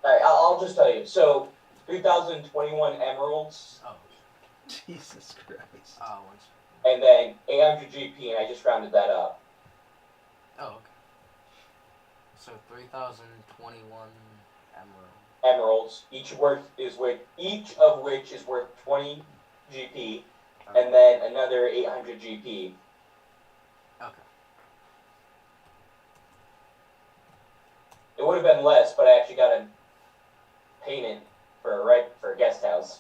Alright, I'll just tell you. So, 3,021 emeralds, Oh, Jesus Christ. one second. and then 800 GP, and I just rounded that up. Oh, okay. So 3,021 emerald. Emeralds, each of which is worth 20 GP, Okay. and then another 800 GP. Okay. It would have been less, but I actually got a payment for a guest house.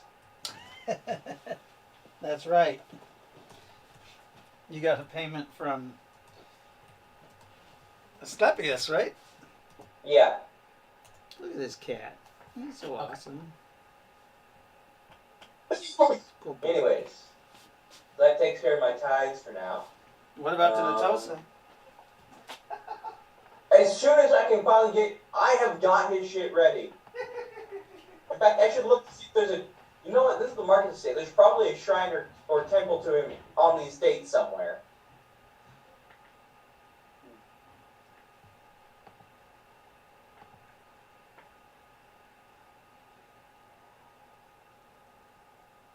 That's right. You got a payment from Asclepius, right? Yeah. Look at this cat. He's so Okay. awesome. Cool boy. Anyways, that takes care of my tithes for now. What about to the Tosa? As soon as I can finally I have got his shit ready. In fact, I should look to see if there's you know what, this is the market estate. There's probably a shrine or temple to him on the estate somewhere.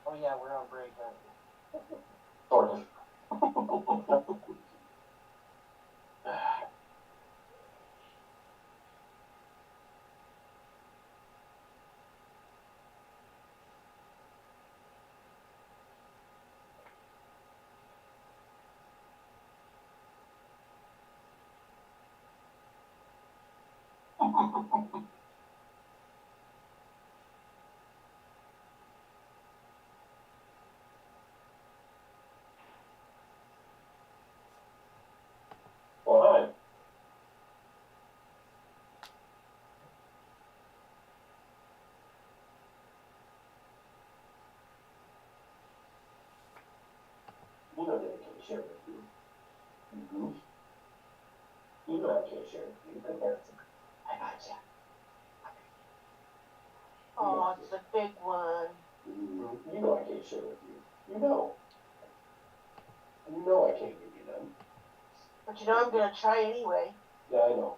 oh yeah, we're on break, aren't we? Sort of. Well, hi. You know that I can't share with you. Mm-hmm. You know I can't share with you. I got you. Oh, it's a big one. Mm-hmm. You know I can't share with you. You know. You know I can't give you none. But you know I'm gonna try anyway. Yeah, I know.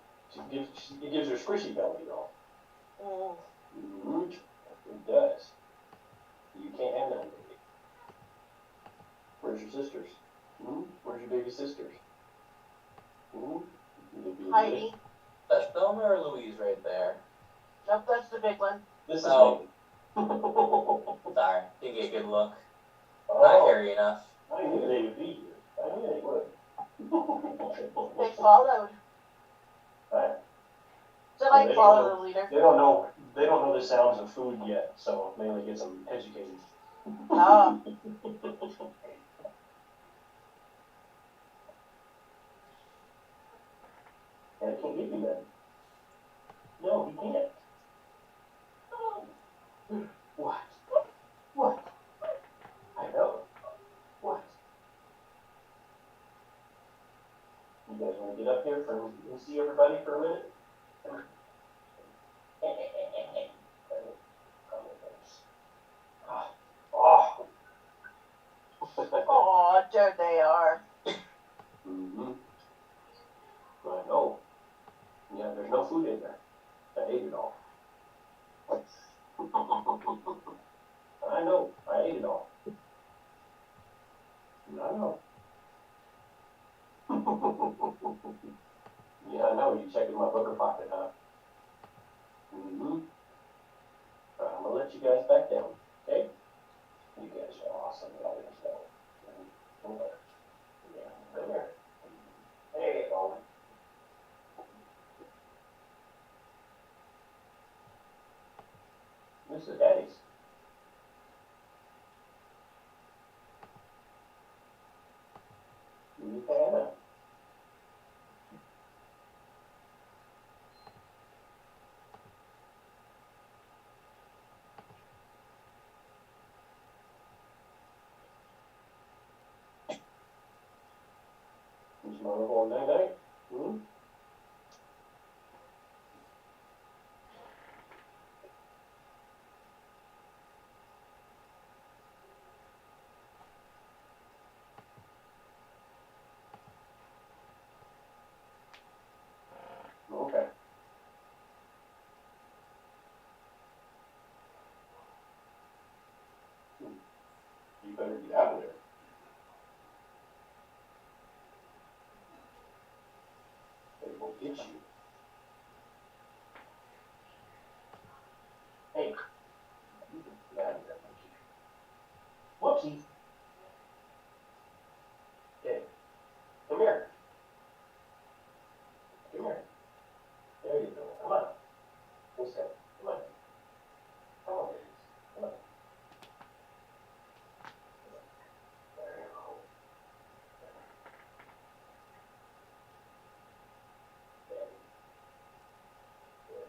It gives her squishy belly though. Mm. Mm-hmm. It does. You can't have none, baby. Where's your sisters? baby sisters? Ooh, Heidi. That's Thelma or Louise right there. Nope, that's the big one. This is Oh. Megan. Sorry, didn't get a good look. Not Oh, hairy enough. I knew they would be here. I knew they would. They followed. Right. So like They follow don't the leader. They don't know. They don't know the sounds of food yet, so mainly get them educated. Oh. And it can't get me then. No, he can't. What? What? I know. What? You guys want to get up here and see everybody for a minute? Oh. Oh, there they are. Mm-hmm. I know. Yeah, there's no food in there. I ate it all. I know. I ate it all. I know. Yeah, I know. You checking my booger pocket, huh? Mm-hmm. I'm gonna let you guys back down, okay? You guys are awesome. You always know. Come here. Yeah, come here. Hey, Ollie. This is Daddy's. You can. Is mother going night-night? Hmm? Okay. You better get out of there. They will get you. Hey. You can get out of there, monkey. Whoopsie. Okay. Come here. Come here. There you go. Come on. This way. Come on. Come on, babies. Come on. There you go. There. Good.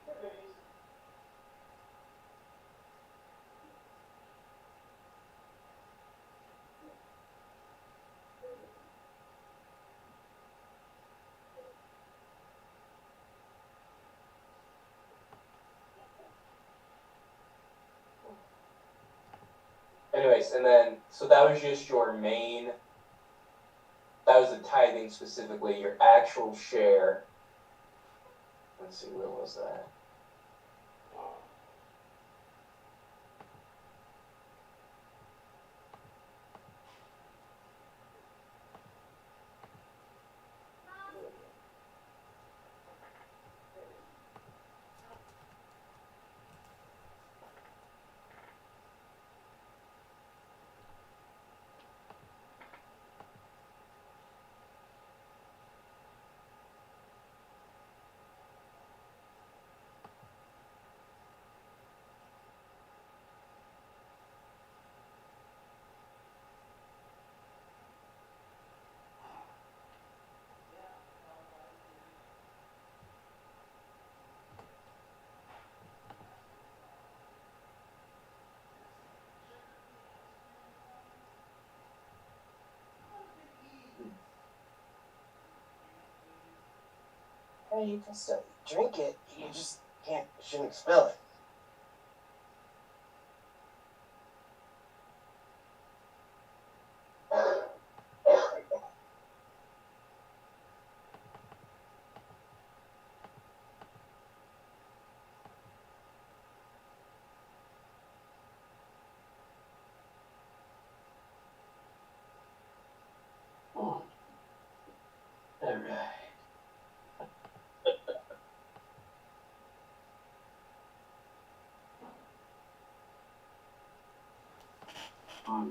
Here, babies. Anyways, and then, so that was just your main, that was the tithing specifically, your actual share. Let's see, where was that? Hey, you can still drink it. You just shouldn't spill it. Hmm.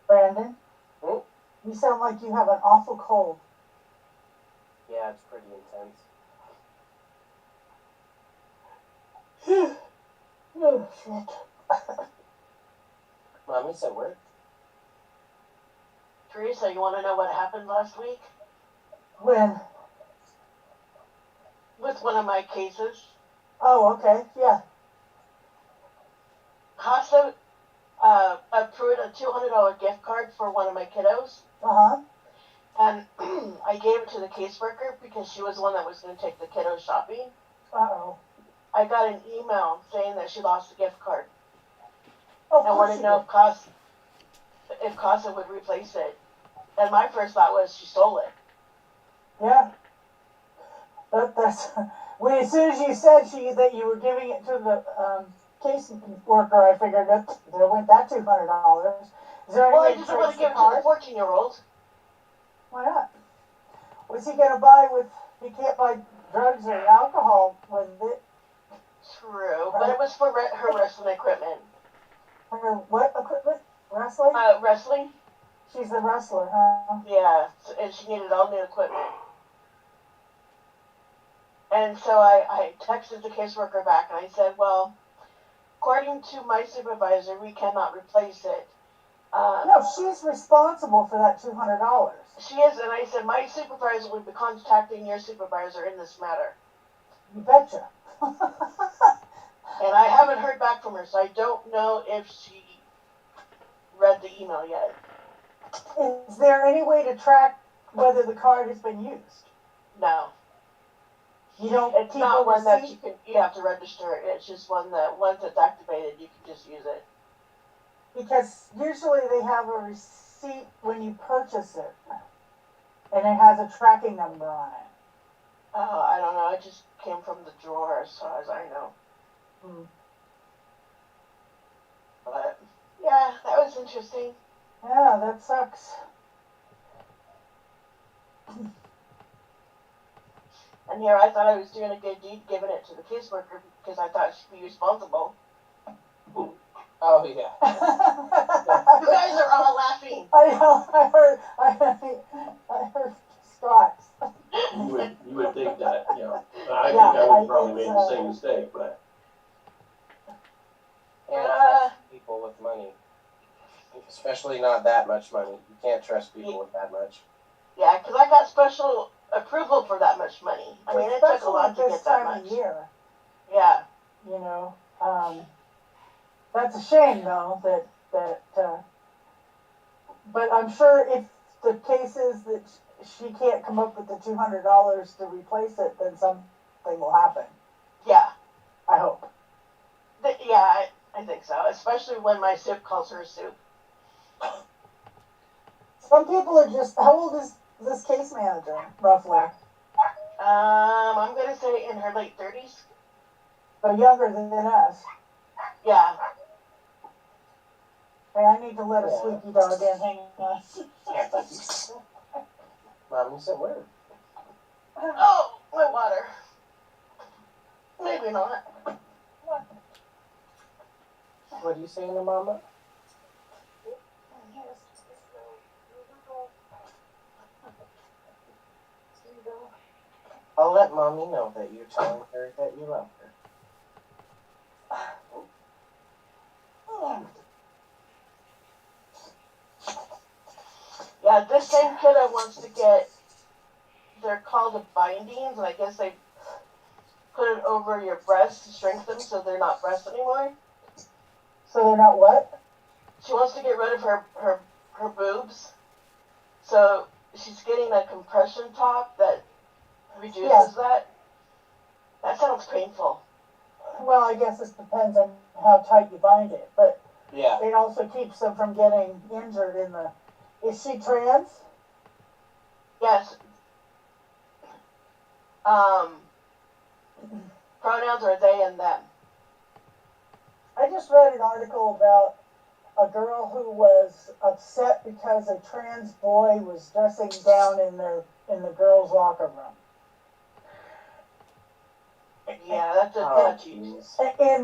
Brandon, Hmm? you sound like you have an awful cold. Yeah, it's pretty intense. Oh, shit. Mommy's at work. Teresa, you want to know what happened last week When? with one of my cases? Oh, okay, yeah. Casa approved a $200 gift card for one of my kiddos, Uh-huh. and I gave it to the caseworker because she was the one that was going to take the kiddos shopping. Uh-oh. I got an email saying that she lost the gift card. Oh, of I course wanted you to know did. if Casa would replace it. And my first thought was she stole it. Yeah. That's as soon as you said that you were giving it to the case worker, I figured that there went that $200. Is there any Well, I way to didn't want trace to give the it to the card? 14-year-old. Why not? What's he gonna buy with? He can't buy drugs or alcohol with it. True, but it was for her wrestling equipment. Her what equipment? Wrestling? Wrestling? She's a wrestler, huh? Yeah, and she needed all new equipment. And so I texted the caseworker back and I said, well, according to my supervisor, we cannot replace it. No, she's responsible for that $200. She is, and I said, my supervisor will be contacting your supervisor in this matter. You betcha. And I haven't heard back from her, so I don't know if she read the email yet. Is there any way to track whether the card has been used? No. You don't It's keep not a one that receipt? you have to register. It's just one that once it's activated, you can just use it. Because usually they have a receipt when you purchase it. And it has a tracking number on it. Oh, I don't know. It just came from the drawer as far as I know. Hmm. But, yeah, that was interesting. Yeah, that sucks. And here I thought I was doing a good deed giving it to the caseworker because I thought she'd be responsible. Oh yeah. You guys are all laughing. I know, I heard Scott's. You would think that, you know. I Yeah, think I would I- probably it's, made the same mistake, but Can't trust people with money. Especially not that much money. You can't trust people with that much. Yeah, because I got special approval for that much money. I mean, it took a Especially lot at to this get that time much. of year, Yeah. you know. That's a shame, though, but I'm sure if the case is that she can't come up with the $200 to replace it, then something will happen. Yeah. I hope. Yeah, I think so. Especially when my soup calls her soup. Some people are just. How old is this case manager, roughly? I'm going to say in her late 30s. So younger than us. Yeah. Hey, I need to let a Yeah. squeaky dog in. Hang on. Mommy's at work. Oh, my water. Maybe not. What are you saying to Mama? I'll let Mommy know that you're telling her that you love her. Yeah, this same kiddo wants to get, they're called the bindings, and I guess they put it over your breasts to shrink them so they're not breasts anymore. So they're not what? She wants to get rid of her boobs. So she's getting a compression top that reduces Yeah. that. That sounds painful. Well, I guess this depends on how tight you bind it, but Yeah. it also keeps them from getting injured in the. Is she trans? Yes. Pronouns are they and them. I just read an article about a girl who was upset because a trans boy was dressing down in the girls' locker room. Yeah, that's a Oh, touchy. jeez. And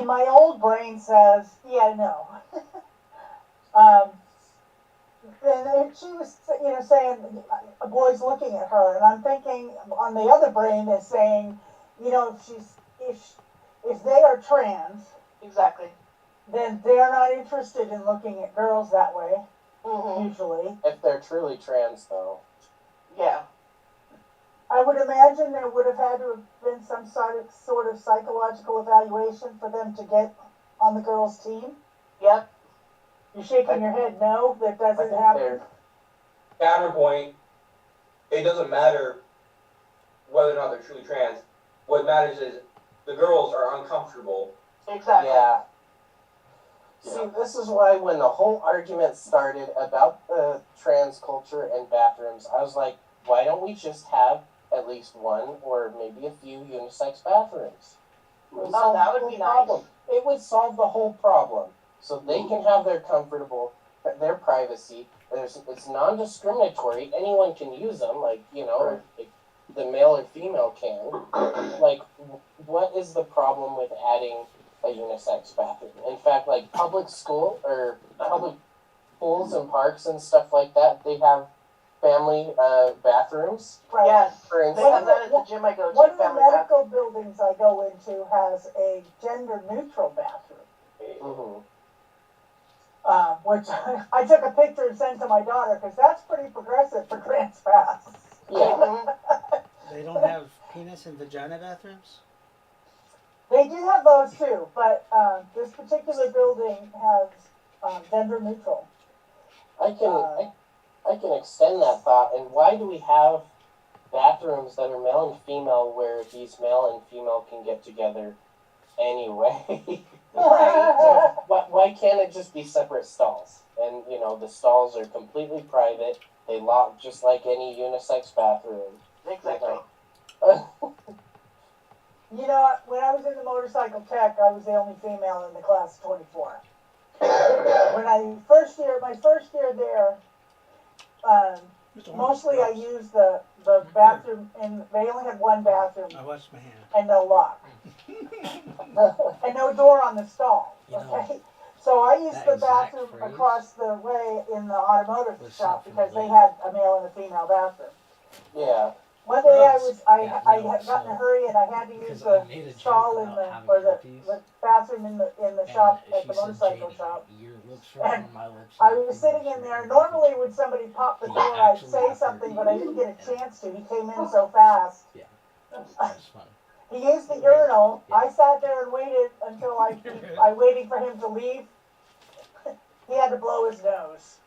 my old brain says, yeah, no. And she was, saying a boy's looking at her, and I'm thinking on the other brain is saying, if they are trans, Exactly. then they're not interested in looking at girls that way, Mhm. usually. If they're truly trans, though. Yeah. I would imagine there would have had to have been some sort of psychological evaluation for them to get on the girls' team. Yep. You're shaking your head no, that I doesn't think happen. they're. Counterpoint, it doesn't matter whether or not they're truly trans. What matters is the girls are uncomfortable. Exactly. Yeah. See, this is why when the whole argument started about the trans culture and bathrooms, I was like, why don't we just have at least one or maybe a few unisex bathrooms? It would Oh, solve that the would whole be problem. nice. It would solve the whole problem. So they can have their comfortable, their privacy. It's non-discriminatory. Anyone can use them, like the male or female can. Like, what is the problem with adding a unisex bathroom? In fact, like public school or public pools and parks and stuff like that, they have family bathrooms. Right. Yes. For They instance, have that at the gym I go One to. of the Family bath. medical buildings I go into has a gender-neutral bathroom, mhm. which I took a picture and sent to my daughter because that's pretty progressive for Grants Pass. Yeah. Mhm. They don't have penis and vagina bathrooms? They do have those too, but this particular building has gender-neutral. I can extend that thought. And why do we have bathrooms that are male and female where these male and female can get together anyway? Why can't it just be separate stalls? And the stalls are completely private. They lock just like any unisex bathroom. Exactly. You know, when I was in the motorcycle tech, I was the only female in the class of 24. When my first year there, mostly I used the bathroom, and they only had one bathroom I washed my hand. and no lock. And no door on the stall, You know, okay? So I used that the exact bathroom phrase across the way in the automotive was shop sent from because they Lynn. had a male and a female bathroom. Yeah. One day I Yeah, had no, gotten in a so- hurry and I had to use because the I made a joke stall in about the, having or herpes, the bathroom in the shop and at she the said, motorcycle "Janie, shop. your lips are And on my lips. I and was your sitting fingers in are there. on Normally my when somebody popped the He door, I'd actually say got something, her but I didn't get a and- chance to. He came in so fast. fingers." That's funny. He used the urinal. Yeah. I sat there and waited until I waiting for him to leave. He had to blow his nose,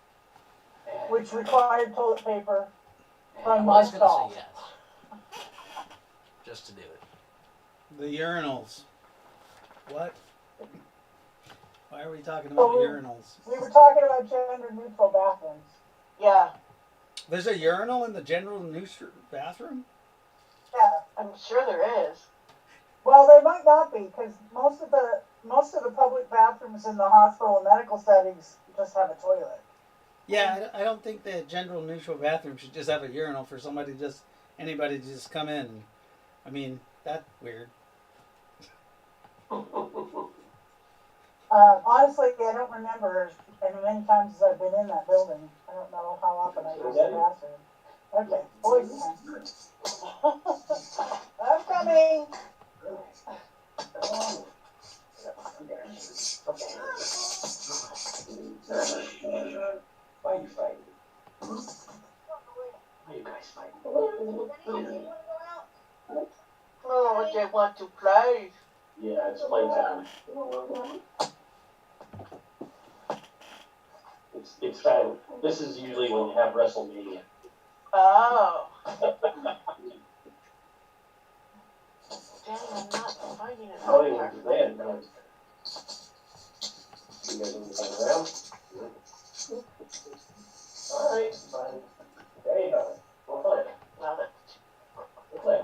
which required toilet paper I from my was gonna stall. say yes, just to do it. The urinals. What? Why are we talking Oh, about urinals? We were talking about gender neutral bathrooms. Yeah. There's a urinal in the general neutral bathroom? Yeah. I'm sure there is. Well, there might not be because most of the public bathrooms in the hospital and medical settings just have a toilet. Yeah, I don't think the general neutral bathroom should just have a urinal for anybody to just come in. I mean, that's weird. Honestly, I don't remember as many times as I've been in that building. I don't know how often I use the bathroom. Okay, boys time. I'm coming. Why are you fighting? Why are you guys fighting? Oh, they want to play. Yeah, it's playtime. It's kind of, this is usually when you have WrestleMania. Oh. Dang, I'm not finding it. Oh, anyway, man, no. You guys want to hang around? All right, fine. There you go. We'll play. Well, that's We'll play.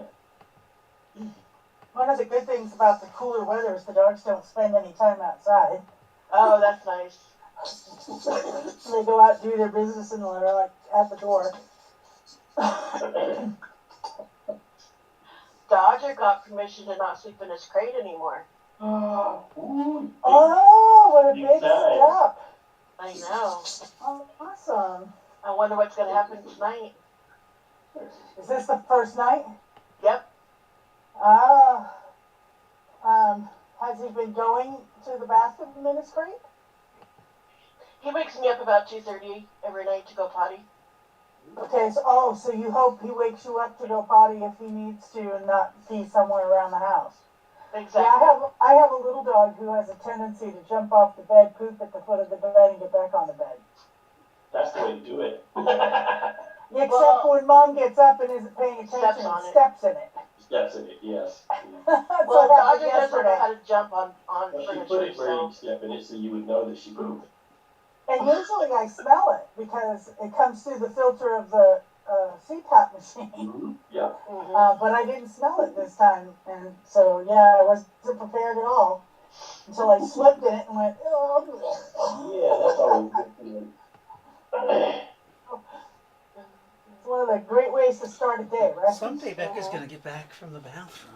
One of the good things about the cooler weather is the dogs don't spend any time outside. oh, that's nice. They go out, do their business, and they're like at the door. Dodger got permission to not sleep in his crate anymore. Ooh, Oh, what a Big big time. step! I know. Oh, awesome. I wonder what's going to happen tonight. Is this the first night? Yep. Has he been going to the bathroom in his crate? He wakes me up about 2:30 every night to go potty. Okay, so you hope he wakes you up to go potty if he needs to and not pee somewhere around the house. Exactly. Yeah, I have a little dog who has a tendency to jump off the bed, poop at the foot of the bed, and get back on the bed. That's the way to do it. Except Well, when mom gets up and isn't paying attention steps and on it. steps in it. That's it, yes. That's Well, what happened Dodger doesn't know yesterday. how to jump on Well, she put furniture, it where so. you step in it so you would know that she moved. And usually I smell it because it comes through the filter of the CPAP machine. Mm-hmm. Yep. Mhm. But I didn't smell it this time, and so yeah, I wasn't prepared at all until I slipped in it and went. Yeah, that's always good feeling. It's one of the great ways to start a day, right? Someday Becca's gonna get back from the bathroom.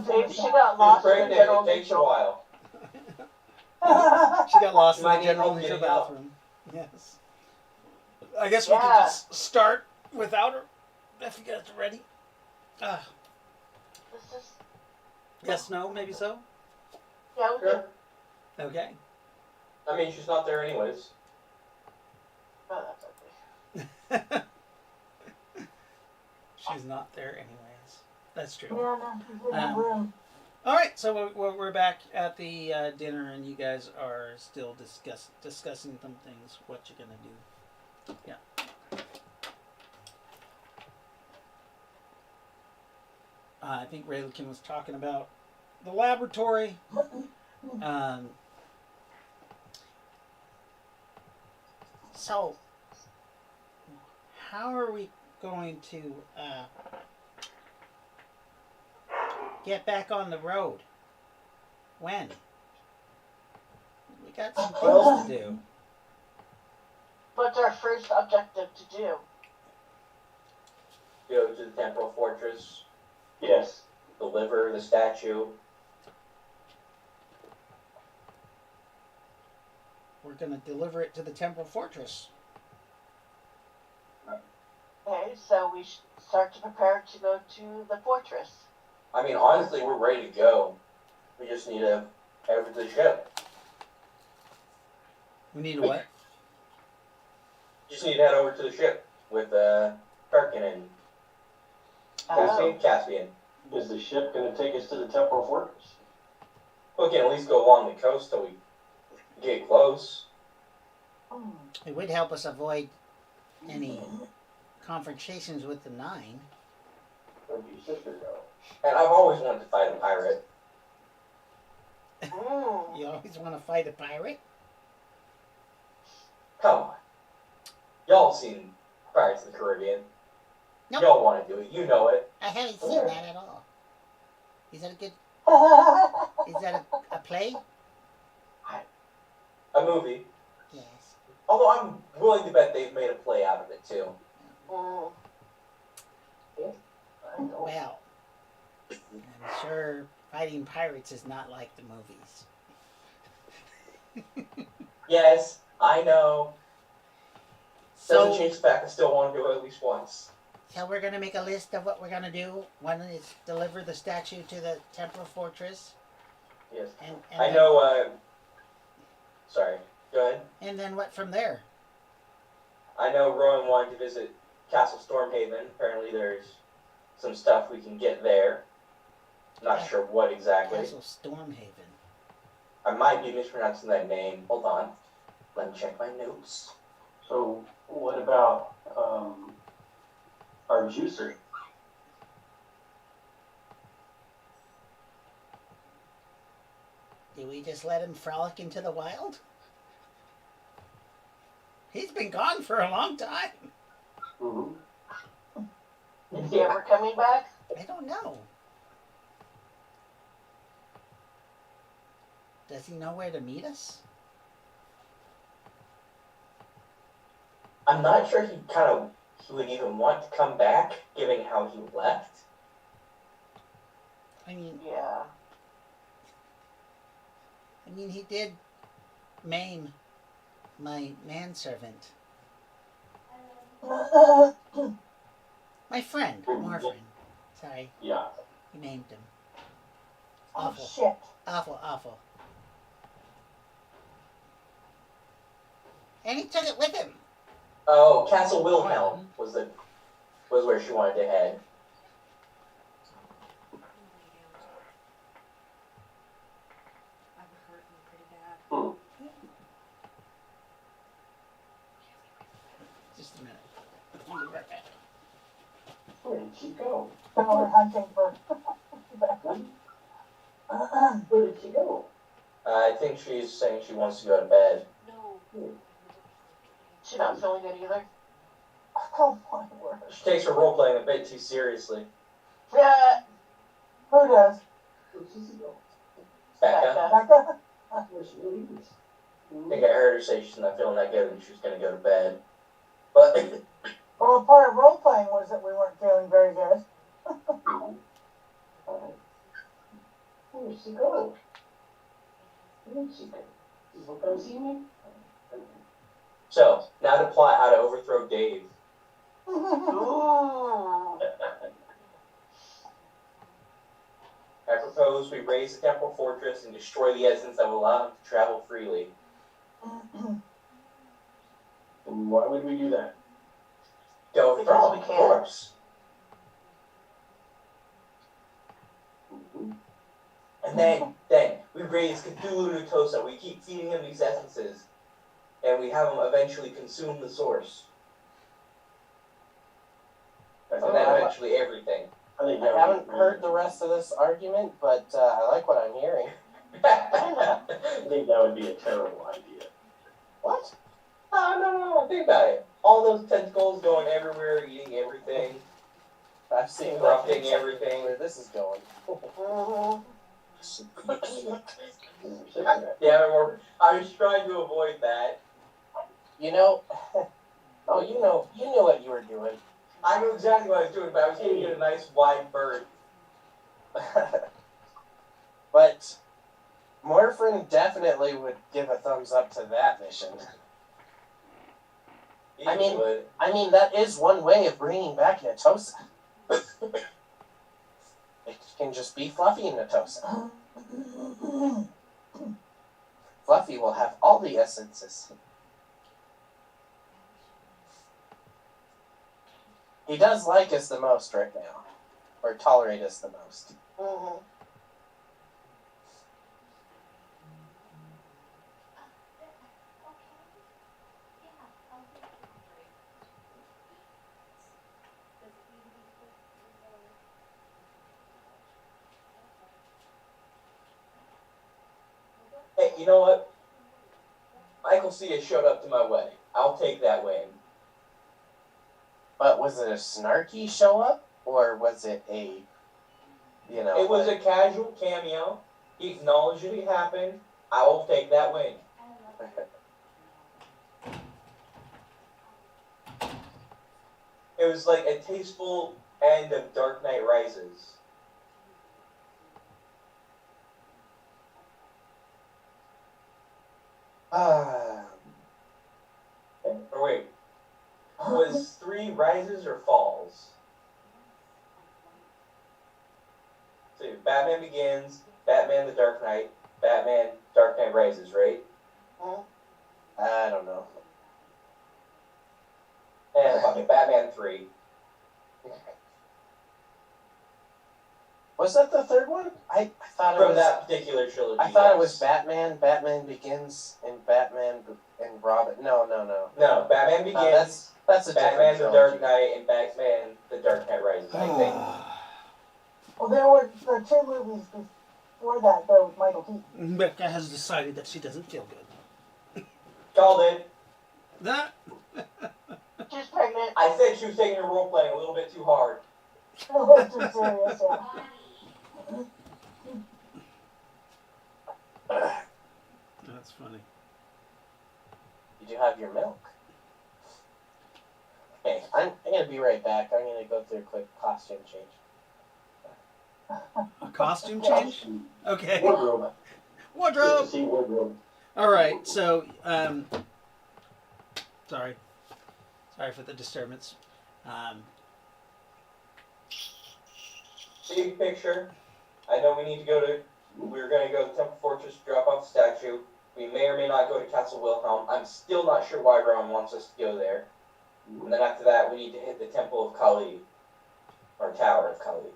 Maybe she got lost in the Pregnant, general it takes a neutral. while. She got lost in Might the need general help neutral getting out. bathroom. Yes. I guess we could Yeah. just start without her if you guys are ready. This is, Yes, no, maybe so. yeah, we Sure. can. Okay. I mean, she's not there anyways. Oh, that's okay. She's not there anyways. That's true. Yeah, no, he's in the room. All right, so we're back at the dinner, and you guys are still discussing some things. What you're gonna do? Yeah. I think Rayleigh was talking about the laboratory. So, how are we going to get back on the road? When? We got some things to do. What's our first objective to do? Go to the temporal fortress, Yes. deliver the statue. We're going to deliver it to the temporal fortress. Okay, so we should start to prepare to go to the fortress. I mean, honestly, we're ready to go. We just need to head over to the ship. We need a what? Just need to head over to the ship with Perkin and Oh. Caspian. Is the ship going to take us to the temporal fortress? We can at least go along the coast till we get close. It would help us avoid any confrontations with the Nine. Where'd your sister go? And I've always wanted to fight a pirate. Mm. You always want to fight a pirate? Come on. Y'all seen Pirates of the Caribbean. Nope. Y'all want to do it. You know it. I haven't seen that at all. Is that a good? Is that a play? A movie. Yes. Although I'm willing to bet they've made a play out of it too. Mm. I know. Well, I'm sure fighting pirates is not like the movies. Yes, I know. Doesn't So, change the fact I still want to do it at least once. so we're gonna make a list of what we're gonna do. One is deliver the statue to the temporal fortress, Yes. and I then, know, sorry, go ahead. And then what from there? I know Rowan wanted to visit Castle Stormhaven. Apparently there's some stuff we can get there. Not sure what exactly. Castle Stormhaven. I might be mispronouncing that name. Hold on. Let me check my notes. So what about our juicer? Do we just let him frolic into the wild? He's been gone for a long time. Mm-hmm. Is he ever coming back? I don't know. Does he know where to meet us? I'm not sure he would even want to come back, given how he left. I mean, Yeah. he did maim my manservant. My friend, Morphin. Sorry, Yeah. he named him. Oh Awful, shit. awful, awful. And he took it with him. Oh, Castle Wilhelm was where she wanted to head. Just a minute. I'll be right back. Where did she go? So we're hunting for. Where did she go? I think she's saying she wants to go to bed. She's not feeling good either. Oh my word. She takes her role playing a bit too seriously. Yeah. Who does? Where did she go? Becca, Becca? Where she leaves? I think I heard her say she's not feeling that good and she was going to go to bed. But Well, part of role playing was that we weren't feeling very good. Where did she go? Where did she go? You will come see me? so now to plot how to overthrow Dave. Ooh. I propose we raise the temple fortress and destroy the essence that will allow him to travel freely. And why would we do that? To overthrow him, Because of we can. course. Mm-hmm. And then we raise Cthulhu Nutosa. We keep feeding him these essences. And we have him eventually consume the source. And then eventually everything. I think I that would haven't be heard the rest of this argument, but I like what I'm hearing. I think that would be a terrible idea. What? No. Think about it. All those tentacles going everywhere, eating everything, I've seen corrupting nothing everything. where this is going. Mhm. Yeah, I was trying to avoid that. You know, oh, you knew what you were doing. I knew exactly what I was doing, but I was giving it a nice wide berth. But Morphin definitely would give a thumbs up to that mission. He I mean- would. I mean, that is one way of bringing back Natosa. It can just be Fluffy and Natosa. Fluffy will have all the essences. He does like us the most right now, or tolerate us the most. Mhm. Hey, you know what? Michael C. has showed up to my wedding. I'll take that win. But was it a snarky show up, or was it a, It was a casual cameo. He acknowledged it happened. I will take that win. It was like a tasteful end of Dark Knight Rises. Or wait, was 3 Rises or Falls? So Batman Begins, Batman the Dark Knight, Batman Dark Knight Rises, right? I don't know. And fucking Batman 3. Was that the third one? I thought it From was. that particular trilogy. I thought it was yes. Batman. Batman Begins and Batman and Robin. No. No, Batman Begins, That's a Batman different the Dark trilogy. Knight, and Batman the Dark Knight Rises, I think. Well, there were the two movies before that, though, with Michael Keaton. Becca has decided that she doesn't feel good. Called it. That. She's pregnant. I said she was taking her role playing a little bit too hard. A little too serious, yeah. That's funny. Did you have your milk? Okay, I'm gonna be right back. I'm gonna go through a quick costume change. A costume change? Okay. Wardrobe. Good to Wardrobe. see wardrobe. All right. So, sorry for the disturbance. Big picture. I know we need to go to. We're going to go to Temple Fortress, drop off the statue. We may or may not go to Castle Wilhelm. I'm still not sure why Ron wants us to go there. And then after that, we need to hit the Temple of Kali, or Tower of Kali.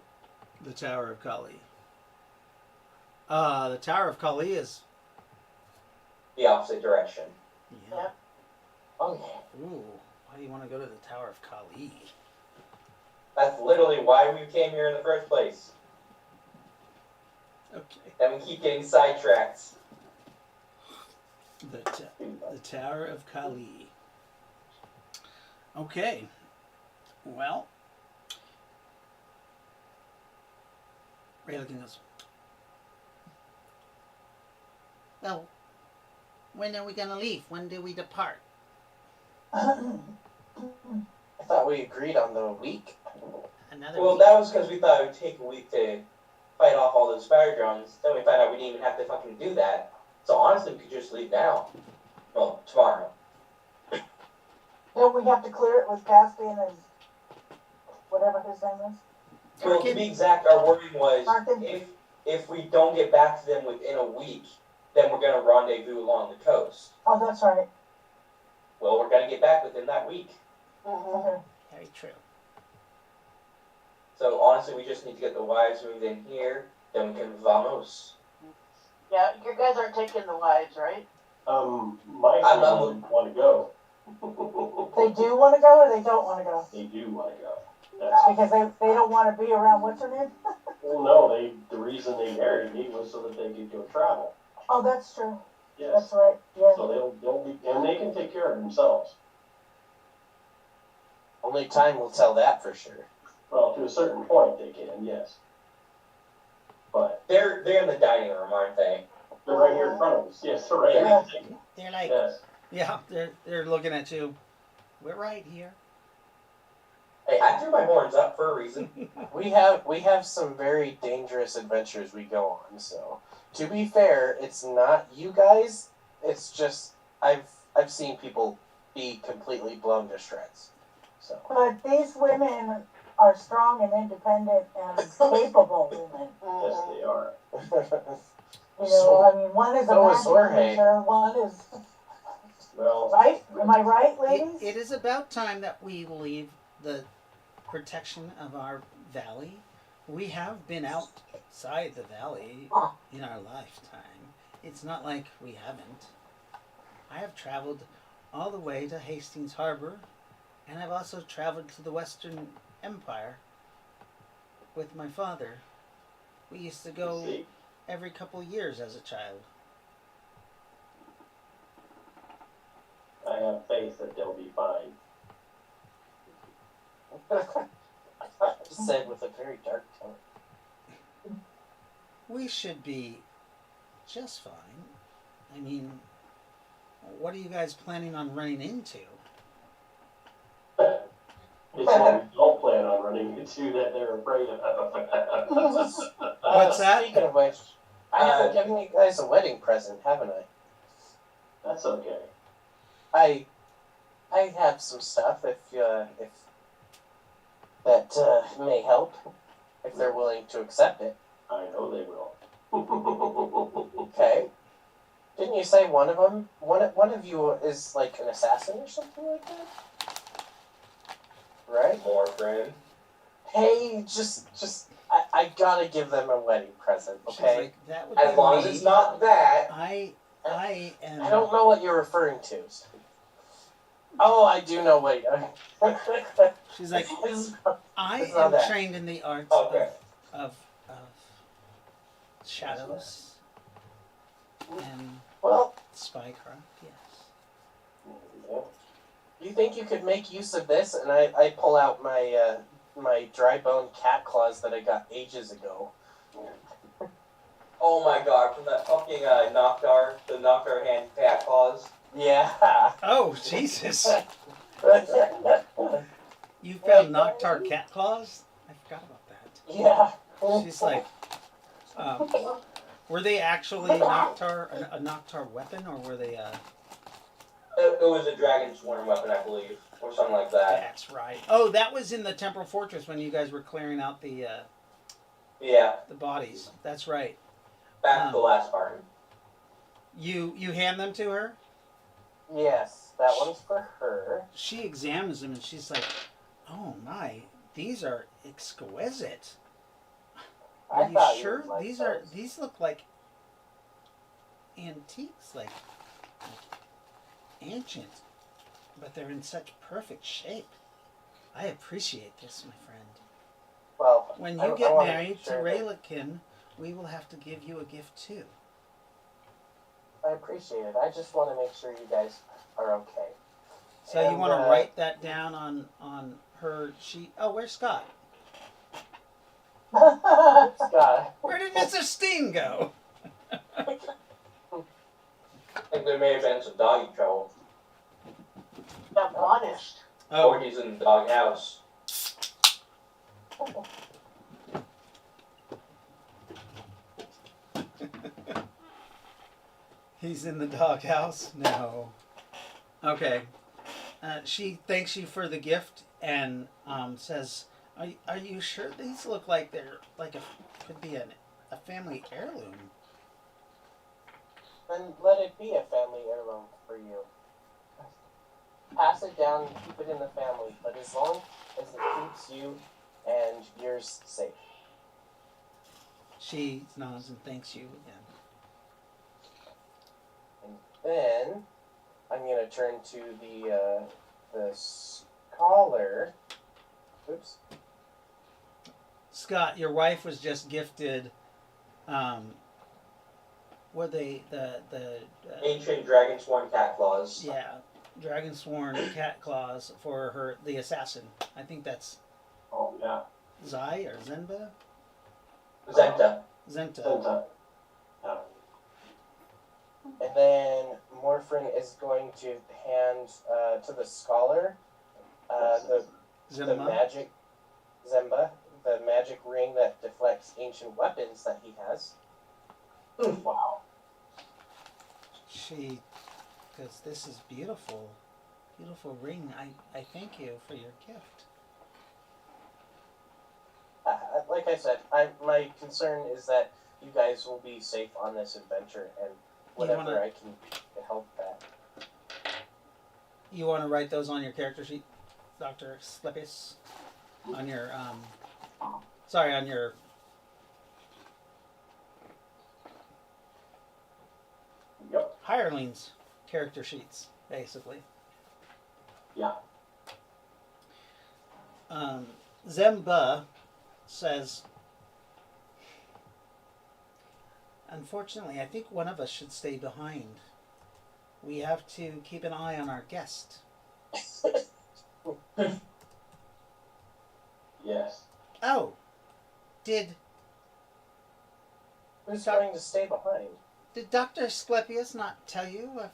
The Tower of Kali. The Tower of Kali is. The opposite direction. Yeah. Oh yeah. Ooh. Why do you want to go to the Tower of Kali? That's literally why we came here in the first place. Okay. Then we keep getting sidetracked. The Tower of Kali. Okay. Well. Ray looking at us. Well, when are we gonna leave? When do we depart? I thought we agreed on the week. Another Well, week? that was because we thought it would take a week to fight off all those fire drones. Then we found out we didn't even have to fucking do that. So honestly, we could just leave now. Well, tomorrow. Don't we have to clear it with Caspian and whatever his name is? Well, to be exact, our wording was Arkin? if we don't get back to them within a week, then we're going to rendezvous along the coast. Oh, that's right. Well, we're going to get back within that week. Okay. Very true. So honestly, we just need to get the wives moved in here, then we can vamos. Yeah, you guys aren't taking the wives, right? My I'm family want to go. They do want to go or they don't want to go? They do want to go. Because they don't want to be around what's her name? Well, no, the reason they married me was so that they could go travel. Oh, that's true. Yes. That's right. Yeah. So they'll be, and they can take care of themselves. Only time will tell that for sure. Well, to a certain point they can, yes. But They're in the dining room, aren't they? they're right here in front of us. Yes, they're right Yeah. here. They're like, Yes. yeah, they're looking at you. We're right here. Hey, I threw my horns up for a reason. We have some very dangerous adventures we go on. So to be fair, it's not you guys. It's just I've seen people be completely blown to shreds. So But these women are strong and independent and capable women. Yes, they are. You know, I mean, one is a So is magic Jorge. user, one is, Well, right? Am I right, ladies? It is about time that we leave the protection of our valley. We have been outside the valley in our lifetime. It's not like we haven't. I have traveled all the way to Hastings Harbor, and I've also traveled to the Western Empire with my father. We used to go see, every couple years as a child. I have faith that they'll be fine. said with a very dark tone. We should be just fine. I mean, what are you guys planning on running into? It's what we don't plan on running into that they're afraid of. What's that? Speaking of which, I haven't given you guys a wedding present, haven't I? That's okay. I have some stuff if that may help if they're willing to accept it. I know they will. Okay. Didn't you say one of you is like an assassin or something like that? Right? More friend. Hey, just I gotta give them a wedding present, She's okay? like, that would As be long as me. it's not that. I am. I don't know what you're referring to. Oh, I do know what. She's like, I It's not am that. trained in the arts Okay. of shadows and Well, spycraft. Yes. you think you could make use of this? And I pull out my my dry bone cat claws that I got ages ago. Oh my god, from that fucking the Noctar hand cat claws. Yeah. Oh Jesus! You found Noctar cat claws? I forgot about that. Yeah. She's like, were they actually a Noctar weapon, or were they It was a dragon swarm weapon, I believe, or something like that. That's right. Oh, that was in the Temporal Fortress when you guys were clearing out the Yeah, bodies. That's right. back to the last part. You hand them to her. Yes, that one's for her. She examines them and she's like, "Oh my, these are exquisite. Are you thought sure would like those. these look like antiques, like ancient, but they're in such perfect shape. I appreciate this, my friend. Well, When I you get wanna married make sure to that- Raylakin, we will have to give you a gift too." I appreciate it. I just want to make sure you guys are okay. So you And, want to write that down on her sheet? Oh, where's Scott? Scott. Where did Mr. Steen go? I think there may have been some doggy trouble. Got punished. Or Oh, he's in the doghouse. he's in the doghouse? No. Okay. She thanks you for the gift and says, are you sure these look like they're like could be a family heirloom? Then let it be a family heirloom for you. Pass it down, keep it in the family, but as long as it keeps you and yours safe. She nods and thanks you again. And then I'm gonna turn to the scholar. Oops. Scott, your wife was just gifted. Were they the Ancient dragon sworn cat claws. yeah, dragon sworn cat claws for the assassin? I think that's Oh, yeah. Zai or Zenba? Zenta. Zenta. Sometimes. Yeah. And then Morphin is going to hand to the scholar the Zemma. magic Zemba, the magic ring that deflects ancient weapons that he has. Wow. Because this is beautiful, beautiful ring. I thank you for your gift. Like I said, my concern is that you guys will be safe on this adventure, and whatever wanna- I can do to help that. You want to write those on your character sheet, Dr. Slepis? On your, on your... Yep. Hirelings character sheets, basically. Yeah. Zemba says, "Unfortunately, I think one of us should stay behind. We have to keep an eye on our guest." Yes. Oh, did Who's Doc- going to stay behind? Dr. Asclepius not tell you of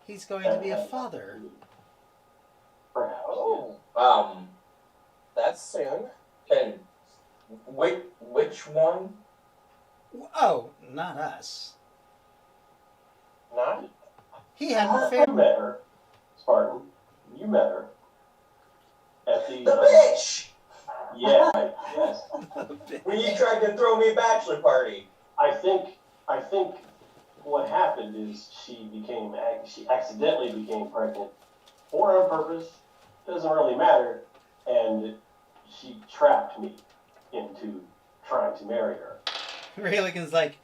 he's going to be a father? Perhaps. Oh, that's soon. And which one? Oh, not us. Not? He hadn't You fared. met her, Spartan. You met her. At the. The bitch! Yeah. Yes. When you tried to throw me a bachelor party. I think what happened is she accidentally became pregnant, or on purpose, doesn't really matter, and she trapped me. into trying to marry her. Rayligan's like,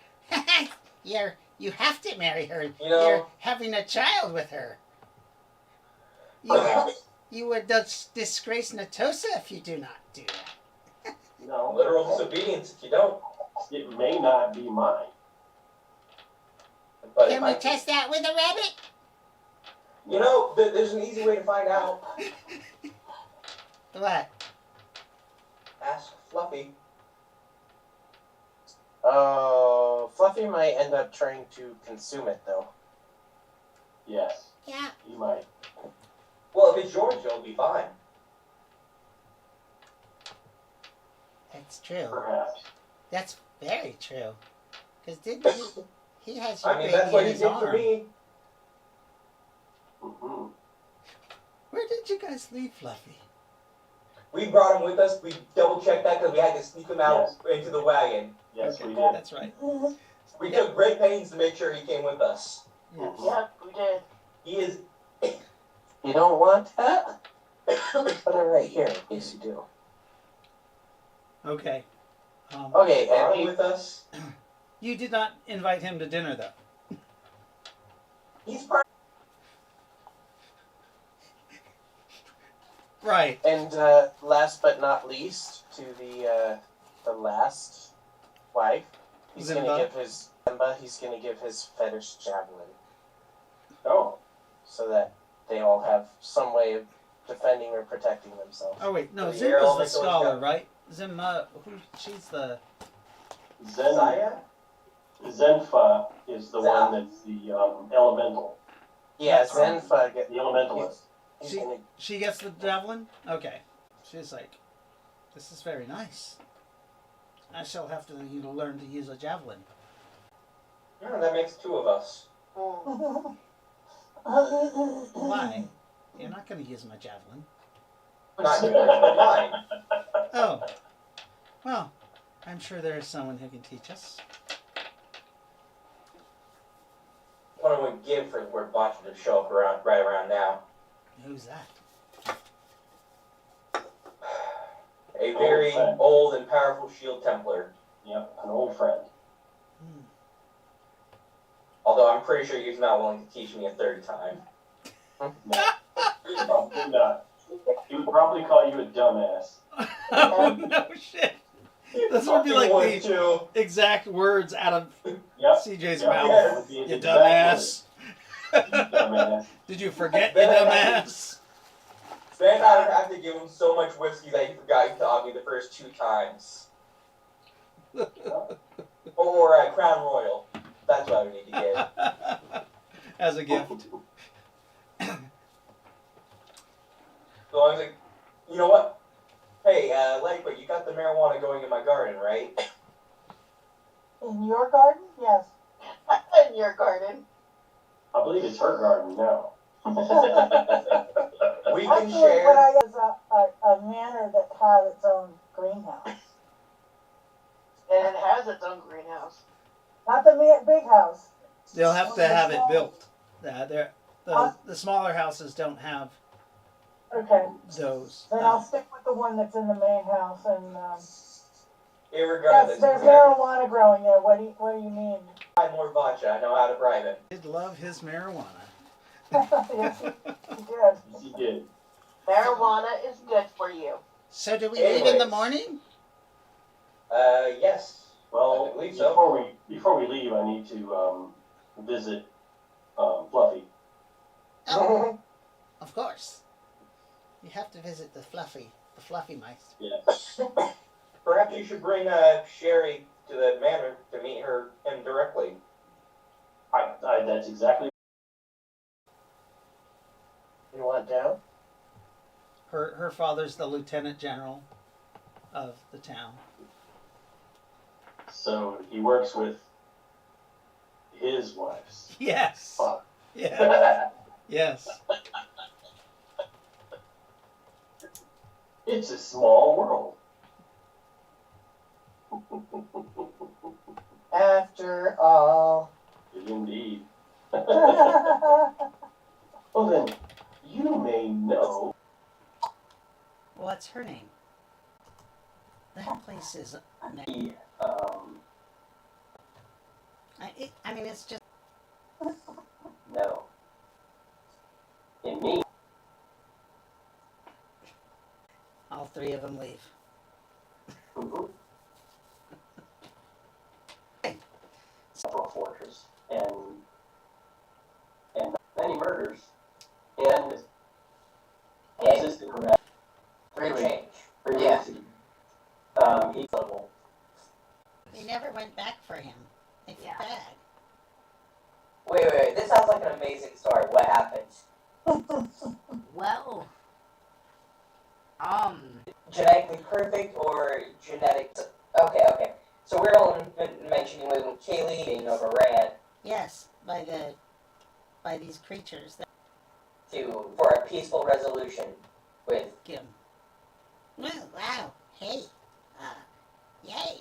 you have to marry her. You know- You're having a child with her. You would disgrace Natosa if you do not do that. No, Literal disobedience if you don't. it may not be mine. But Can if we I, test that with a rabbit? you know, there's an easy way to find out. What? Ask Fluffy. Oh, Fluffy might end up trying to consume it though. Yes, Yeah. he might. Well, if it's yours, you'll be fine. That's true. Perhaps. That's very true. Because he has your I mean, baby that's what in he his did for arm. me. Mm-hmm. Where did you guys leave Fluffy? We brought him with us. We double checked that because we had to sneak him out into the wagon. Yes, Okay, we did. That's right. We took great pains to make sure he came with us. Yes. Yep, we did. He is. You don't want that? Put it right here in case you do. Okay. Okay, Brought and him he, with us. You did not invite him to dinner, though. He's part. Right. and last but not least, to the last wife, he's Zimba. gonna give his Zimba, he's gonna give his fetish javelin, Oh, so that they all have some way of defending or protecting themselves. Oh wait, no, So you're Zimba's all the make those scholar, go. right? Zimba, she's the. Saya? Zenfa is the one that's the elemental. Yeah, That's right. Zenfa get The elementalist. he's She- gonna She gets the javelin. Okay. She's like, this is very nice. I shall have to learn to use a javelin. Yeah, that makes two of us. Mm. Why? You're not going to use my javelin. Not yours, but mine. Oh. Well, I'm sure there is someone who can teach us. What I would give for the word botcha to show up right around now. Who's that? A very friend. old and powerful shield Templar. Yep, an old friend. Hmm. Although I'm pretty sure he's not willing to teach me a third time. Probably not. He would probably call you a dumbass. Oh, no shit. This would be like Fucking the too. exact words out of Yep. CJ's Yep. mouth. That would be his You exact dumbass. word. You dumbass. Did you forget, you dumbass? Then I would have to give him so much whiskey that he forgot he taught me the first 2 times. Or a Crown Royal. That's what I would need to get. As a gift. So I was like, you know what? Hey, Lightfoot, you got the marijuana going in my garden, right? In your garden? Yes. In your garden. I believe it's her garden now. We can Actually, what share. I is a manor that had its own greenhouse. And it has its own greenhouse. Not the big house. They'll have to have it built. The smaller houses don't have Okay. those. Then I'll stick with the one that's in the main house. And Irregardless, yes, there's marijuana growing there. What do you mean? buy more vodka. I know how to bribe him. He'd love his marijuana. Yes, you did. Yes, he did. Marijuana is good for you. So do we leave in the Anyways. morning? Yes. Well, I believe so. before we leave, I need to visit Fluffy. Oh, of course. You have to visit the fluffy mice. Yes. Perhaps you should bring Sherry to the manor to meet him directly. I that's exactly. You want down? Her father's the lieutenant general of the town. So he works with his wife's Yes. father. Yeah. Yes. It's a small world. After all. Indeed. Well then, you may know. What's her name? That place is. I mean, it's just. No. In me, All three of them leave. Central Fortress, and many murders, and assistant correct. For change. Yeah. He's level. They never went back for him. They feel Yeah. bad. Wait. This sounds like an amazing story. What happened? Well, Genetically perfect or genetic? Okay. So we're all mentioning with Kaylee being overran Yes, by these creatures that for a peaceful resolution with. give him. Oh, wow. Hey. Yay.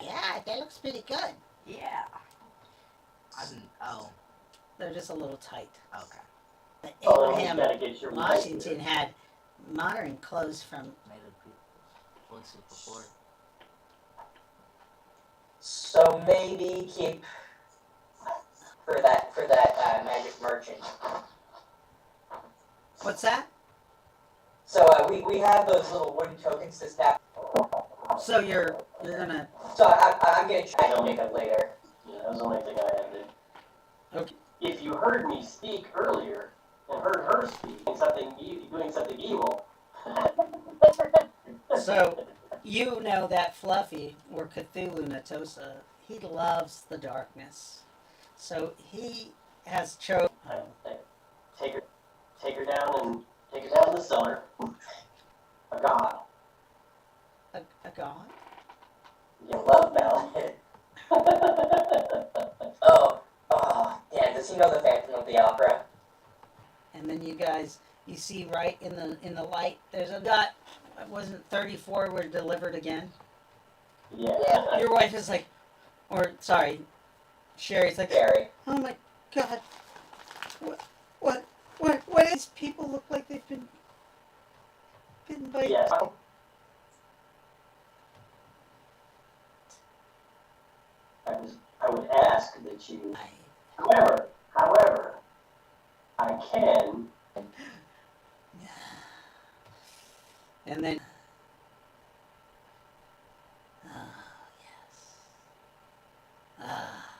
Yeah, that looks pretty good. yeah. Oh, They're just a little tight. okay. Oh, you Abraham gotta get your Washington had modern clothes from. Made it what's it before? So maybe keep for that magic merchant. What's that? So we have those little wooden tokens to snap. So you're gonna. So I'm gonna try to make it later. Yeah, that was the only thing I had to. Okay. If you heard me speak earlier and heard her speak doing something evil. So you know that Fluffy, or Cthulhu Natosa, he loves the darkness. So he has chosen. Take her down to the cellar. A god. A god? You love Bell. Oh, damn! Does he know the Phantom of the Opera? And then you see right in the light, there's a dot. Wasn't 34 were delivered again? Yeah. Your wife is like, or sorry, Sherry's like, Jerry. oh my God, what is? People look like they've been bitten by. Yes. I would ask that you. However, I can. And then